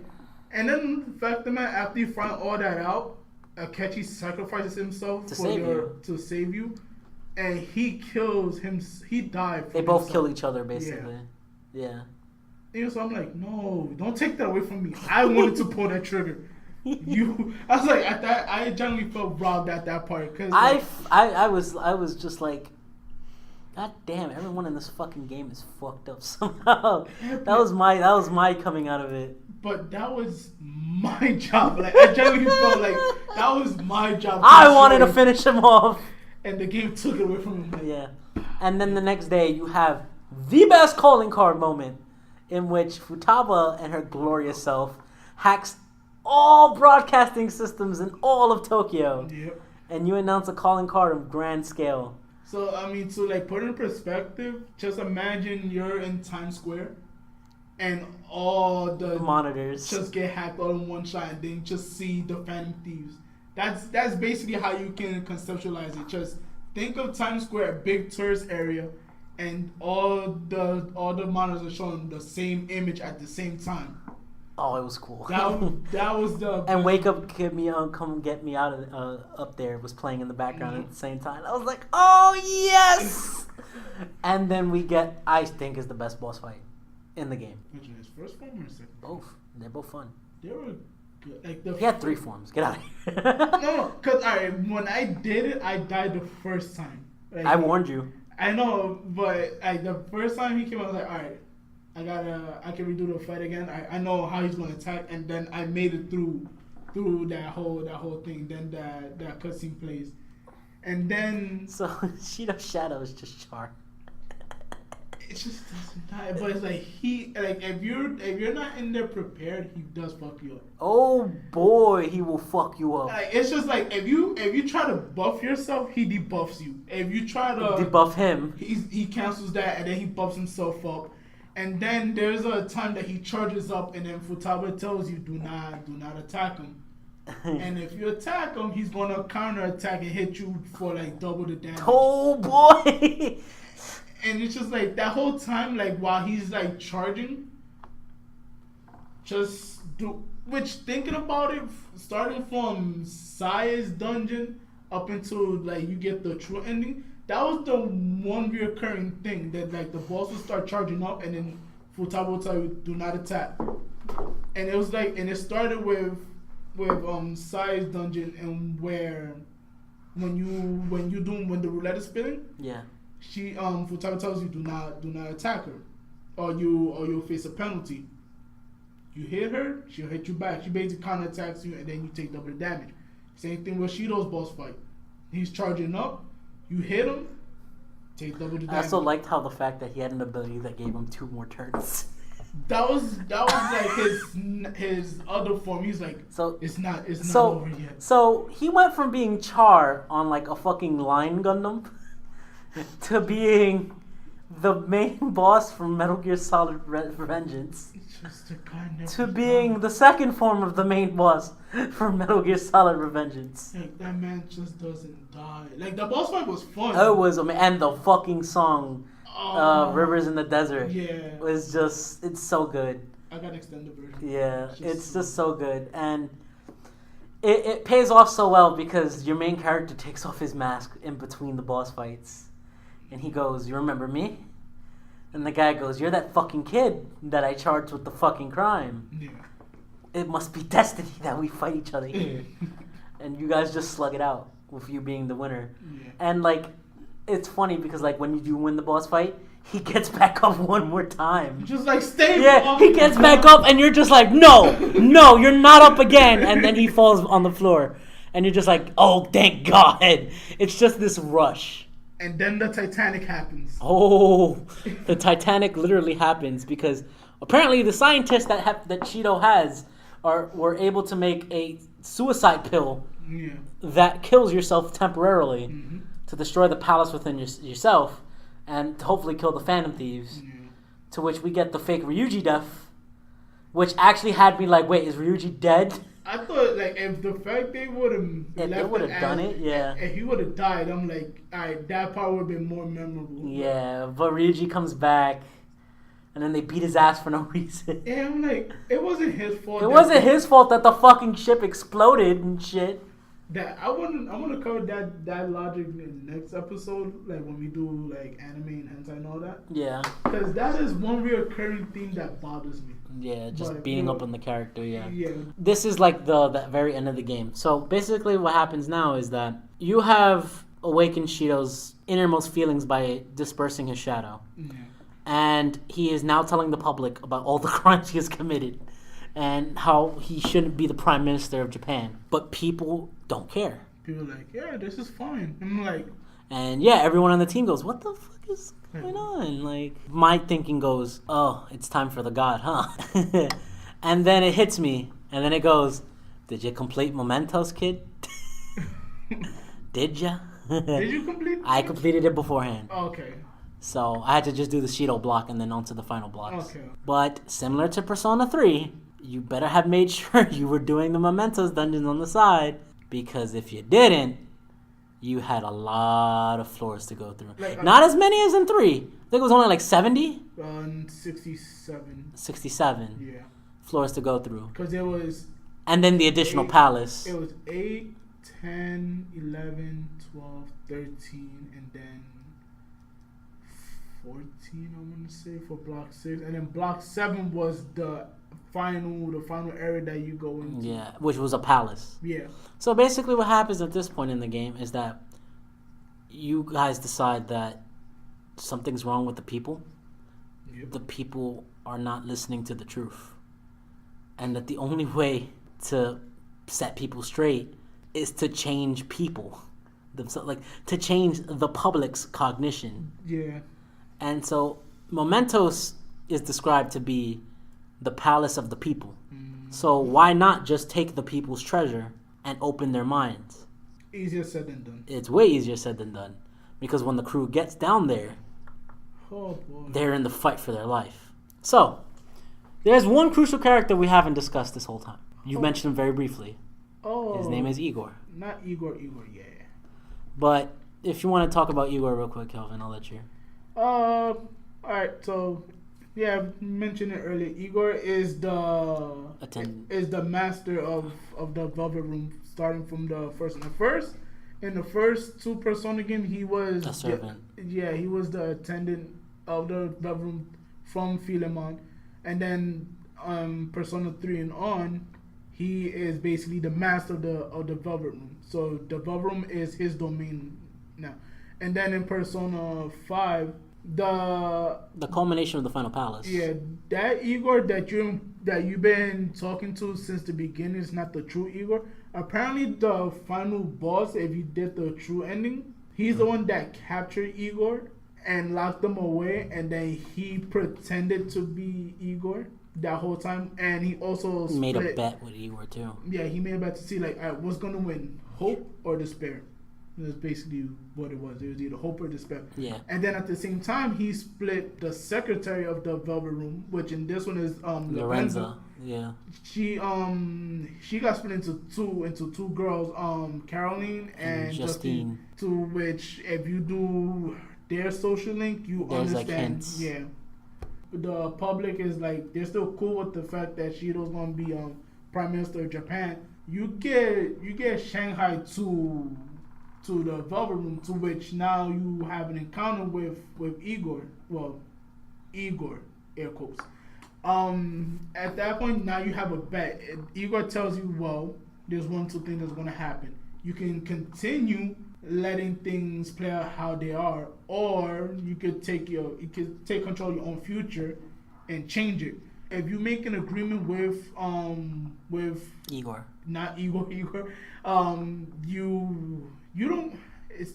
and then the fact that after you find all that out, Akechi sacrifices himself to save you. And he kills him. He died. They both kill each other, basically. Yeah. And so I'm like, no, don't take that away from me. I wanted to pull that trigger. I was like, at that, I genuinely felt robbed at that part. Cause I was just like, God damn! Everyone in this fucking game is fucked up somehow. That was my coming out of it. But that was my job. Like I genuinely felt like that was my job. I wanted to finish him off. And the game took it away from him. Yeah. And then the next day you have the best calling card moment in which Futaba and her glorious self hacks all broadcasting systems in all of Tokyo. Yep. And you announce a calling card of grand scale. So, I mean, to like put in perspective, just imagine you're in Times Square and all the monitors just get hacked all in one shot and then just see the Phantom Thieves. That's basically how you can conceptualize it. Just think of Times Square, a big tourist area, and all the monitors are showing the same image at the same time. Oh, it was cool. That was the and Wake Up, Get Me Out, Come Get Me Out of up there was playing in the background at the same time. I was like, oh yes! And then we get, I think, is the best boss fight in the game. Which is first form or second? Both. They're both fun. They were good. Like he had 3 forms. Get out of here. No, because when I did it, I died the first time. Like, I warned you. I know, but the first time he came, I was like, all right, I can redo the fight again. I know how he's going to attack, and then I made it through that whole thing. Then that cutscene plays, and then so Shido's shadow is just Char. It just doesn't die. But it's like if you're not in there prepared, he does fuck you up. Oh boy, he will fuck you up. Like, it's just like if you try to buff yourself, he debuffs you. If you try to debuff him, he cancels that and then he buffs himself up. And then there's a time that he charges up, and then Futaba tells you, do not attack him. And if you attack him, he's gonna counter attack and hit you for like double the damage. Oh boy! And it's just like that whole time, like while he's like charging, thinking about it, starting from Sai's dungeon up until like you get the true ending. That was the one reoccurring thing that like the boss would start charging up and then Futaba will tell you do not attack. And it was like, and it started with Sai's dungeon and where when the roulette is spinning, Yeah. she Futaba tells you do not attack her, or you'll face a penalty. You hit her, she'll hit you back. She basically counter attacks you, and then you take double the damage. Same thing with Shido's boss fight. He's charging up, you hit him, take double the damage. I also liked how the fact that he had an ability that gave him 2 more turns. That was like his other form. He's like, So it's not so over yet. so he went from being Char on like a fucking line Gundam to being the main boss from Metal Gear Solid Vengeance It's just the guy never to being the second form of the main boss from Metal Gear Solid Revengeance. like that man just doesn't die. Like the boss fight was fun. It was and the fucking song Rivers in the Desert Yeah, was just, it's so good. I got extended version. Yeah, it's just so good. And it pays off so well because your main character takes off his mask in between the boss fights. And he goes, "You remember me?" And the guy goes, "You're that fucking kid that I charged with the fucking crime. Yeah. It must be destiny that we fight each other." Yeah. And you guys just slug it out with you being the winner. Yeah. And like, it's funny because like when you do win the boss fight, he gets back up one more time. Just like stay. Yeah, he gets back up and you're just like, no, you're not up again. And then he falls on the floor. And you're just like, oh, thank God. It's just this rush. And then the Titanic happens. Oh, the Titanic literally happens because apparently the scientists that Shido has were able to make a suicide pill Yeah. that kills yourself temporarily Mm-hmm. to destroy the palace within yourself and to hopefully kill the Phantom Thieves. Yeah. To which we get the fake Ryuji death, which actually had me like, wait, is Ryuji dead? I thought like if the fact they would have If they would have done it, yeah. If he would have died, I'm like, alright, that part would have been more memorable. Yeah, but Ryuji comes back, and then they beat his ass for no reason. Yeah, I'm like, it wasn't his fault. It wasn't his fault that the fucking ship exploded and shit. That I want to cover that logic in the next episode, like when we do like anime and hentai and all that. Yeah. Because that is one reoccurring theme that bothers me. Yeah, just But, beating you know, up on the character, yeah. Yeah. This is like the very end of the game. So basically what happens now is that you have awakened Shido's innermost feelings by dispersing his shadow. Yeah. And he is now telling the public about all the crimes he has committed and how he shouldn't be the prime minister of Japan. But people don't care. People are like, yeah, this is fine. I'm like, And yeah, everyone on the team goes, what the fuck is going on? Like, my thinking goes, oh, it's time for the god, huh? And then it hits me, and then it goes, did you complete Mementos, kid? Did ya? did you complete? I completed it beforehand. Okay. So I had to just do the Shido block and then on to the final blocks. Okay. But similar to Persona 3, you better have made sure you were doing the Mementos dungeons on the side, because if you didn't, you had a lot of floors to go through. Like, Not as many as in 3. I think it was only like 70? 67. 67 Yeah. floors to go through. Because it was. And then the additional palace. It was 8, 10, 11, 12, 13, and then 14, I'm going to say, for block 6. And then block 7 was the final area that you go into. Yeah, which was a palace. Yeah. So basically what happens at this point in the game is that you guys decide that something's wrong with the people. Yep. The people are not listening to the truth. And that the only way to set people straight is to change people. Like, to change the public's cognition. Yeah. And so Mementos is described to be the palace of the people. So why not just take the people's treasure and open their minds? Easier said than done. It's way easier said than done. Because when the crew gets down there, Oh, boy. they're in the fight for their life. So, there's one crucial character we haven't discussed this whole time. You mentioned him very briefly. Oh. His name is Igor. Not Igor, yeah. But if you want to talk about Igor real quick, Kelvin, I'll let you. Alright, so Yeah, I mentioned it earlier. Igor is the master of the Velvet Room, starting from the first. In the first two Persona game, he was a servant. Yeah, he was the attendant of the Velvet Room from Philemon, and then Persona 3 and on, he is basically the master of the Velvet Room. So the Velvet Room is his domain now. And then in Persona 5, the culmination of the Final Palace. Yeah, that Igor that you've been talking to since the beginning is not the true Igor. Apparently, the final boss, if you did the true ending, he's the one that captured Igor and locked them away, and then he pretended to be Igor that whole time, and he also made a bet with Igor too. Yeah, he made a bet to see like, all right, what's gonna win, hope or despair. That's basically what it was. It was either hope or despair. Yeah. And then at the same time, he split the secretary of the Velvet Room, which in this one is Lorenza. Yeah. She got split into two girls, Caroline and Justine. To which, if you do their social link, you There's understand. Like hints. Yeah. The public is like, they're still cool with the fact that Shido's gonna be Prime Minister of Japan. You get Shanghai to the Velvet Room, to which now you have an encounter with Igor. Well, Igor, air quotes. At that point, now you have a bet. Igor tells you, well, there's one, two things that's going to happen. You can continue letting things play out how they are, or you could take control of your own future and change it. If you make an agreement with Igor, not Igor, you don't.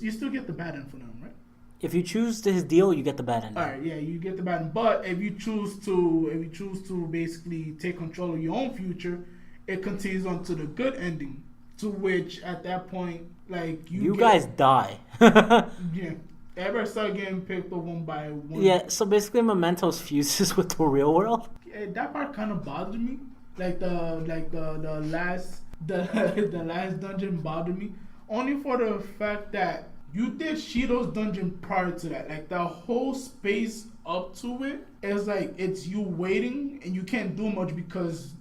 You still get the bad end for them, right? If you choose his deal, you get the bad end. All right, yeah, you get the bad end. But if you choose to basically take control of your own future, it continues on to the good ending. To which at that point, like you guys die. Yeah, everybody start getting picked up one by one. Yeah, so basically, Mementos fuses with the real world. Yeah, that part kind of bothered me. Like the last dungeon bothered me. Only for the fact that you did Shido's dungeon prior to that. Like, the whole space up to it is like, it's you waiting and you can't do much because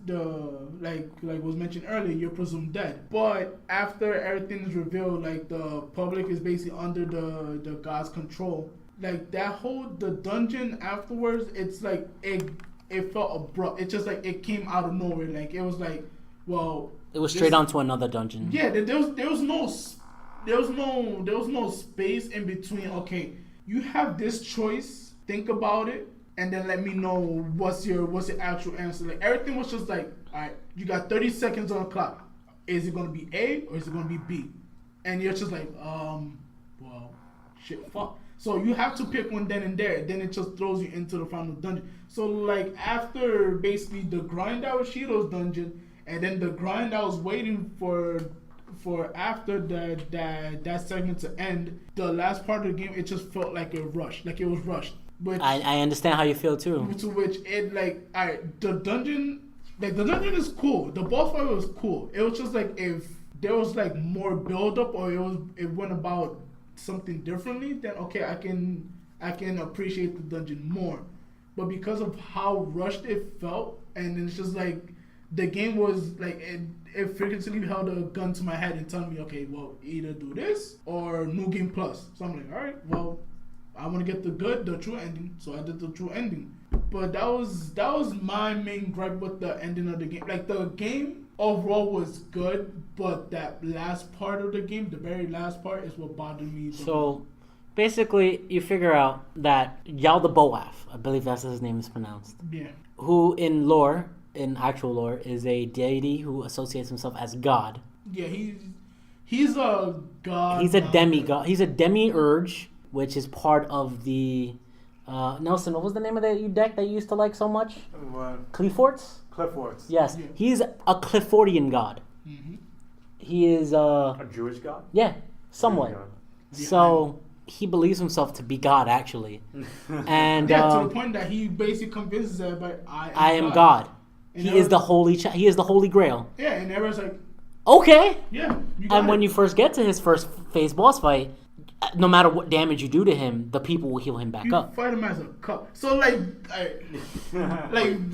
like was mentioned earlier, you're presumed dead. But after everything is revealed, like, the public is basically under the god's control. Like, the dungeon afterwards, it's like, it felt abrupt. It's just like, it came out of nowhere. Like, it was like, well... It was straight onto another dungeon. Yeah, there was no space in between. Okay, you have this choice. Think about it, and then let me know what's your actual answer. Like, everything was just like, all right, you got 30 seconds on the clock. Is it gonna be A or is it gonna be B? And you're just like, well, shit, fuck. So you have to pick one then and there. Then it just throws you into the final dungeon. So like after basically the grind out of Shido's dungeon. And then the grind I was waiting for after that segment to end, the last part of the game, it just felt like it rushed. Like it was rushed. Which, I understand how you feel too. To which it like, alright, the dungeon is cool. The boss fight was cool. It was just like if there was like more build up or it went about something differently, then okay, I can appreciate the dungeon more. But because of how rushed it felt, and it's just like the game was like it frequently held a gun to my head and telling me, okay, well, either do this or New Game Plus. So I'm like, all right, well, I want to get the true ending, so I did the true ending. But that was my main gripe with the ending of the game. Like, the game overall was good, but that last part of the game, the very last part, is what bothered me. So basically, you figure out that Yao the Boaf, I believe that's how his name is pronounced. Yeah. Who in actual lore, is a deity who associates himself as God. Yeah, he's a god. He's a demigod. He's a demiurge, which is part of the... Nelson, what was the name of that deck that you used to like so much? What? Cleforts? Cleforts. Yes. Yeah. He's a Clifordian god. Mm-hmm. He is... A Jewish god? Yeah, somewhat. So... he believes himself to be God, actually. And yeah, to the point that he basically convinces everybody, I am God. And he is the Holy Grail. Yeah, and everyone's like, okay. yeah. You got and it. when you first get to his first phase boss fight, no matter what damage you do to him, the people will heal him back You up. fight him as a cup. So like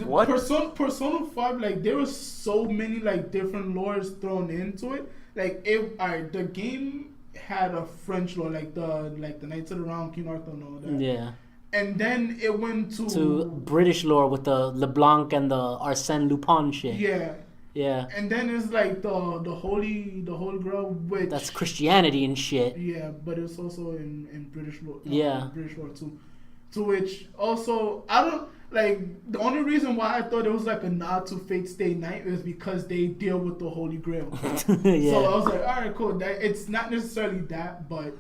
What? Persona 5, like there was so many like different lores thrown into it. Like the game had a French lore, like the Knights of the Round, King Arthur and all that. Yeah. And then it went To British lore with the LeBlanc and the Arsène Lupin shit. Yeah. Yeah. And then it's like the Holy Grail, which That's Christianity and shit. yeah, but it's also in British lore. Yeah. British lore too. To which also I don't like the only reason why I thought it was like a nod to Fate Stay Night is because they deal with the Holy Grail. Yeah. So I was like, all right, cool. That it's not necessarily that, but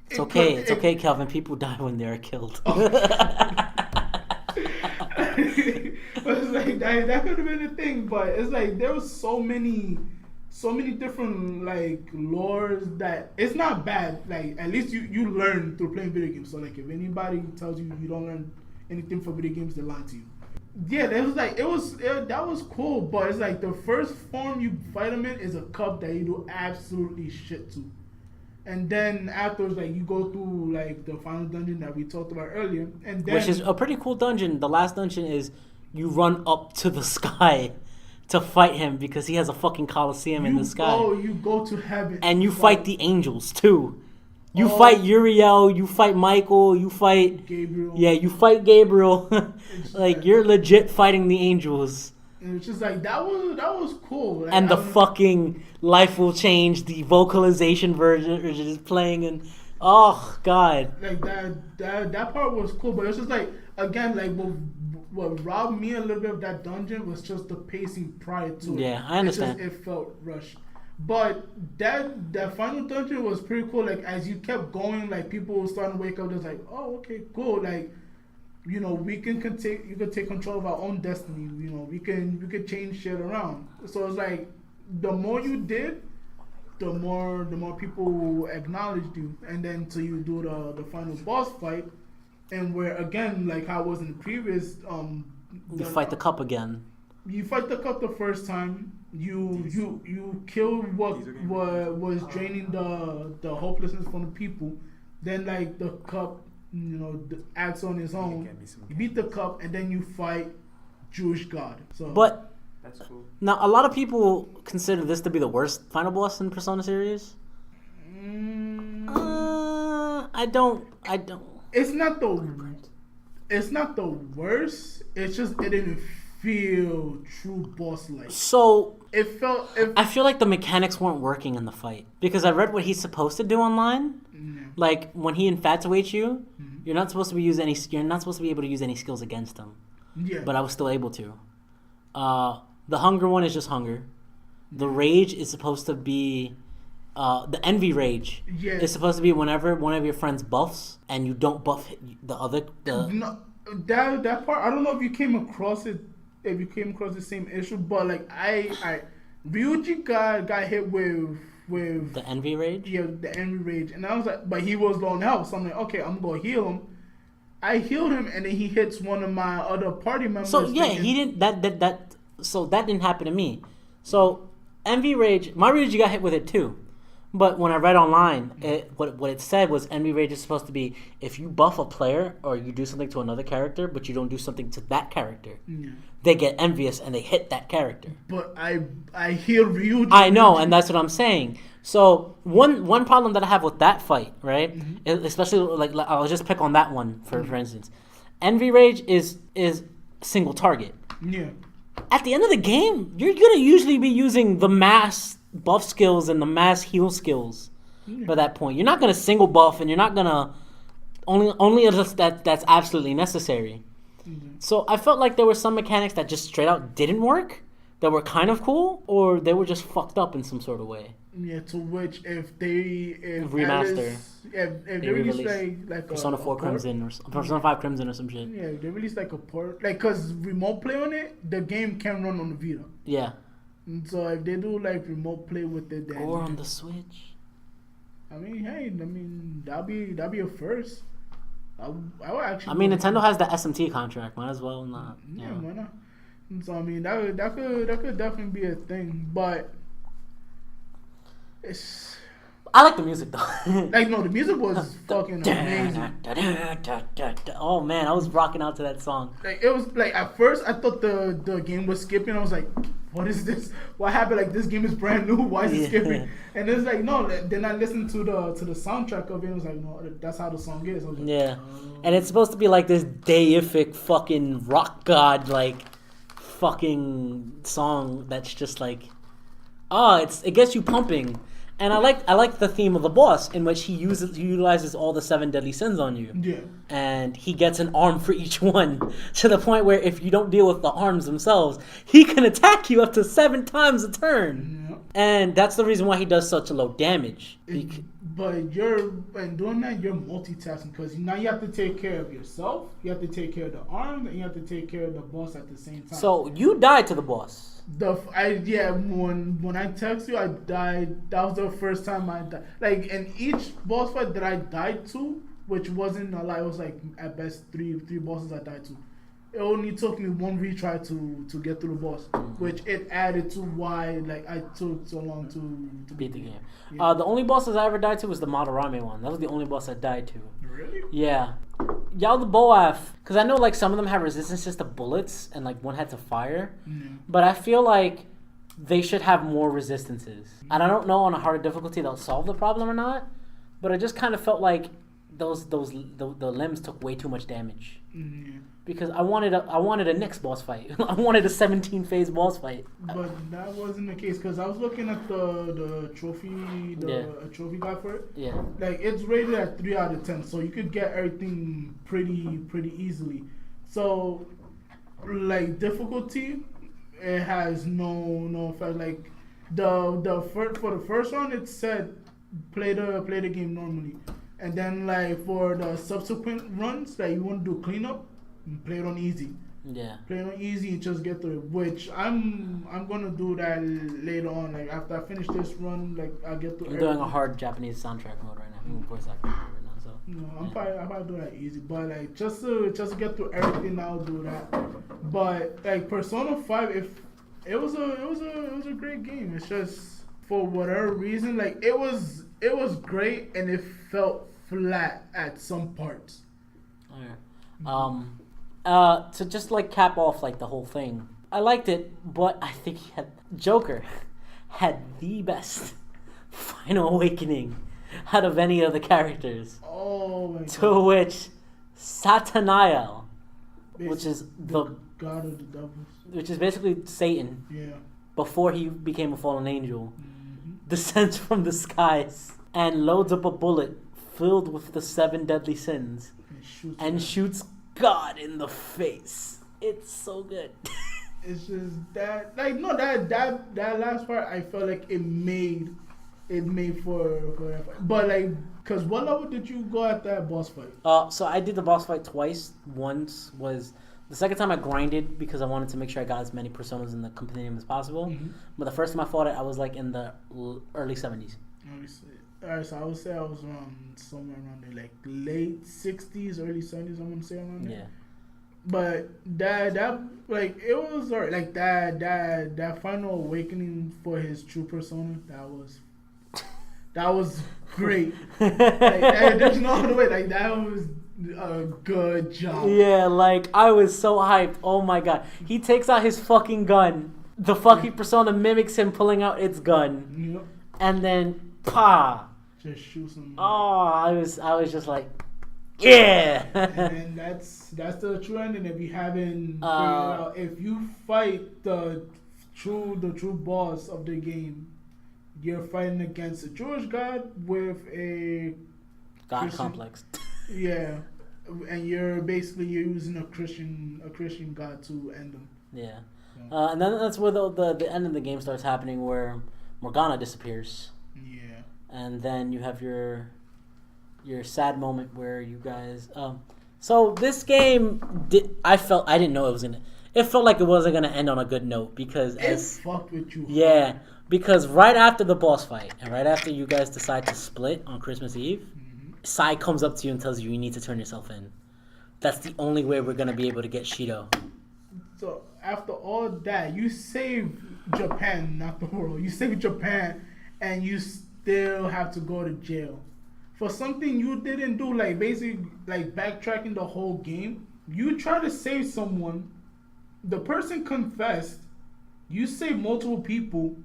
It's okay, Kelvin. People die when they are killed. It's like that could have been a thing, but it's like there was so many different like lores that it's not bad. Like at least you learn through playing video games. So like if anybody tells you you don't learn anything from video games, they're lying to you. Yeah, that was like that was cool, but it's like the first form you fight him in is a cup that you do absolutely shit to. And then afterwards, like you go through like the final dungeon that we talked about earlier, and then Which is a pretty cool dungeon. The last dungeon is you run up to the sky to fight him because he has a fucking coliseum in the sky. You go to heaven, And you fight the angels too. You fight Uriel, you fight Michael, you fight Gabriel. Yeah, you fight Gabriel. Like you're legit fighting the angels. And it's just like that was cool. Like, And the fucking Life Will Change, the vocalization version is playing, and oh god. like that part was cool, but it's just like again like what robbed me a little bit of that dungeon was just the pacing prior to it. Yeah, I understand. It felt rushed. But that final dungeon was pretty cool. Like as you kept going, like people were starting to wake up. Just like, oh, okay, cool. Like, you know, you could take control of our own destiny. You know, we could change shit around. So it's like the more you did, the more people acknowledged you, and then till you do the final boss fight, and where again, like how it was in the previous, You fight the cup again. You fight the cup the first time. You kill what was draining the hopelessness from the people. Then like the cup, you know, acts on its own. You beat the cup, and then you fight Jewish God. So, But That's cool. now a lot of people consider this to be the worst final boss in Persona series. I don't. It's not the worst. It's just it didn't feel true boss like. So It felt. I feel like the mechanics weren't working in the fight because I read what he's supposed to do online. Like when he infatuates you, you're not supposed to be able to use any skills against him. Yeah. But I was still able to. The hunger one is just hunger. The rage is supposed to be the envy rage. Yeah. Is supposed to be whenever one of your friends buffs and you don't buff the other. No, that part I don't know if you came across it. If you came across the same issue, but like I Ryuji got hit with The envy rage. Yeah, the envy rage, and I was like, but he was low on health, so I'm like, okay, I'm gonna heal him. I healed him, and then he hits one of my other party members. So yeah, he didn't. So that didn't happen to me. So envy rage, my Ryuji got hit with it too. But when I read online, what it said was envy rage is supposed to be if you buff a player or you do something to another character, but you don't do something to that character, they get envious and they hit that character. But I heal Ryuji. I know, and that's what I'm saying. So one problem that I have with that fight, right, especially like I'll just pick on that one for instance, envy rage is single target. Yeah. At the end of the game, you're gonna usually be using the mass buff skills and the mass heal skills by that point. You're not gonna single buff, and you're not gonna only if that's absolutely necessary. So I felt like there were some mechanics that just straight out didn't work, that were kind of cool, or they were just fucked up in some sort of way. Yeah, to which if Remaster. if they release like Persona 4 Crimson or Persona 5 Crimson or some shit. Yeah, if they release like a port, like because remote play on it, the game can run on the Vita. Yeah. And so if they do like remote play with it, then Or on the Switch. I mean, hey, that'll be a first. I would actually. I mean, Nintendo has the SMT contract. Might as well not. Yeah, why not? And so I mean, that could definitely be a thing, but it's. I like the music though. Like, no, the music was fucking amazing. Oh man, I was rocking out to that song. Like, it was like at first I thought the game was skipping. I was like, what is this? What happened? Like, this game is brand new. Why is it skipping? And it's like, no. Then I listened to the soundtrack of it. And I was like, no, that's how the song is. I was like, yeah, and it's supposed to be like this deific fucking rock god like fucking song that's just like, it gets you pumping. And I like the theme of the boss, in which he utilizes all the 7 deadly sins on you. Yeah. And he gets an arm for each one, to the point where if you don't deal with the arms themselves, he can attack you up to 7 times a turn. Yeah. And that's the reason why he does such a low damage. But doing that, you're multitasking, because now you have to take care of yourself, you have to take care of the arm, and you have to take care of the boss at the same time. So you died to the boss. When I text you, I died. That was the first time I died. Like, in each boss fight that I died to, which wasn't a lot, it was like at best three bosses I died to. It only took me 1 retry to get through the boss, which it added to why like I took so long to beat the game. Yeah. The only bosses I ever died to was the Madarame one. That was the only boss I died to. Really? Yeah. Y'all the Boaf, because I know like some of them have resistances to bullets and like one had to fire, but I feel like they should have more resistances. And I don't know on a harder difficulty they'll solve the problem or not, but I just kind of felt like the limbs took way too much damage. Because I wanted a next boss fight. I wanted a 17 phase boss fight. But that wasn't the case, because I was looking at the trophy trophy guide for it. Yeah. Like, it's rated at 3 out of 10, so you could get everything pretty easily. So, like, difficulty, it has no effect. Like, for the first one, it said play the game normally, and then like for the subsequent runs that you want to do cleanup, play it on easy. Yeah. Play it on easy and just get through it. Which I'm gonna do that later on. Like, after I finish this run, like, I'll get through. I'm doing a hard Japanese soundtrack mode right now. I'm voice acting right now, so. No, I'm probably do that easy. But like, just to get through everything, I'll do that. But like, Persona 5, it was a great game. It's just, for whatever reason, like, it was great, and it felt flat at some parts. Alright. To just like cap off like the whole thing, I liked it, but I think Joker had the best final awakening out of any of the characters. Oh my god. To which Satanael, which is the god of the devils, which is basically Satan. Yeah. Before he became a fallen angel, descends from the skies and loads up a bullet filled with the 7 deadly sins and shoots God in the face. It's so good. It's just that, like, no, that last part, I felt like it made for that fight. But like, cause what level did you go at that boss fight? So I did the boss fight twice. Once was the second time I grinded because I wanted to make sure I got as many personas in the compendium as possible. But the first time I fought it, I was like in the early 70s. Alright, so I would say I was somewhere around there, like late 60s, early 70s. I'm gonna say around there. Yeah. But that like, it was alright. Like, that final awakening for his true persona, that was great. Like, there's no other way. Like, that was a good job. Yeah, like, I was so hyped. Oh my god. He takes out his fucking gun. The fucking persona mimics him pulling out its gun. Yep. And then, pa! Just shoot some. Oh, I was just like, yeah! And that's the true ending. If you haven't figured out, if you fight the true boss of the game, you're fighting against a Jewish god with a God Christian complex. Yeah, and you're using a Christian god to end them. Yeah. And then that's where the end of the game starts happening, where Morgana disappears. Yeah. And then you have your sad moment where you guys. So this game, I didn't know it was gonna. It felt like it wasn't gonna end on a good note because it fucked with you. Yeah, because right after the boss fight and right after you guys decide to split on Christmas Eve, Sai comes up to you and tells you need to turn yourself in. That's the only way we're gonna be able to get Shido. So after all that, you saved Japan, not the world. You saved Japan, and you still have to go to jail for something you didn't do. Like basically, like backtracking the whole game. You try to save someone, the person confessed. You save multiple people,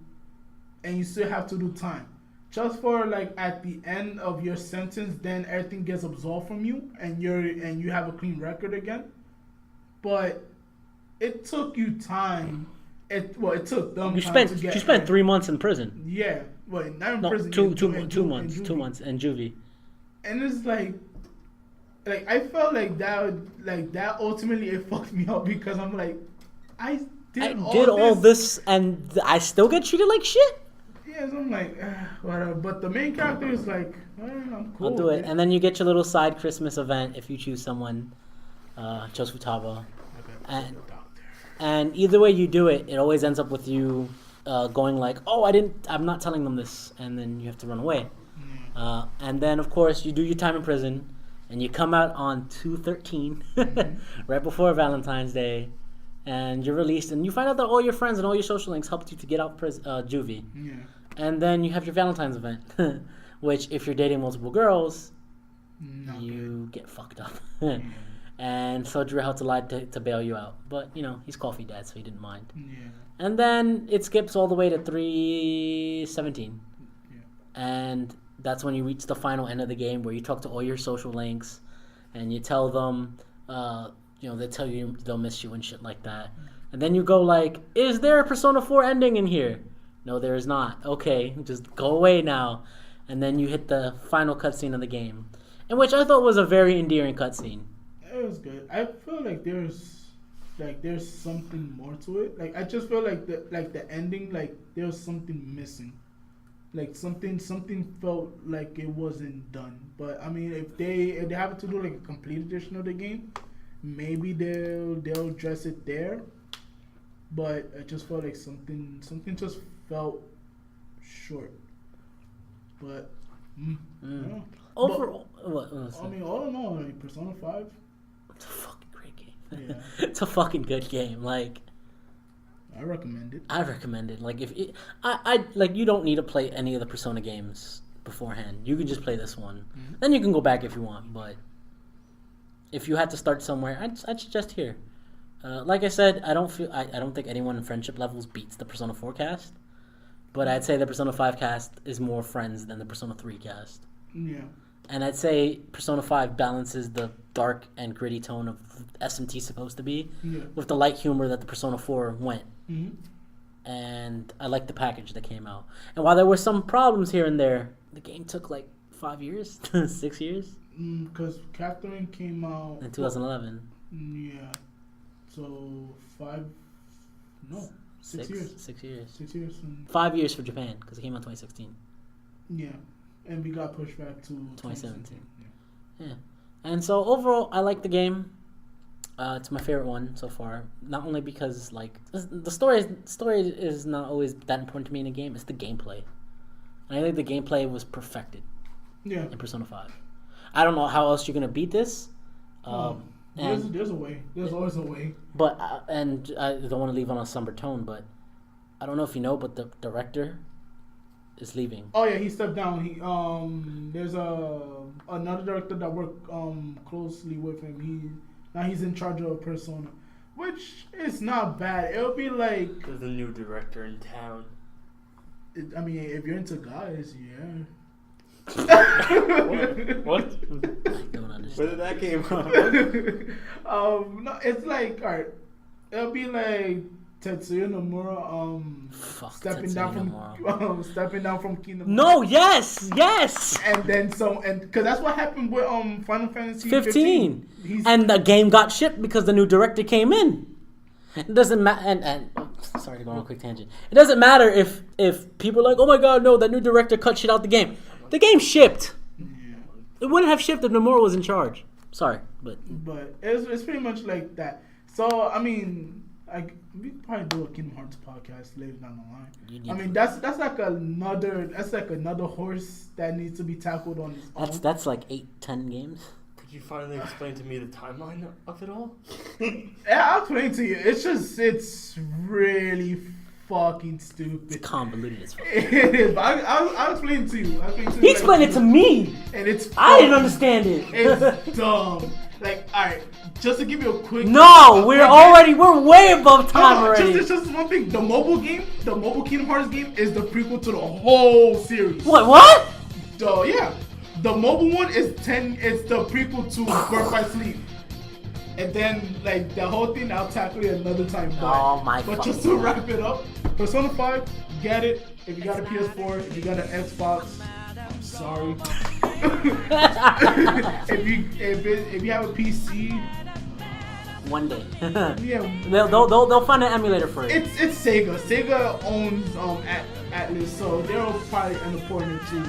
and you still have to do time. Just for like at the end of your sentence, then everything gets absolved from you, and you have a clean record again. But it took you time. It took them. You time to get. You spent 3 months in prison. Yeah, well, not in No, prison. two in months, 2 months in juvie. And it's like I felt like that ultimately it fucked me up because I'm like, I did all this and I still get treated like shit. Yeah, so I'm like, whatever. But the main character is like, I'm cool. I'll do it, and then you get your little side Christmas event if you choose someone. Chose FUTABA. And either way you do it, it always ends up with you going like, oh, I'm not telling them this, and then you have to run away. And then of course you do your time in prison, and you come out on 2/13, right before Valentine's Day, and you're released, and you find out that all your friends and all your social links helped you to get out juvie. Yeah. And then you have your Valentine's event, which if you're dating multiple girls, you get fucked up. And so Drew had to lie to bail you out. But, he's coffee dad, so he didn't mind. Yeah. And then it skips all the way to 3:17. Yeah. And that's when you reach the final end of the game where you talk to all your social links and you tell them, they tell you they'll miss you and shit like that. And then you go like, is there a Persona 4 ending in here? No, there is not. Okay, just go away now. And then you hit the final cutscene of the game, in which I thought was a very endearing cutscene. It was good. I feel like there's something more to it. Like I just feel like the ending, like there was something missing. Like something felt like it wasn't done. But I mean, if they have to do like a complete edition of the game, maybe they'll address it there. But I just felt like something just felt short. But overall, I mean, all in all, like Persona 5. It's a fucking great game. Yeah. It's a fucking good game. Like, I recommend it. Like, I like, you don't need to play any of the Persona games beforehand. You can just play this one. Mm-hmm. Then you can go back if you want. But if you had to start somewhere, I'd suggest here. Like I said, I don't think anyone in friendship levels beats the Persona 4 cast. But I'd say the Persona 5 cast is more friends than the Persona 3 cast. Yeah. And I'd say Persona 5 balances the dark and gritty tone of SMT supposed to be with the light humor that the Persona 4 went. Mm-hmm. And I like the package that came out. And while there were some problems here and there, the game took like 5 years, 6 years. Because Catherine came out in 2011. Yeah. So 6 years. 6 years. 6 years. 5 years for Japan because it came out 2016. Yeah. And we got pushed back to 2017. Yeah. And so overall, I like the game. It's my favorite one so far. Not only because like the story is not always that important to me in a game. It's the gameplay. And I think the gameplay was perfected. Yeah. In Persona 5. I don't know how else you're gonna beat this. There's a way. There's always a way. But and I don't want to leave on a somber tone, but I don't know if you know, but the director is leaving. Oh yeah, he stepped down. He there's another director that worked closely with him. He's in charge of Persona, which is not bad. It'll be like there's a new director in town. I mean, if you're into guys, yeah. What? I don't understand. Where did that came from? No, it's like alright. It'll be like Tetsuya Nomura stepping down from Kingdom. No, yes. And then because that's what happened with Final Fantasy 15. And the game got shipped because the new director came in. It doesn't matter. And sorry to go on a quick tangent. It doesn't matter if people are like, oh my god, no, that new director cut shit out the game. The game shipped. Yeah. It wouldn't have shipped if Nomura was in charge. Sorry, but it's pretty much like that. So I mean, we could probably do a Kingdom Hearts podcast later down the line. I mean, that's like another horse that needs to be tackled on its own. That's like 8-10 games. Could you finally explain to me the timeline of it all? Yeah, I'll explain to you. It's really fucking stupid. It's convoluted as fuck. It is. But I'll explain it to you. He explained it to me. And it's. I didn't understand it. It's dumb. Like, alright, just to give you a quick. No, we're way above time already. Just one thing. The mobile Kingdom Hearts game is the prequel to the whole series. What? Yeah. The mobile one is it's the prequel to Birth by Sleep. And then, like, the whole thing, I'll tackle it another time. But just to wrap it up, Persona 5, get it. If you got a PS4, if you got an Xbox, I'm sorry. if you have a PC, one day. yeah, they'll find an emulator for it. It's Sega. Sega owns Atlas, so they'll probably end up porting it to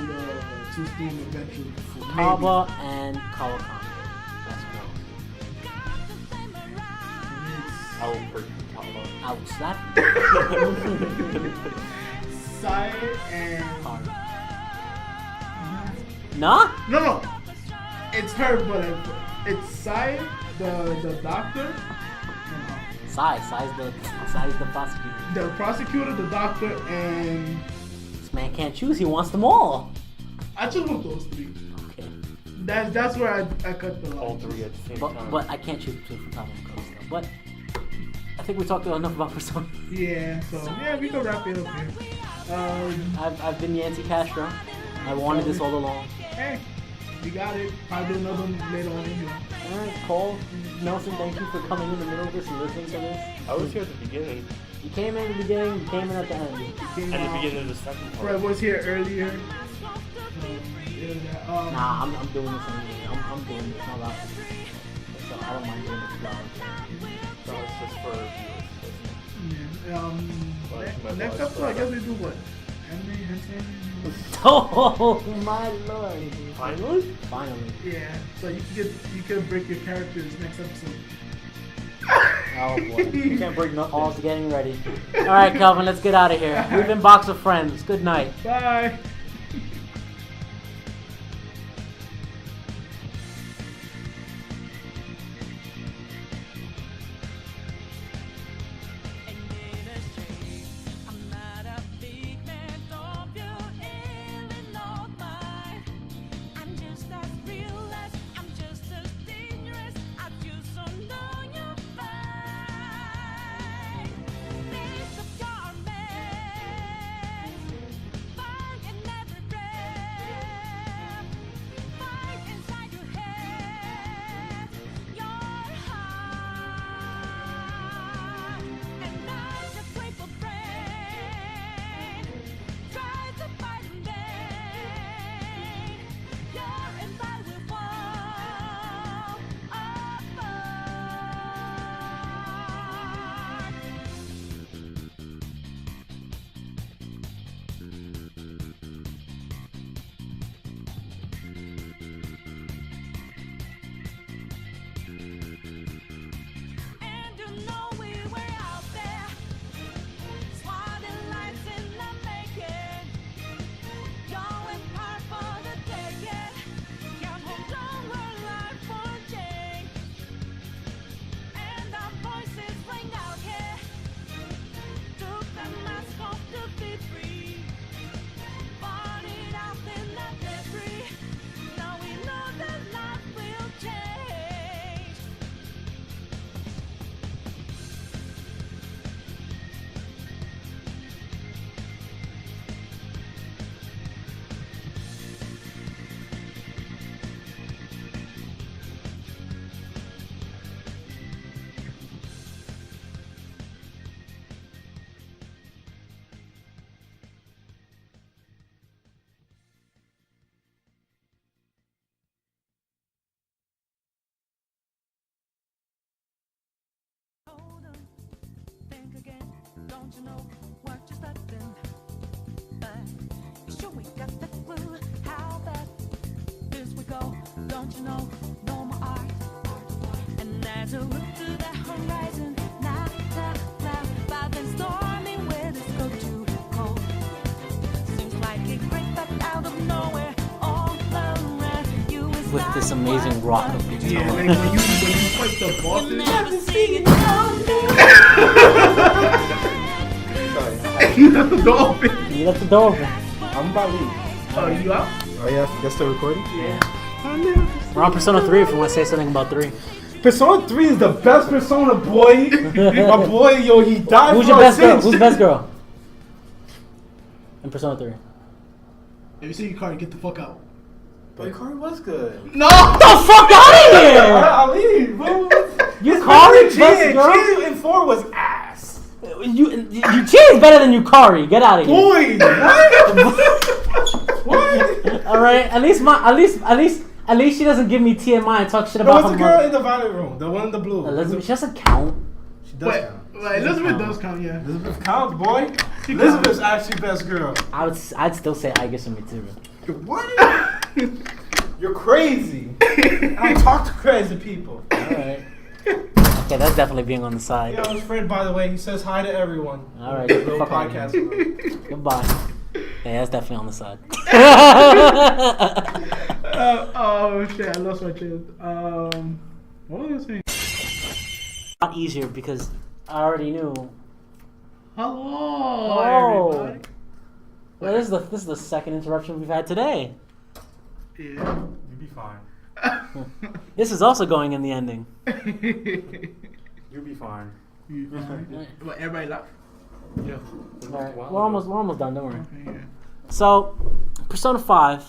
Steam eventually. FUTABA and Kawakami. I will break FUTABA. I will slap Sai and Nah? No. It's her, but it's Sai, the doctor. Sai's the prosecutor. The prosecutor, the doctor, and this man can't choose. He wants them all. I just want those three. Okay. That's where I cut the line. All three at the same time. But I can't choose between FUTABA and Callisto. But I think we talked enough about Persona. Yeah. So yeah, we can wrap it up here. I've been Yantzy Castro. I wanted this all along. Hey, we got it. Probably do another one later on anyway. Alright, Cole, Nelson, thank you for coming in the middle of this and listening to this. I was here at the beginning. You came in at the beginning, you came in at the end. At the beginning of the second part. Fred was here earlier. Nah, I'm doing this anyway. I'm doing this. No lie. So I don't mind doing this. So it's just for viewers. Next episode, I guess we do what? Anime. Oh my lord! Finally? Yeah. So you can break your characters next episode. Oh boy, you can't break nothing. Paul's getting ready. All right, Kelvin, let's get out of here. We've been Box of Friends. Good night. Bye. Don't you know what you're starting? But sure we got the clue how that this we go. Don't you know no more art? And as I look to the horizon, not a cloud, but then stormy weather's go too cold. Seems like it great but out of nowhere, all around you is With this amazing rock of guitar. Yeah, like when you fight the bosses. never see it. Sorry. Don't open. You left the door open. I'm about to leave. Oh, you out? Oh yeah, that's still recording? Yeah. We're on Persona 3 if you want to say something about 3. Persona 3 is the best Persona, boy. My boy, yo, he died Who's for your our best girl? sins. Who's the best girl? In Persona 3. If you see Yukari, get the fuck out. But Yukari was good. No! Get the fuck out of here! I'll leave, bro. Yukari, best girl? Cheating in 4 was ass. Yuchi is better than Yukari. Get out of here. Boy, what? What? All right. At least she doesn't give me TMI and talk shit There about was her the girl mother. in the violet room, the one in the blue. Elizabeth, she doesn't count. She does Wait, count. Elizabeth does count, yeah. Elizabeth counts, boy. She Elizabeth's actually best girl. I'd still say I guess me too. What? You're crazy. I don't talk to crazy people. All right. Okay, that's definitely being on the side. Yeah, his friend, by the way, he says hi to everyone. All right, get the Little fuck out of podcast. here. with him. Goodbye. Yeah, that's definitely on the side. Oh shit, I lost my chance. What was I saying? A lot easier because I already knew. Hello, everybody. Well, this is the second interruption we've had today. Yeah. You'll be fine. This is also going in the ending. You'll be fine. What, everybody laugh? Yeah. All right, we're almost done. Don't worry. Okay, yeah. So, Persona 5.